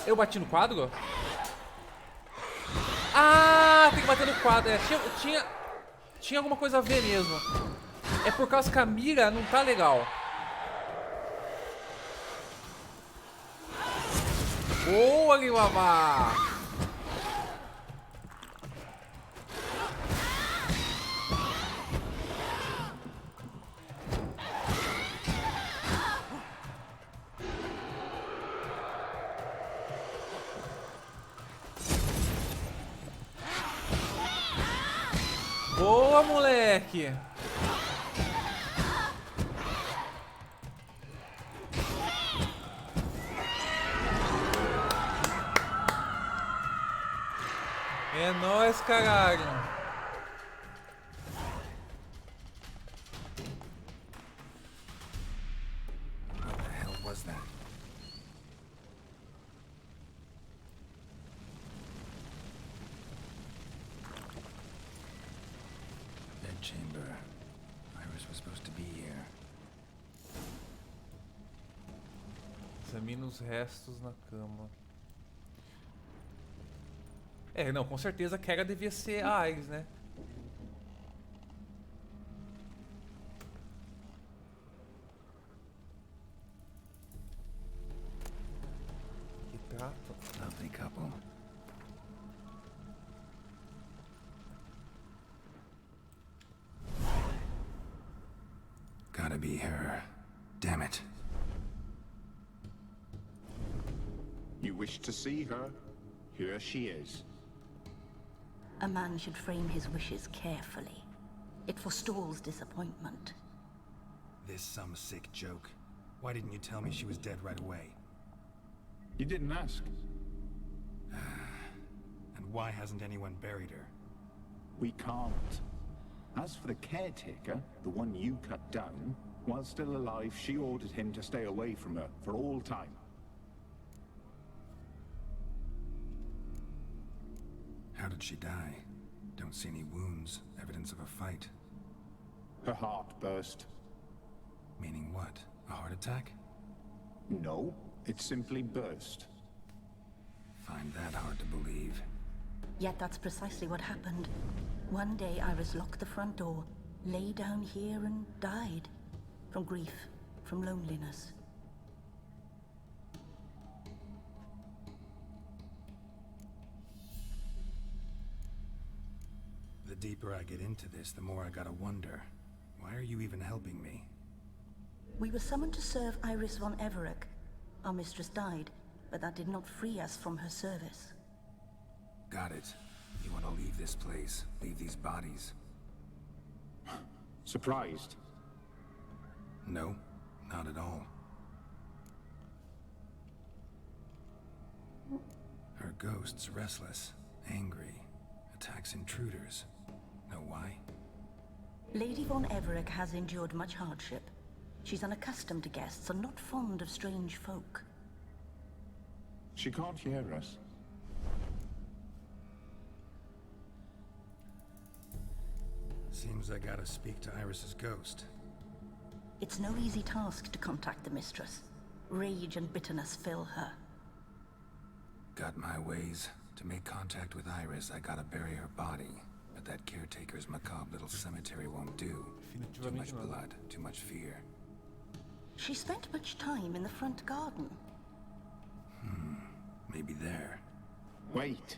Eu bati no quadro? Ah, tem que bater no quadro. É, tinha alguma coisa a ver mesmo. É por causa que a mira não tá legal. Boa, Liwama! Boa, moleque! É nóis, caralho! chamber. Iris was supposed to be here. Examina os restos na cama. É, não, com certeza a Kara devia ser a Iris, né? Retrato. Lovely couple. Gotta be her. Damn it. You wish to see her? Here she is. A man should frame his wishes carefully. It forestalls disappointment. This some sick joke. Why didn't you tell me she was dead right away? You didn't ask. And why hasn't anyone buried her? We can't. As for the caretaker, the one you cut down, while still alive, she ordered him to stay away from her for all time. How did she die? Don't see any wounds, evidence of a fight. Her heart burst. Meaning what? A heart attack? No, it simply burst. Find that hard to believe. Yet that's precisely what happened. One day Iris locked the front door, lay down here and died. From grief, from loneliness. The deeper I get into this, the more I gotta wonder. Why are you even helping me? We were summoned to serve Iris von Everec. Our mistress died, but that did not free us from her service. Got it. You want to leave this place, leave these bodies. Surprised? No, not at all. Her ghost's restless, angry, attacks intruders. Know why? Lady von Everec has endured much hardship. She's unaccustomed to guests and not fond of strange folk. She can't hear us. Seems I gotta speak to Iris's ghost. It's no easy task to contact the mistress. Rage and bitterness fill her. Got my ways. To make contact with Iris, I gotta bury her body. But that caretaker's macabre little cemetery won't do. Too much blood, too much fear. She spent much time in the front garden. Maybe there. Wait.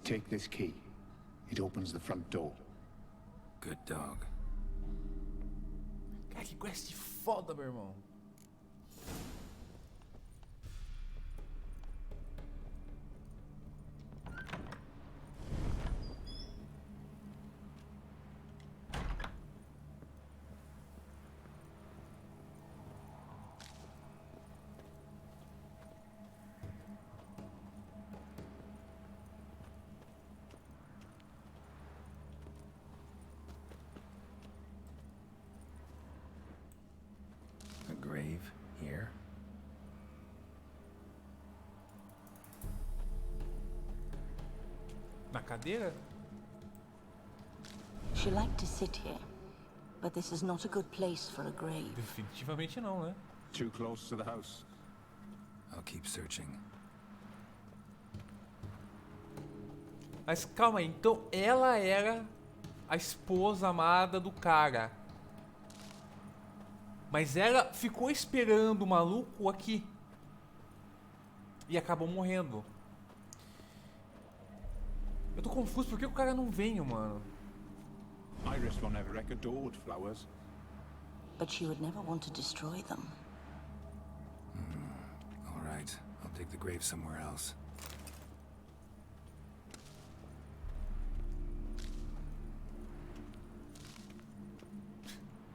Take this key. It opens the front door. Good dog. Cara, que quest foda, meu irmão. A grave here. Na cadeira? She liked to sit here, but this is not a good place for a grave. Definitivamente não, né? Too close to the house. I'll keep searching. Mas calma aí, então ela era a esposa amada do cara. Mas ela ficou esperando o maluco aqui. E acabou morrendo. Eu tô confuso, por que o cara não veio, mano? Iris von Everec adored flowers. But she would never want to destroy them. All right, I'll dig the grave somewhere else.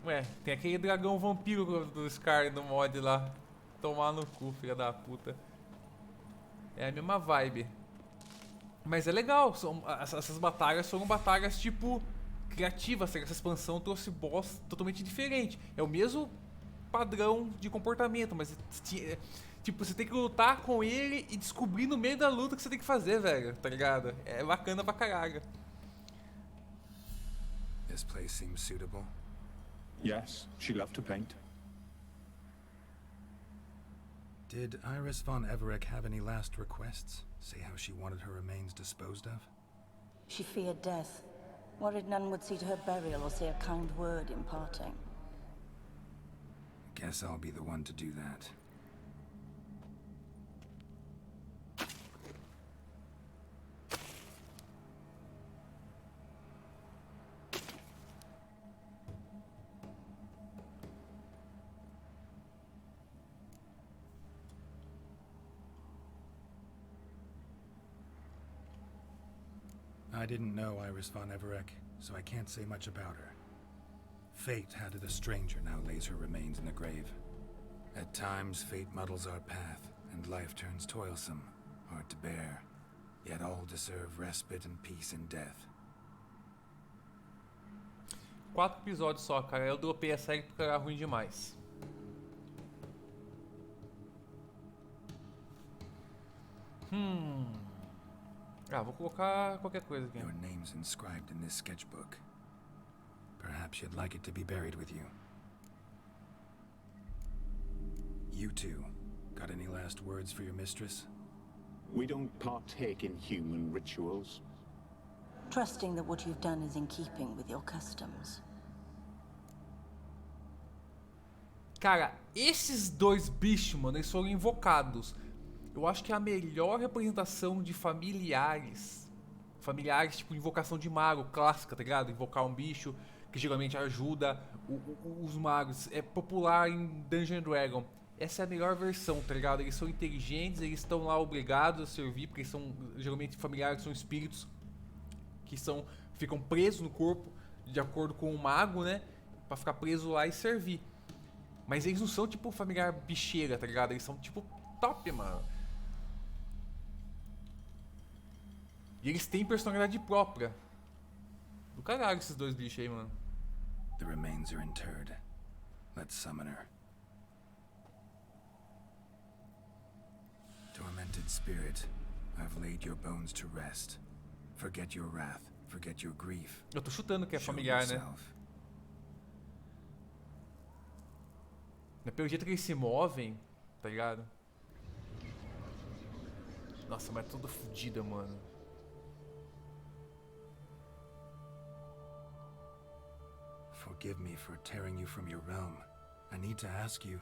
Ué, tem aquele dragão vampiro do Scar no mod lá. Tomar no cu, filha da puta. É a mesma vibe. Mas é legal, essas batalhas foram batalhas tipo criativas. Essa expansão trouxe boss totalmente diferente. É o mesmo padrão de comportamento, mas tipo, você tem que lutar com ele e descobrir no meio da luta o que você tem que fazer, velho, tá ligado? É bacana pra caralho. This place seems suitable. Yes, she loved to paint. Did Iris von Everett have any last requests? Say how she wanted her remains disposed of? She feared death. Worried none would see to her burial or say a kind word in parting. Guess I'll be the one to do that. I didn't know Iris von Everett, so I can't say much about her. Fate had it a stranger now lays her remains in the grave. At times, fate muddles our path, and life turns toilsome, hard to bear. Yet all deserve respite and peace in death. 4 episódios só, cara. Eu dropei a série porque era ruim demais. Ah, vou colocar qualquer coisa aqui. Your name's inscribed in this sketchbook. Perhaps you'd like it to be buried with you. You two, got any last words for your mistress? We don't partake in human rituals. Trusting that what you've done is in keeping with your customs. Cara, esses dois bichos, mano, eles foram invocados. Eu acho que é a melhor representação de familiares. Familiares, tipo invocação de mago clássica, tá ligado? Invocar um bicho que geralmente ajuda os magos. É popular em Dungeon Dragon. Essa é a melhor versão, tá ligado? Eles são inteligentes, eles estão lá obrigados a servir, porque eles são geralmente familiares, são espíritos que ficam presos no corpo, de acordo com o mago, né? Pra ficar preso lá e servir. Mas eles não são tipo familiar bicheira, tá ligado? Eles são tipo top, mano. E eles têm personalidade própria. Do caralho esses dois bichos aí, mano. The remains are interred. Let's summon her. Tormented spirit, I've laid your bones to rest. Forget your wrath, forget your grief. Eu tô chutando que é familiar, né? Pelo jeito que eles se movem, tá ligado? Nossa, mas é tudo fodida, mano. Forgive me for tearing you from your realm. I need to ask you.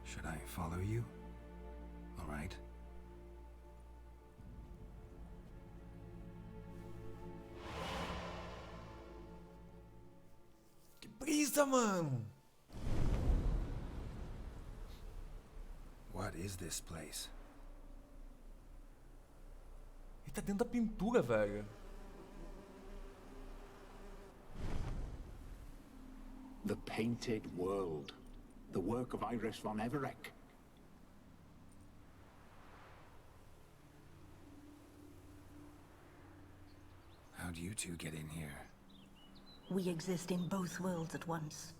Should I follow you? All right. Que brisa, mano! What is this place? Ele tá dentro da pintura, velho. The Painted World. The work of Iris von Everett. How'd you two get in here? We exist in both worlds at once.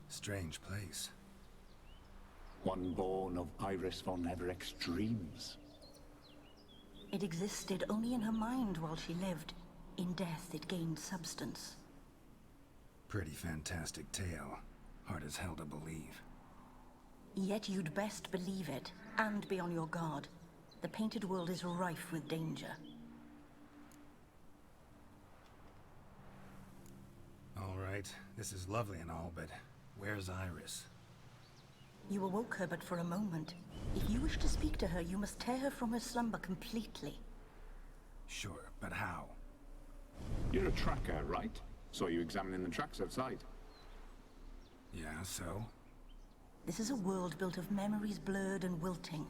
Strange place. One born of Iris von Everett's dreams. It existed only in her mind while she lived. In death, it gained substance. Pretty fantastic tale. Hard as hell to believe. Yet you'd best believe it, and be on your guard. The painted world is rife with danger. All right, this is lovely and all, but where's Iris? You awoke her but for a moment. If you wish to speak to her, you must tear her from her slumber completely. Sure, but how? You're a tracker, right? Saw you examining the tracks outside. Yeah, so? This is a world built of memories blurred and wilting.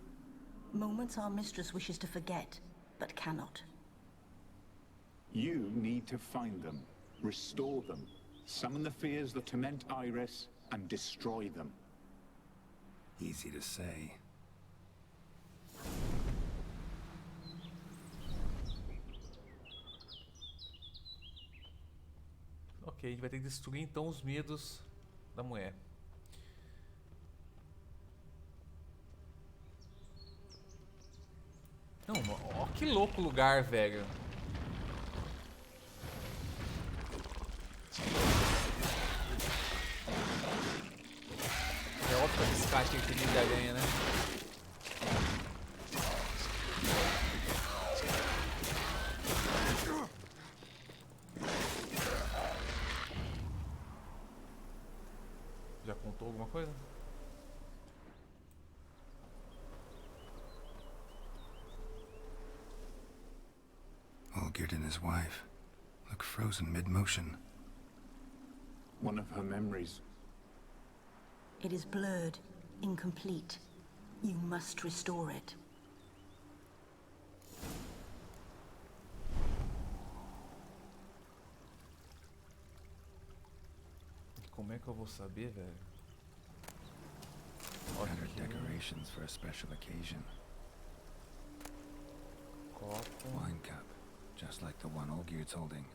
Moments our mistress wishes to forget, but cannot. You need to find them, restore them, summon the fears that torment Iris, and destroy them. Easy to say. Ok, a gente vai ter que destruir então os medos da mulher. Não, ó que louco lugar, velho. É óbvio que esse cara tinha que ter aranha, né? Já contou alguma coisa? Olgierd and his wife look frozen mid-motion. One of her memories. It is blurred, incomplete. You must restore it. Como é que eu vou saber, velho? Better decorations for a special occasion. Copo. Wine cup, just like the one Olgierd's holding.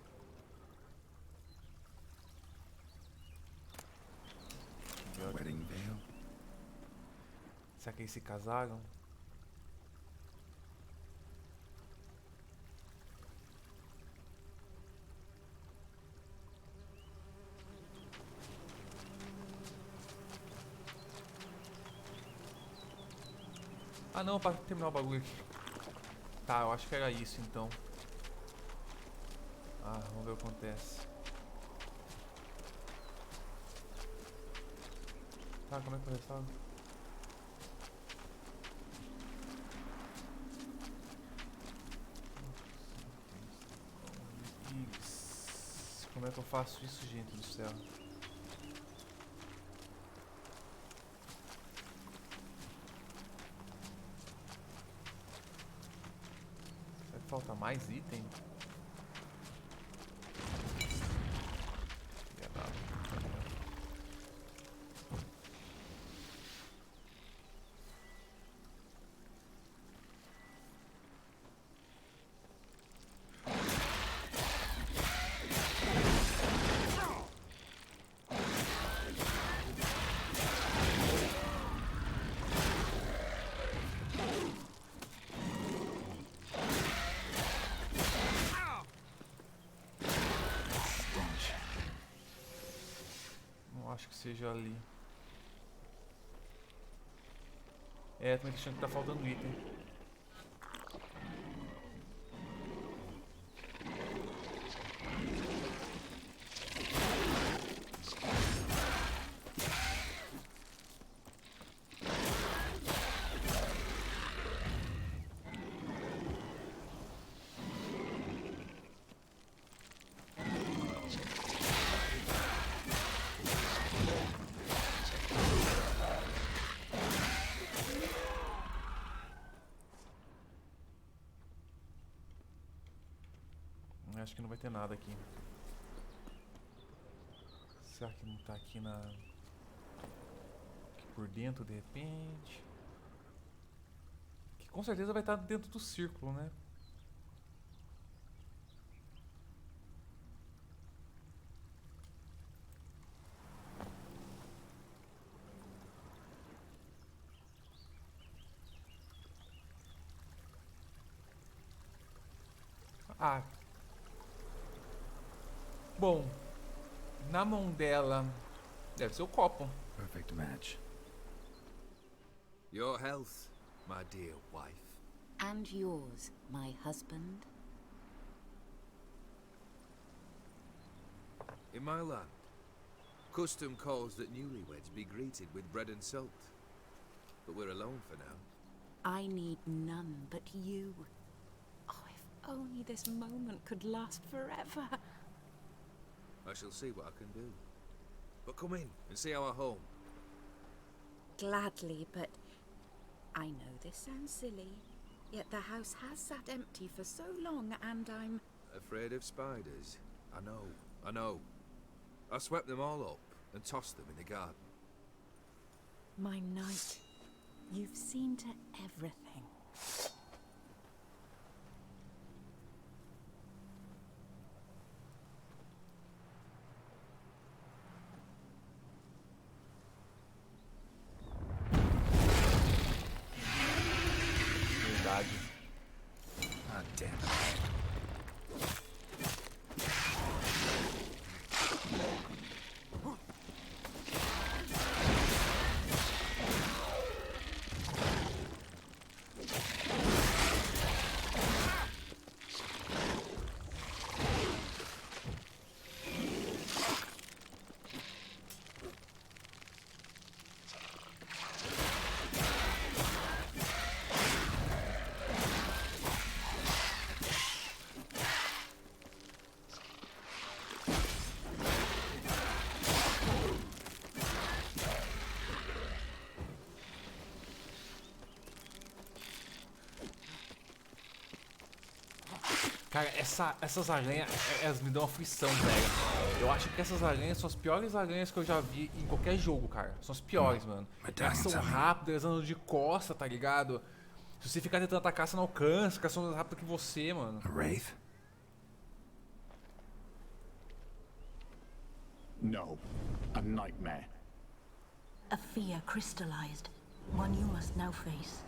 Wedding veil. Será que eles se casaram? Ah não, para terminar o bagulho aqui. Tá, eu acho que era isso então. Ah, vamos ver o que acontece. Tá, como é que eu restauro? Como é que eu faço isso, gente do céu? Será que falta mais item? Acho que seja ali. É, também tô achando que tá faltando item. Acho que não vai ter nada aqui. Será que não tá aqui na... aqui por dentro de repente? Que com certeza vai estar dentro do círculo, né? Ah. Bom, na mão dela deve ser o copo. Perfect match. Your health, my dear wife. And yours, my husband. In my land, custom calls that newlyweds be greeted with bread and salt. But we're alone for now. I need none but you. Oh, only this moment could last forever. I shall see what I can do. But come in and see our home. Gladly, but I know this sounds silly, yet the house has sat empty for so long, and I'm... Afraid of spiders? I know. I swept them all up and tossed them in the garden. My knight, you've seen to everything. Verdade. Ah, damn it. Cara, essas aranhas, elas me dão aflição, velho. Eu acho que essas aranhas são as piores aranhas que eu já vi em qualquer jogo, cara. São as piores, mano. Elas são rápidas, elas andam de costa, tá ligado? Se você ficar tentando atacar, você não alcança, elas são mais rápidas que você, mano. A wraith? No, a nightmare. A fear crystallized, one you must now face.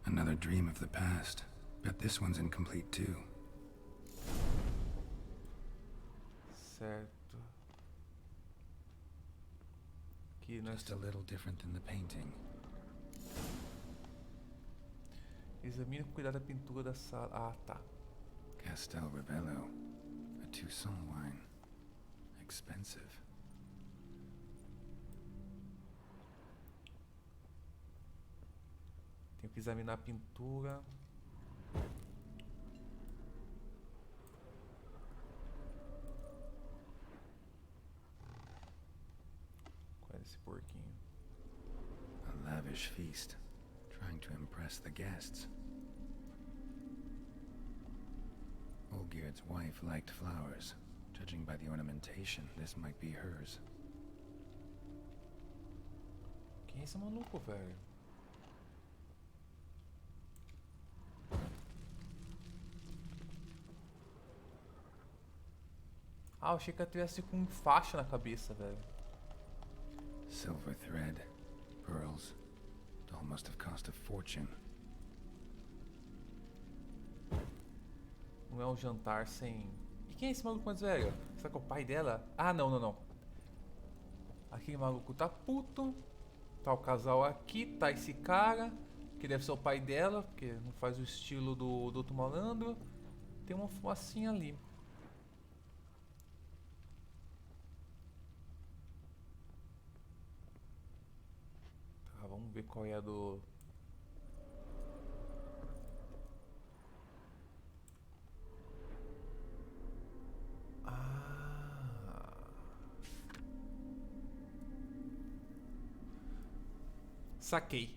Another dream of the past. Bet this one's incomplete too. Certo. Aqui nós Just a little different than the painting. Examine com cuidado a pintura da sala. Ah, tá. Castel Rebello. A Toussaint wine. Expensive. Tenho que examinar a pintura. Qual é esse porquinho? A lavish feast. Trying to impress the guests. Olgierd's wife liked flowers. Judging by the ornamentation, this might be hers. Quem é esse maluco, velho? Ah, eu achei que ela tivesse com faixa na cabeça, velho. Silver thread, pearls. It all must have cost a fortune. Não é um jantar sem... E quem é esse maluco mais velho? Será que é o pai dela? Ah, não. Aquele maluco tá puto. Tá o casal aqui, tá esse cara, que deve ser o pai dela, porque não faz o estilo do outro malandro. Tem uma fumacinha ali. Tá, vamos ver qual é a do... Saquei.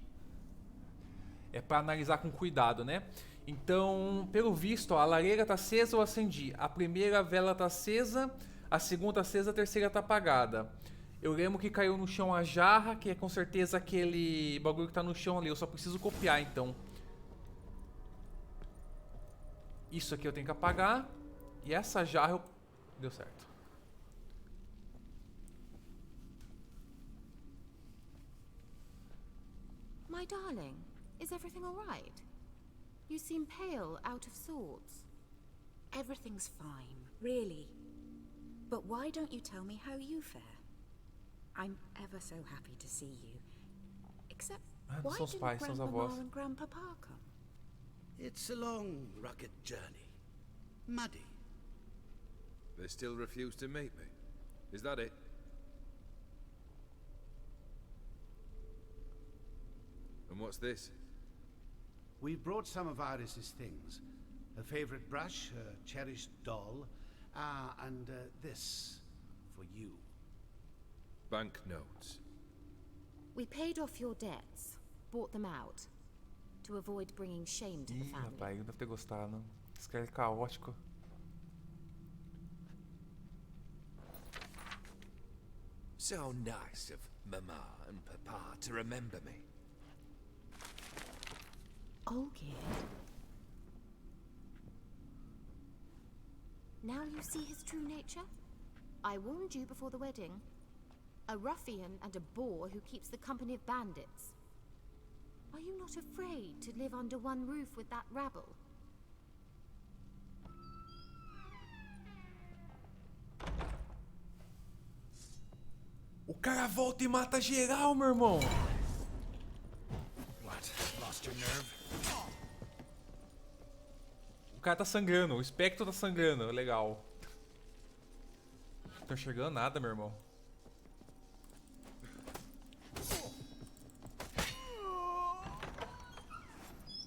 É para analisar com cuidado, né? Então, pelo visto, ó, a lareira tá acesa, eu acendi. A primeira vela tá acesa, a segunda tá acesa, a terceira tá apagada. Eu lembro que caiu no chão a jarra, que é com certeza aquele bagulho que tá no chão ali. Eu só preciso copiar, então. Isso aqui eu tenho que apagar. E essa jarra eu... Deu certo. My darling, is everything all right? You seem pale, out of sorts. Everything's fine, really. But why don't you tell me how you fare? I'm ever so happy to see you. Except, why são os didn't pais, são os Grandmama avós. and Grandpapa come? It's a long, rugged journey. Muddy. They still refuse to meet me. Is that it? And what's this? We brought some of Iris's things. Her favorite brush, her cherished doll, and this for you. Banknotes. We paid off your debts, bought them out, to avoid bringing shame to the Ih, family. rapaz, não deve ter gostado. Esse cara é caótico. So nice of Mama and Papa to remember me. Olgierd. Now you see his true nature? I warned you before the wedding. A ruffian and a boor who keeps the company of bandits. Are you not afraid to live under one roof with that rabble? O cara volta e mata geral, meu irmão. What? Lost your nerve? O cara tá sangrando, o espectro tá sangrando, legal. Não tô enxergando nada, meu irmão.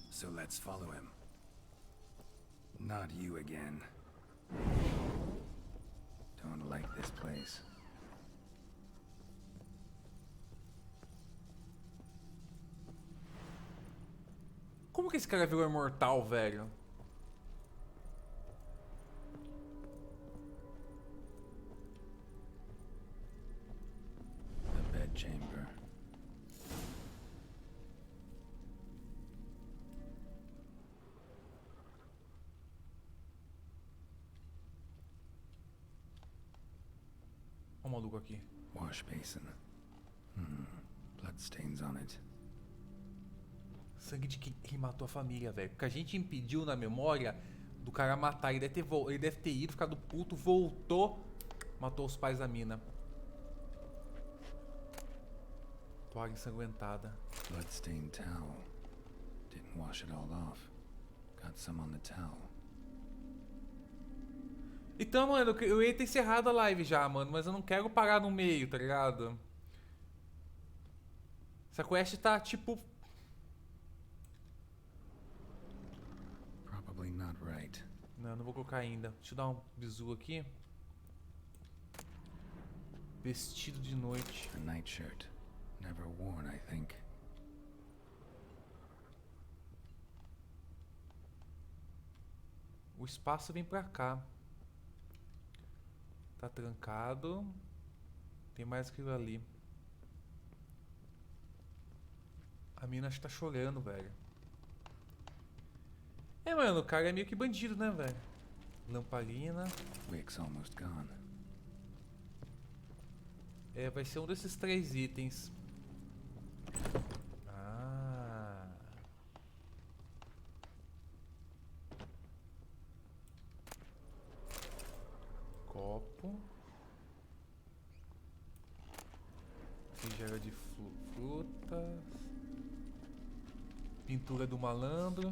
So let's follow him. Not you again. Don't like this place. Como que esse cara virou imortal, velho? The bedchamber. Olha o maluco aqui. Wash basin. Bloodstains on it. Sangue de quem matou a família, velho. Porque a gente impediu na memória do cara matar. Ele deve ter ido, ficado puto, voltou, matou os pais da mina. Toalha ensanguentada. Bloodstained towel. Didn't wash it all off. Got some on the towel. Então, mano, eu ia ter encerrado a live já, mano. Mas eu não quero parar no meio, tá ligado? Essa quest tá, tipo... Probably not right. Não, não vou colocar ainda. Deixa eu dar um bizu aqui. Vestido de noite. A nightshirt. Never worn, I think. O espaço vem pra cá. Tá trancado. Tem mais aquilo ali. A mina acho que tá chorando, velho. É, mano, o cara é meio que bandido, né, velho? Lamparina. Wick's almost gone. É, vai ser um desses 3 itens. Ah. Copo. Tigela de frutas. Pintura do malandro.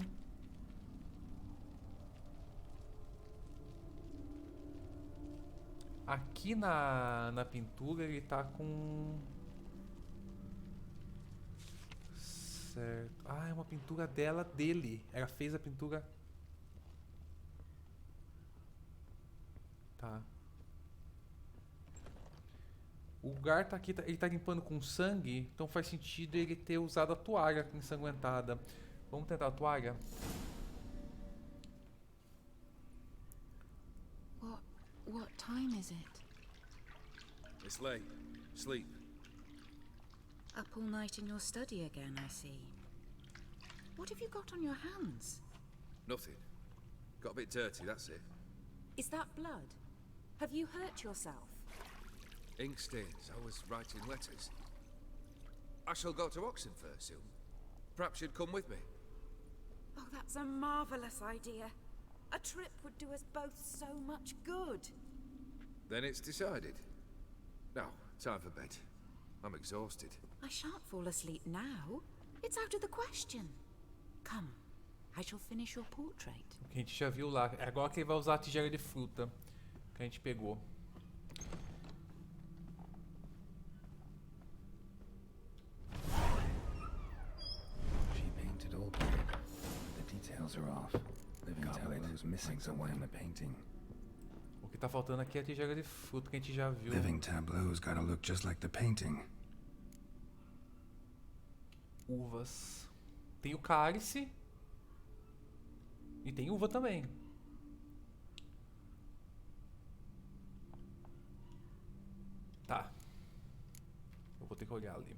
Aqui na pintura ele tá com... Certo. Ah, é uma pintura dele. Ela fez a pintura... Tá. O lugar tá aqui, ele tá limpando com sangue, então faz sentido ele ter usado a toalha ensanguentada. Vamos tentar a toalha? What time is it? It's late. Sleep. Up all night in your study again, I see. What have you got on your hands? Nothing. Got a bit dirty, that's it. Is that blood? Have you hurt yourself? Ink stains. I was writing letters. I shall go to Oxenfurt soon. Perhaps you'd come with me. Oh, that's a marvelous idea. A trip would do us both so much good. Then it's decided. Now, time for bed. I'm exhausted. I shan't fall asleep now. It's out of the question. Come, I shall finish your portrait. O que a gente já viu lá. É agora que ele vai usar a tigela de fruta que a gente pegou. She painted old kid. The details are off. Living tableau's missing somewhere in the painting. O que tá faltando aqui é a tigela de fruta que a gente já viu. Living tableau's gotta look just like the painting. Uvas. Tem o cálice. E tem uva também. Tá. Eu vou ter que olhar ali.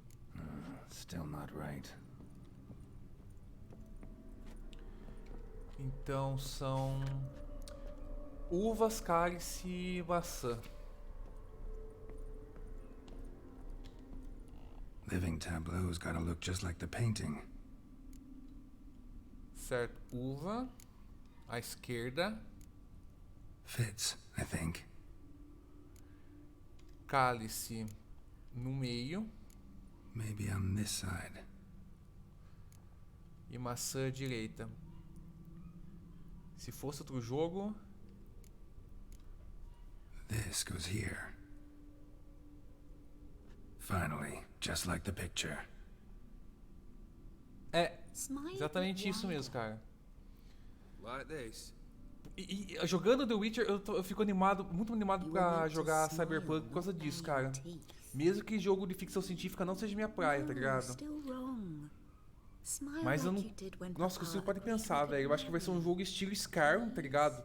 Still not right. Então são uvas, cálice e maçã. Living tableau's gotta look just like the painting. Certo, uva à esquerda. Fits, I think. Cálice no meio. Maybe on this side. E maçã à direita. Se fosse outro jogo, This goes here. Finally, just like the picture. é exatamente isso mesmo, cara. Like this. E jogando The Witcher, eu fico animado, muito animado pra jogar Cyberpunk por causa disso, cara. Mesmo que jogo de ficção científica não seja minha praia, tá ligado? Mas eu não... Nossa, que você pode pensar, velho. Eu acho que vai ser um jogo estilo Skyrim, tá ligado?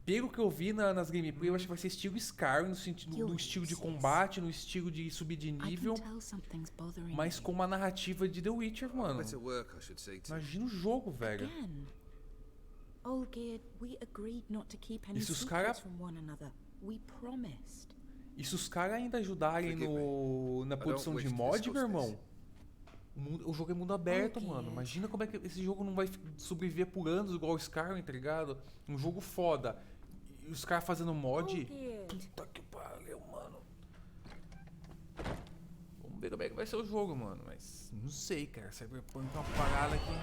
Pelo que eu vi nas gameplay, eu acho que vai ser estilo Skyrim, no sentido do estilo de combate, no estilo de subir de nível, mas com uma narrativa de The Witcher, mano. Imagina o jogo, velho. E se os caras... E se os caras ainda ajudarem na produção de mod, meu irmão? O jogo é mundo aberto, mano. Imagina como é que esse jogo não vai sobreviver por anos igual o Skyrim, tá ligado? Um jogo foda. E os caras fazendo mod. Puta que pariu, mano. Vamos ver como é que vai ser o jogo, mano. Mas não sei, cara. Cyberpunk é uma parada aqui.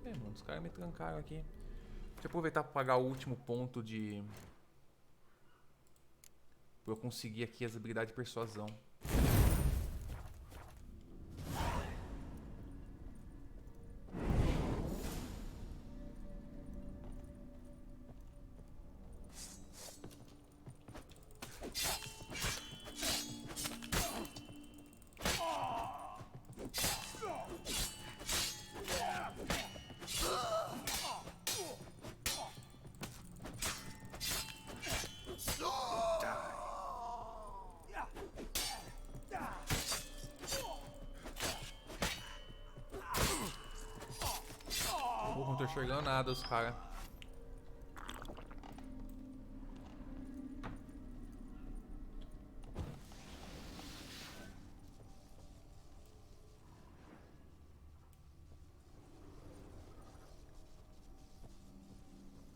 Mano, os caras me trancaram aqui. Deixa eu aproveitar pra pagar o último ponto de... Pra eu conseguir aqui as habilidades de persuasão. Porra, não tô enxergando nada os caras.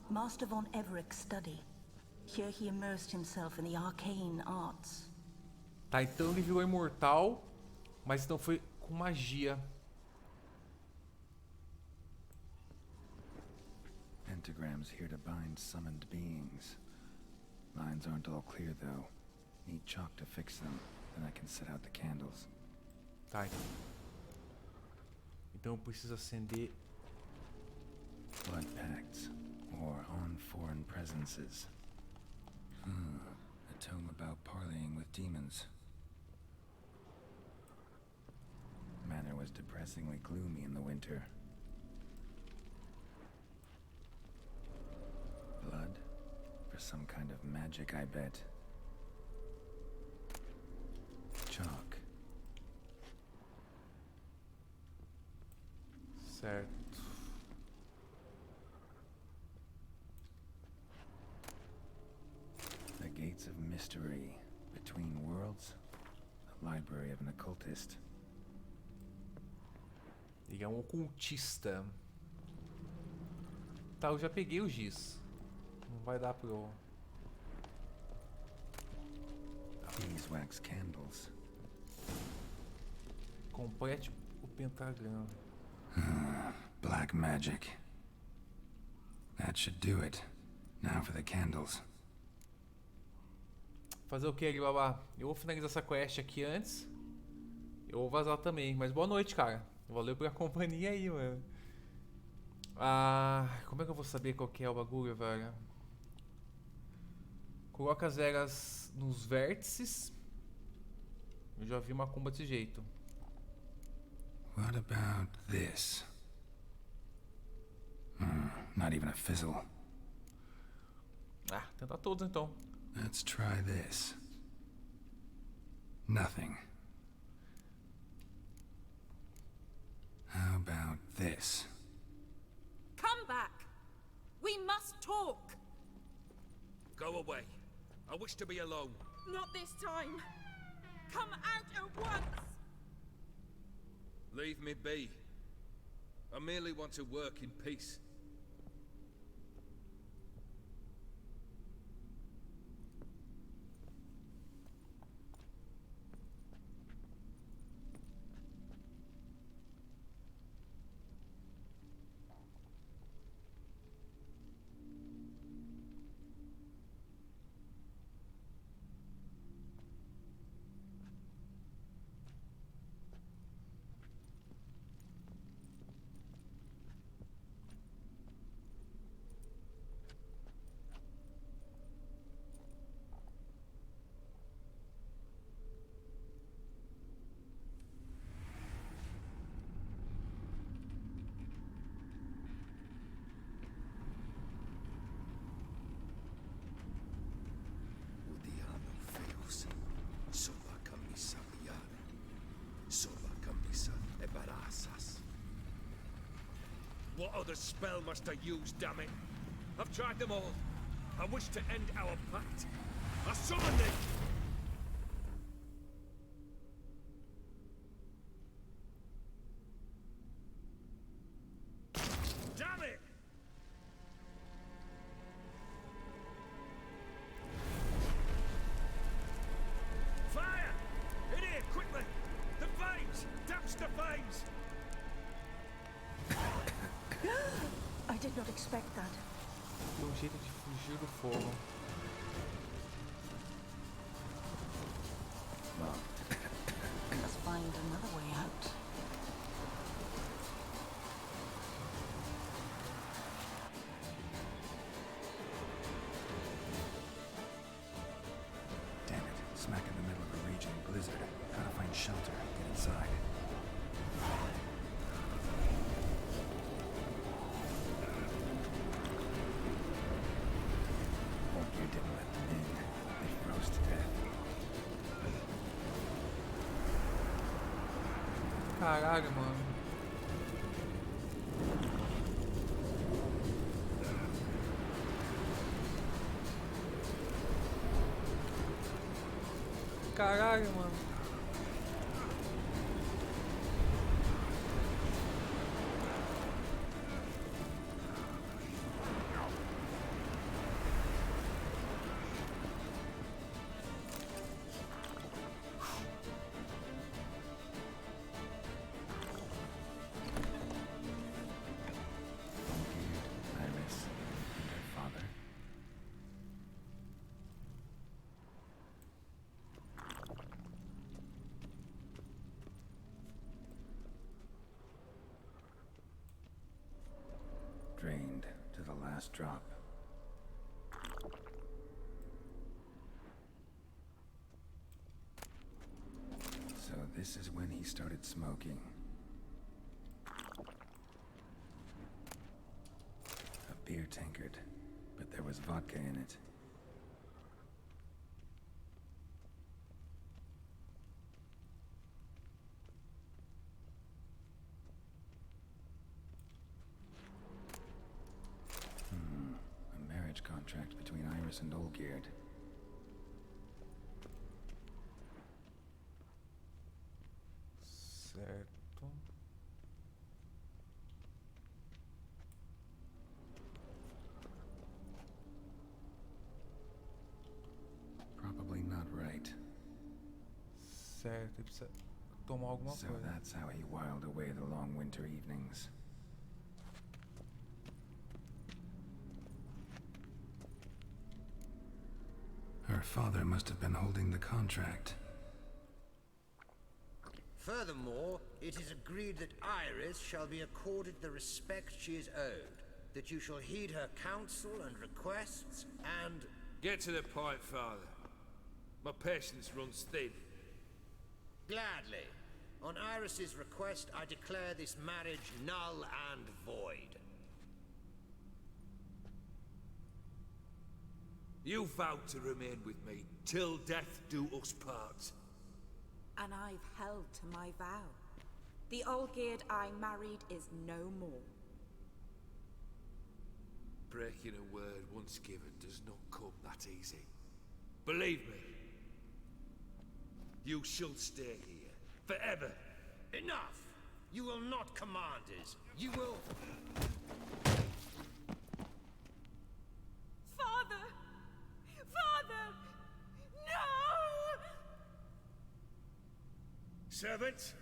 Master von Everett's study. Here he immersed himself in the arcane arts. Tá, então ele virou imortal, mas então foi com magia. Pentagrams here to bind summoned beings. Lines aren't all clear though. Need chalk to fix them, then I can set out the candles. Tá, então eu preciso acender. Blood pacts, or on foreign presences. A tome about parleying with demons. Manor was depressingly gloomy in the winter. Blood? For some kind of magic, I bet. Chalk. Certo. The Gates of Mystery. Between Worlds. The Library of an Occultist. Ele é um ocultista. Tá, eu já peguei o giz. Não vai dar pro... Beeswax candles. Complete o pentagrama. Black magic. That should do it. Now for the candles. Fazer o que, Alibaba? Eu vou finalizar essa quest aqui antes. Eu vou vazar também. Mas boa noite, cara. Valeu pela companhia aí, mano. Ah, como é que eu vou saber qual que é o bagulho, velho? Coloca as eras nos vértices. Eu já vi uma comba desse jeito. What about this? Not even a fizzle. Ah, tentar todos então. Let's try this. Nothing. How about this? Come back! We must talk! Go away. I wish to be alone. Not this time! Come out at once! Leave me be. I merely want to work in peace. What other spell must I use, damn it? I've tried them all. I wish to end our pact. I summon thee! Damn it! Fire! In here, quickly! The flames! Douse the flames! I did not expect that. Tem jeito de fugir do fogo. Let's find another way out. Damn it. Smack in the middle of a raging blizzard. Gotta find shelter. Get inside. Caralho, mano. Caralho, mano. Drained to the last drop. So this is when he started smoking. A beer tankard, but there was vodka in it. A marriage contract between Iris and Olgierd. Certo. Certo, ele precisa tomar alguma So coisa. that's how he whiled away the long winter evenings. Her father must have been holding the contract. Furthermore, it is agreed that Iris shall be accorded the respect she is owed, that you shall heed her counsel and requests, and... Get to the point, Father. My patience runs thin. Gladly. On Iris's request, I declare this marriage null and void. You vowed to remain with me till death do us part. And I've held to my vow. The Olgierd I married is no more. Breaking a word once given does not come that easy. Believe me. You shall stay here. Forever. Enough! You will not command us. You will... Father! Father! No! Servant,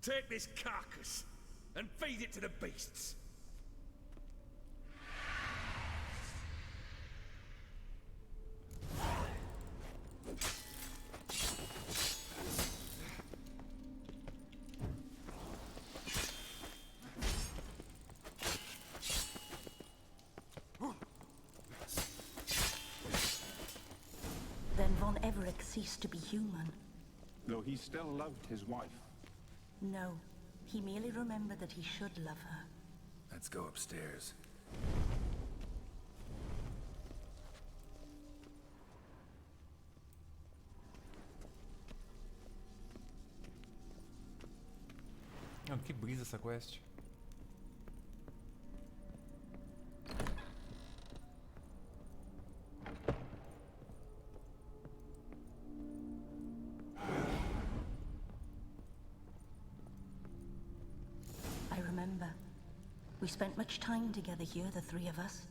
take this carcass and feed it to the beasts. Then Von Everett ceased to be human. Though he still loved his wife. No, he merely remembered that he should love her. Let's go upstairs. Mano, que brisa essa quest. I remember. We spent much time together here, the three of us.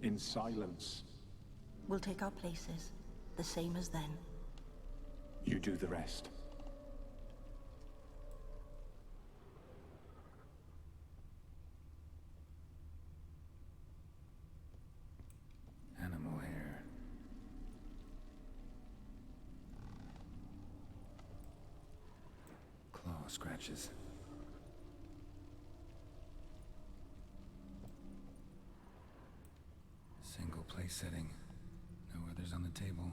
In silence. We'll take our places, the same as then. You do the rest. Animal hair. Claw scratches. Single place setting. No others on the table.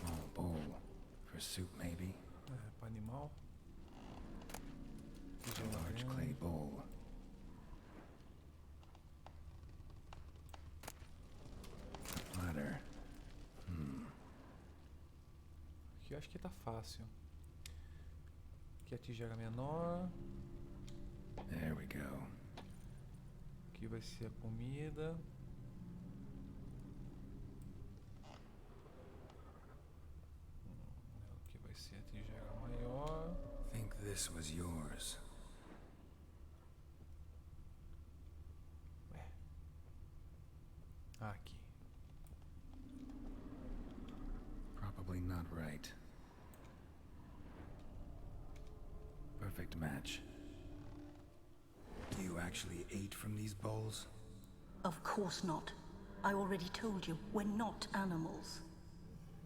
Small bowl. For soup, maybe? Pra animal. A large clay bowl. Platter. Aqui eu acho que tá fácil. Aqui a tigela menor. There we go. Aqui vai ser a comida. Aqui vai ser a tigela maior. Think this was yours. Aqui. Probably not right. Perfect match. You actually ate from these bowls? Of course not. I already told you, we're not animals.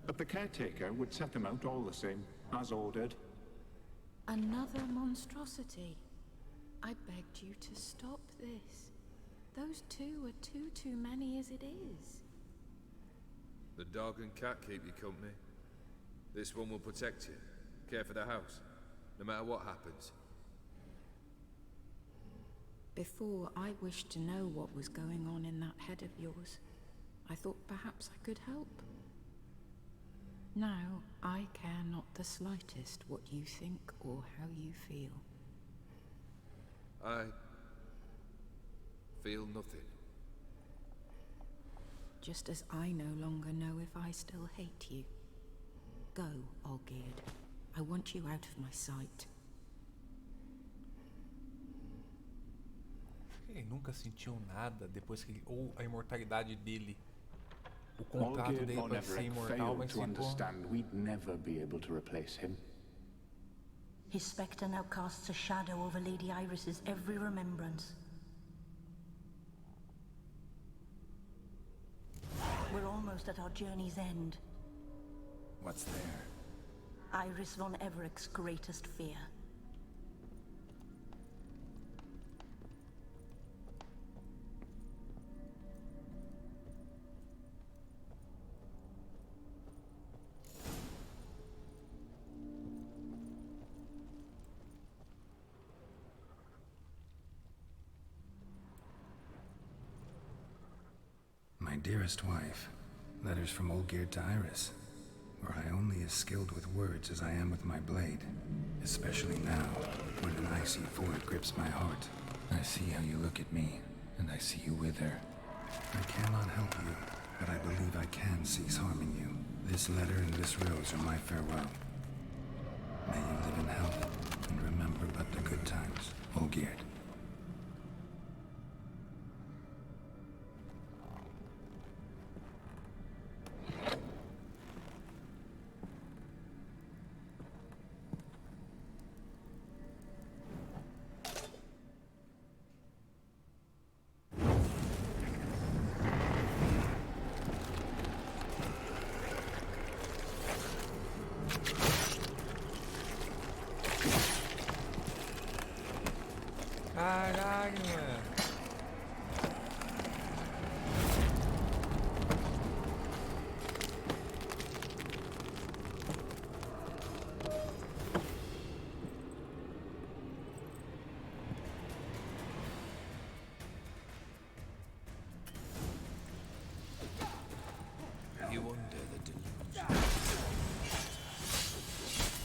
But the caretaker would set them out all the same, as ordered. Another monstrosity. I begged you to stop this. Those two are too many as it is. The dog and cat keep you company. This one will protect you. Care for the house. No matter what happens. Before, I wished to know what was going on in that head of yours. I thought perhaps I could help. Now, I care not the slightest what you think or how you feel. I feel nothing. Just as I no longer know if I still hate you. Go, Olgierd. I want you out of my sight. Okay, nunca sentiu nada depois que ele, ou a imortalidade dele, o contrato Olgierd dele von para ser Everett imortal, failed mas to ficou. understand we'd never be able to replace him. His spectre now casts a shadow over Lady Iris's every remembrance. We're almost at our journey's end. What's there? Iris von Everett's greatest fear. My dearest wife, letters from Olgierd to Iris. Were I only as skilled with words as I am with my blade, especially now, when an icy void grips my heart. I see how you look at me, and I see you wither. I cannot help you, but I believe I can cease harming you. This letter and this rose are my farewell. May you live in health, and remember but the good times, Olgierd. Caralho, mano. You wonder the delusion.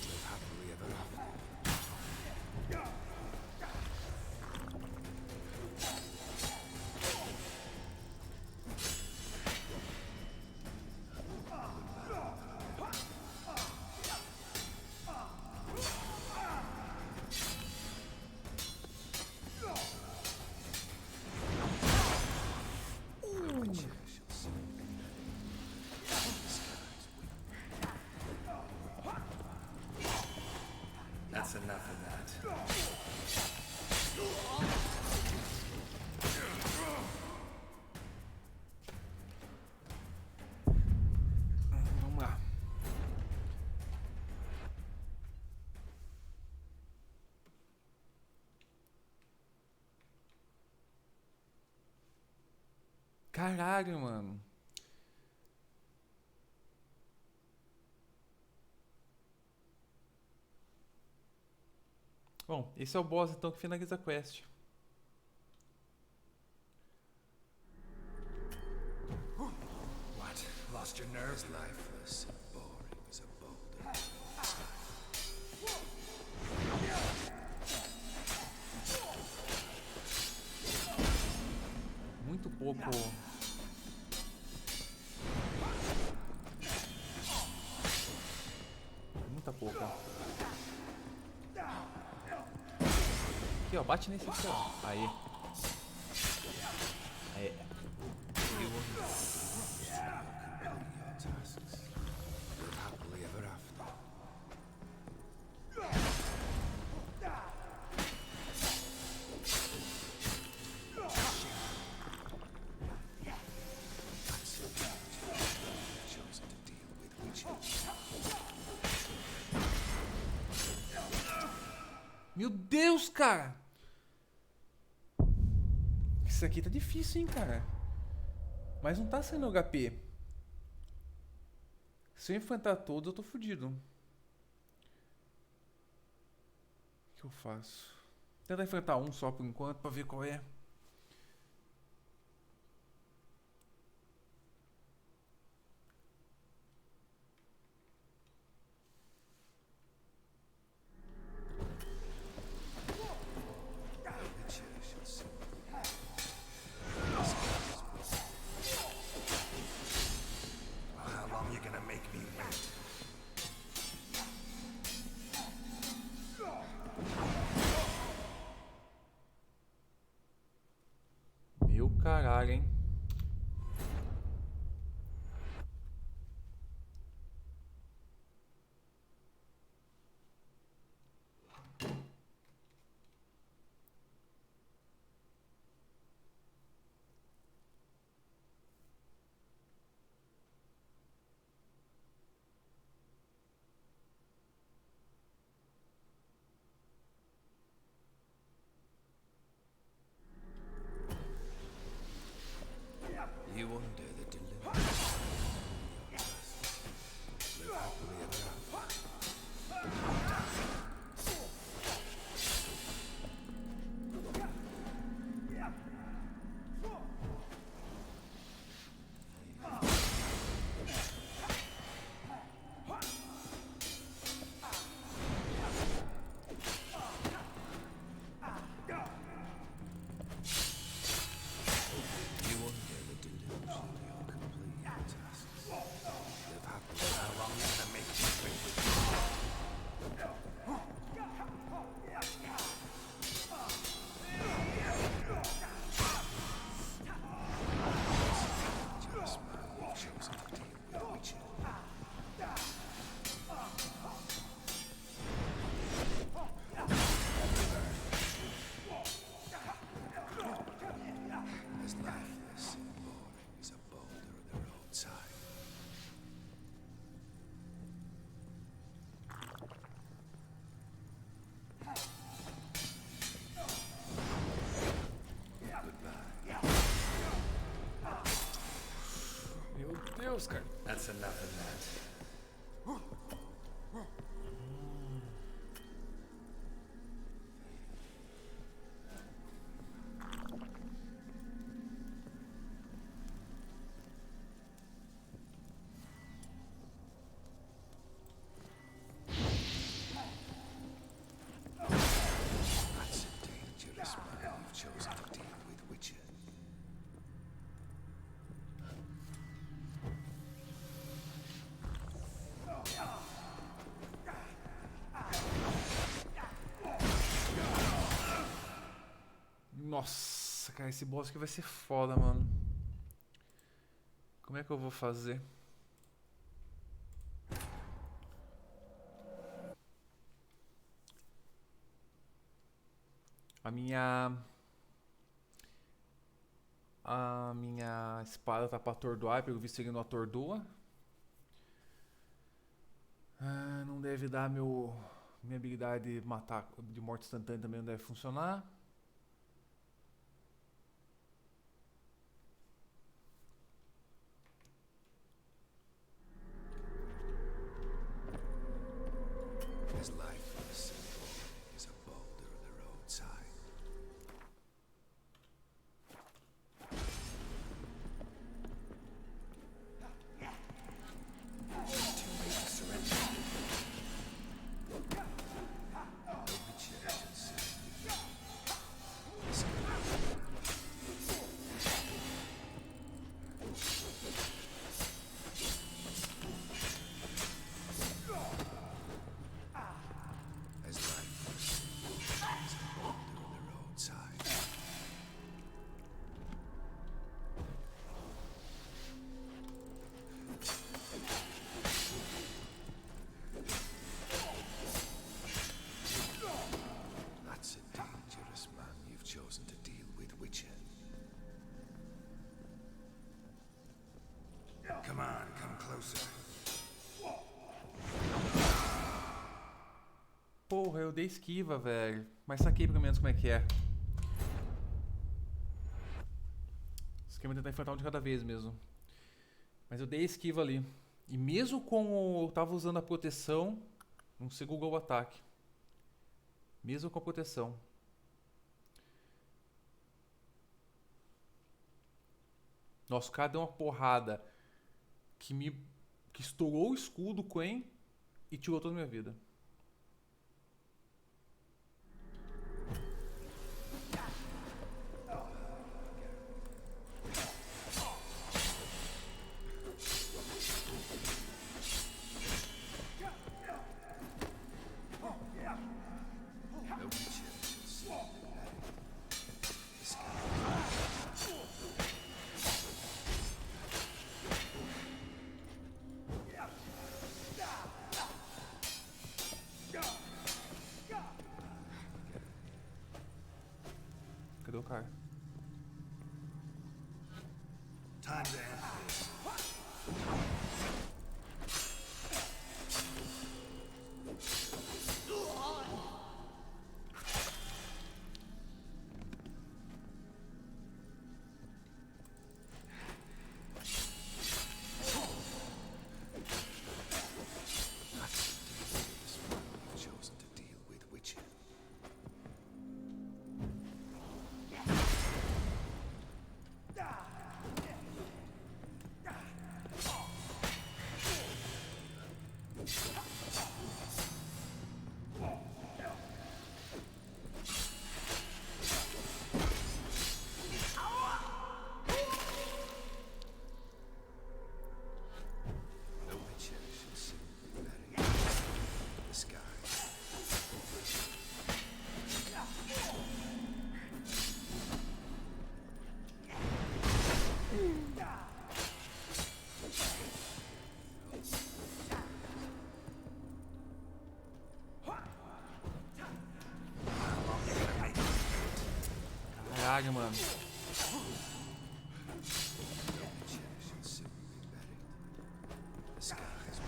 Live happily ever after. That's enough of that. Vamos lá. Caralho, mano. Bom, esse é o boss então que finaliza a quest. What? Lost your nerve? As lifeless and boring as a boulder. Muito pouco. Muita pouca. Aqui, ó, bate nesse aqui, ó. Aí. Aí. Live happily ever after. Chosen to deal with witches. Meu Deus, cara! Isso aqui tá difícil, hein, cara? Mas não tá sendo HP. Se eu enfrentar todos, eu tô fudido. O que eu faço? Vou tentar enfrentar um só por enquanto, pra ver qual é. How long you gonna make me wait? Oscar. That's enough of that. That's a dangerous man you've chosen to deal with, Witcher. Nossa, cara, esse boss aqui vai ser foda, mano. Como é que eu vou fazer? A minha espada tá pra atordoar, pelo visto ele não atordoa. Ah, não deve dar minha habilidade de matar de morte instantânea também não deve funcionar. His life was simple as a boulder of the roadside. Too late to surrender. No Witcher shall serve you. This His life was simple as a boulder of the roadside. That's a dangerous man you've chosen to deal with, Witcher. Come on, come closer. Porra, eu dei esquiva, velho. Mas saquei pelo menos como é que é. O esquema é tentar enfrentar um de cada vez mesmo. Mas eu dei esquiva ali. E mesmo com eu tava usando a proteção, não segurou o ataque. Mesmo com a proteção. Nossa, o cara deu uma porrada que estourou o escudo, Quen, e tirou toda a minha vida. No Witcher shall see you buried. This guy. Cadê o cara? Time to end this. That's the dangerous man you've chosen to deal with, Witcher. No Witcher shall see you buried. The sky. Caralho, mano. No Witcher shall see you buried. The sky is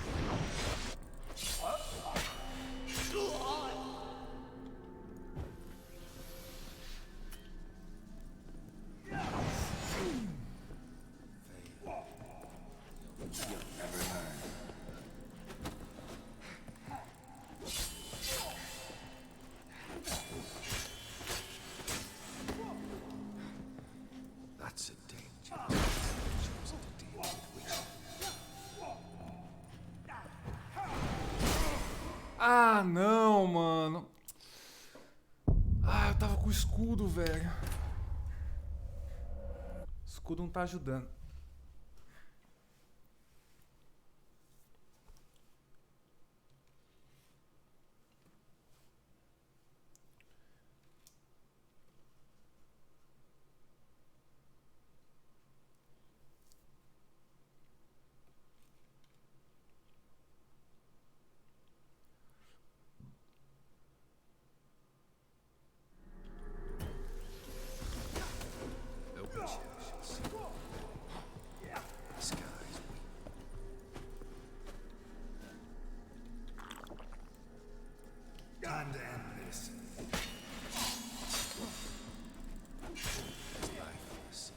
Ah, não, mano. Ah, eu tava com o escudo, velho. O escudo não tá ajudando. Open chest. Skies. Time to end this. Lifeless.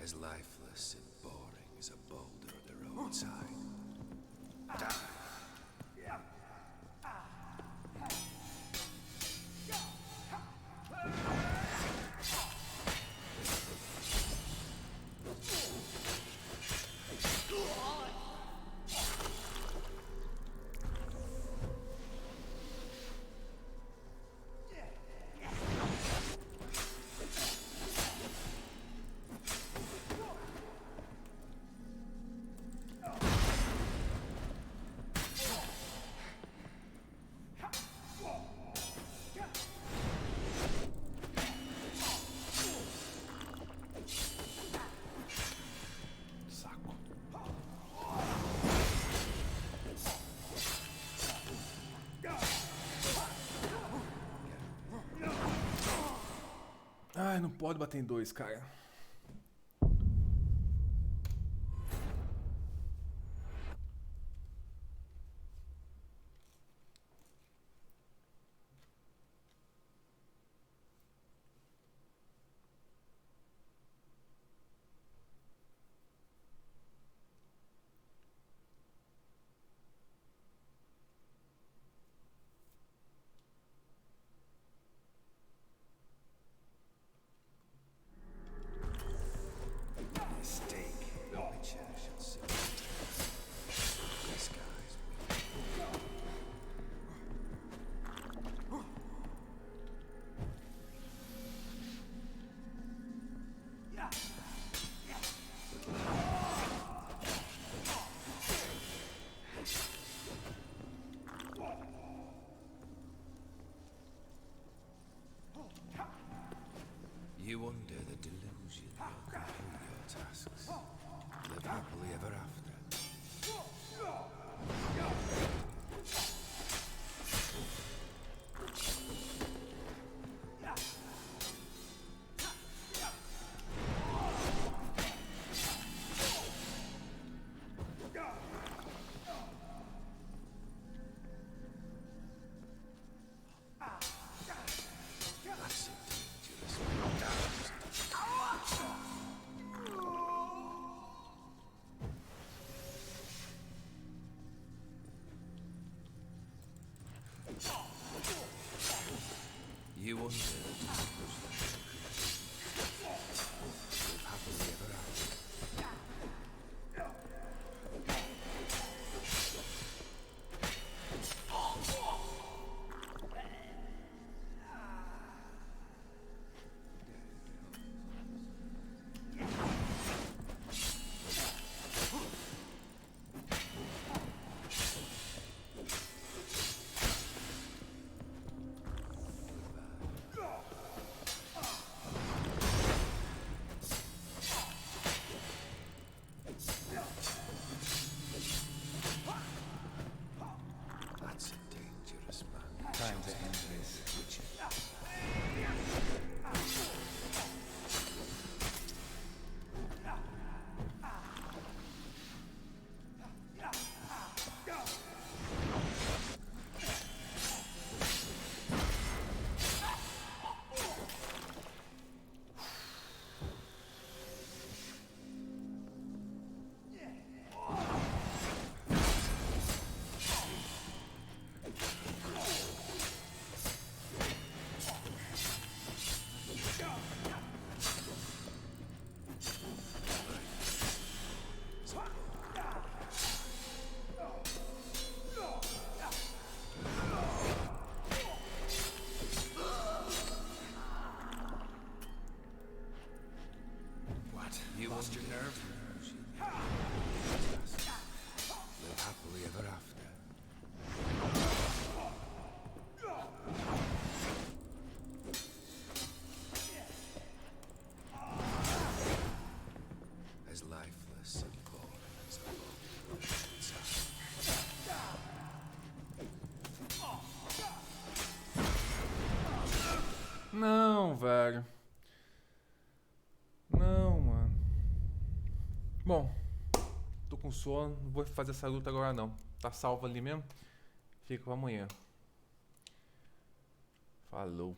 As lifeless and boring as a boulder at the roadside. Die. Ai, não pode bater em dois, cara. lost your nerve? Live happily ever after. As lifeless and boring as a bone inside. Não, velho. Não, mano. Bom, tô com sono, não vou fazer essa luta agora não. Tá salvo ali mesmo? Fica pra amanhã. Falou.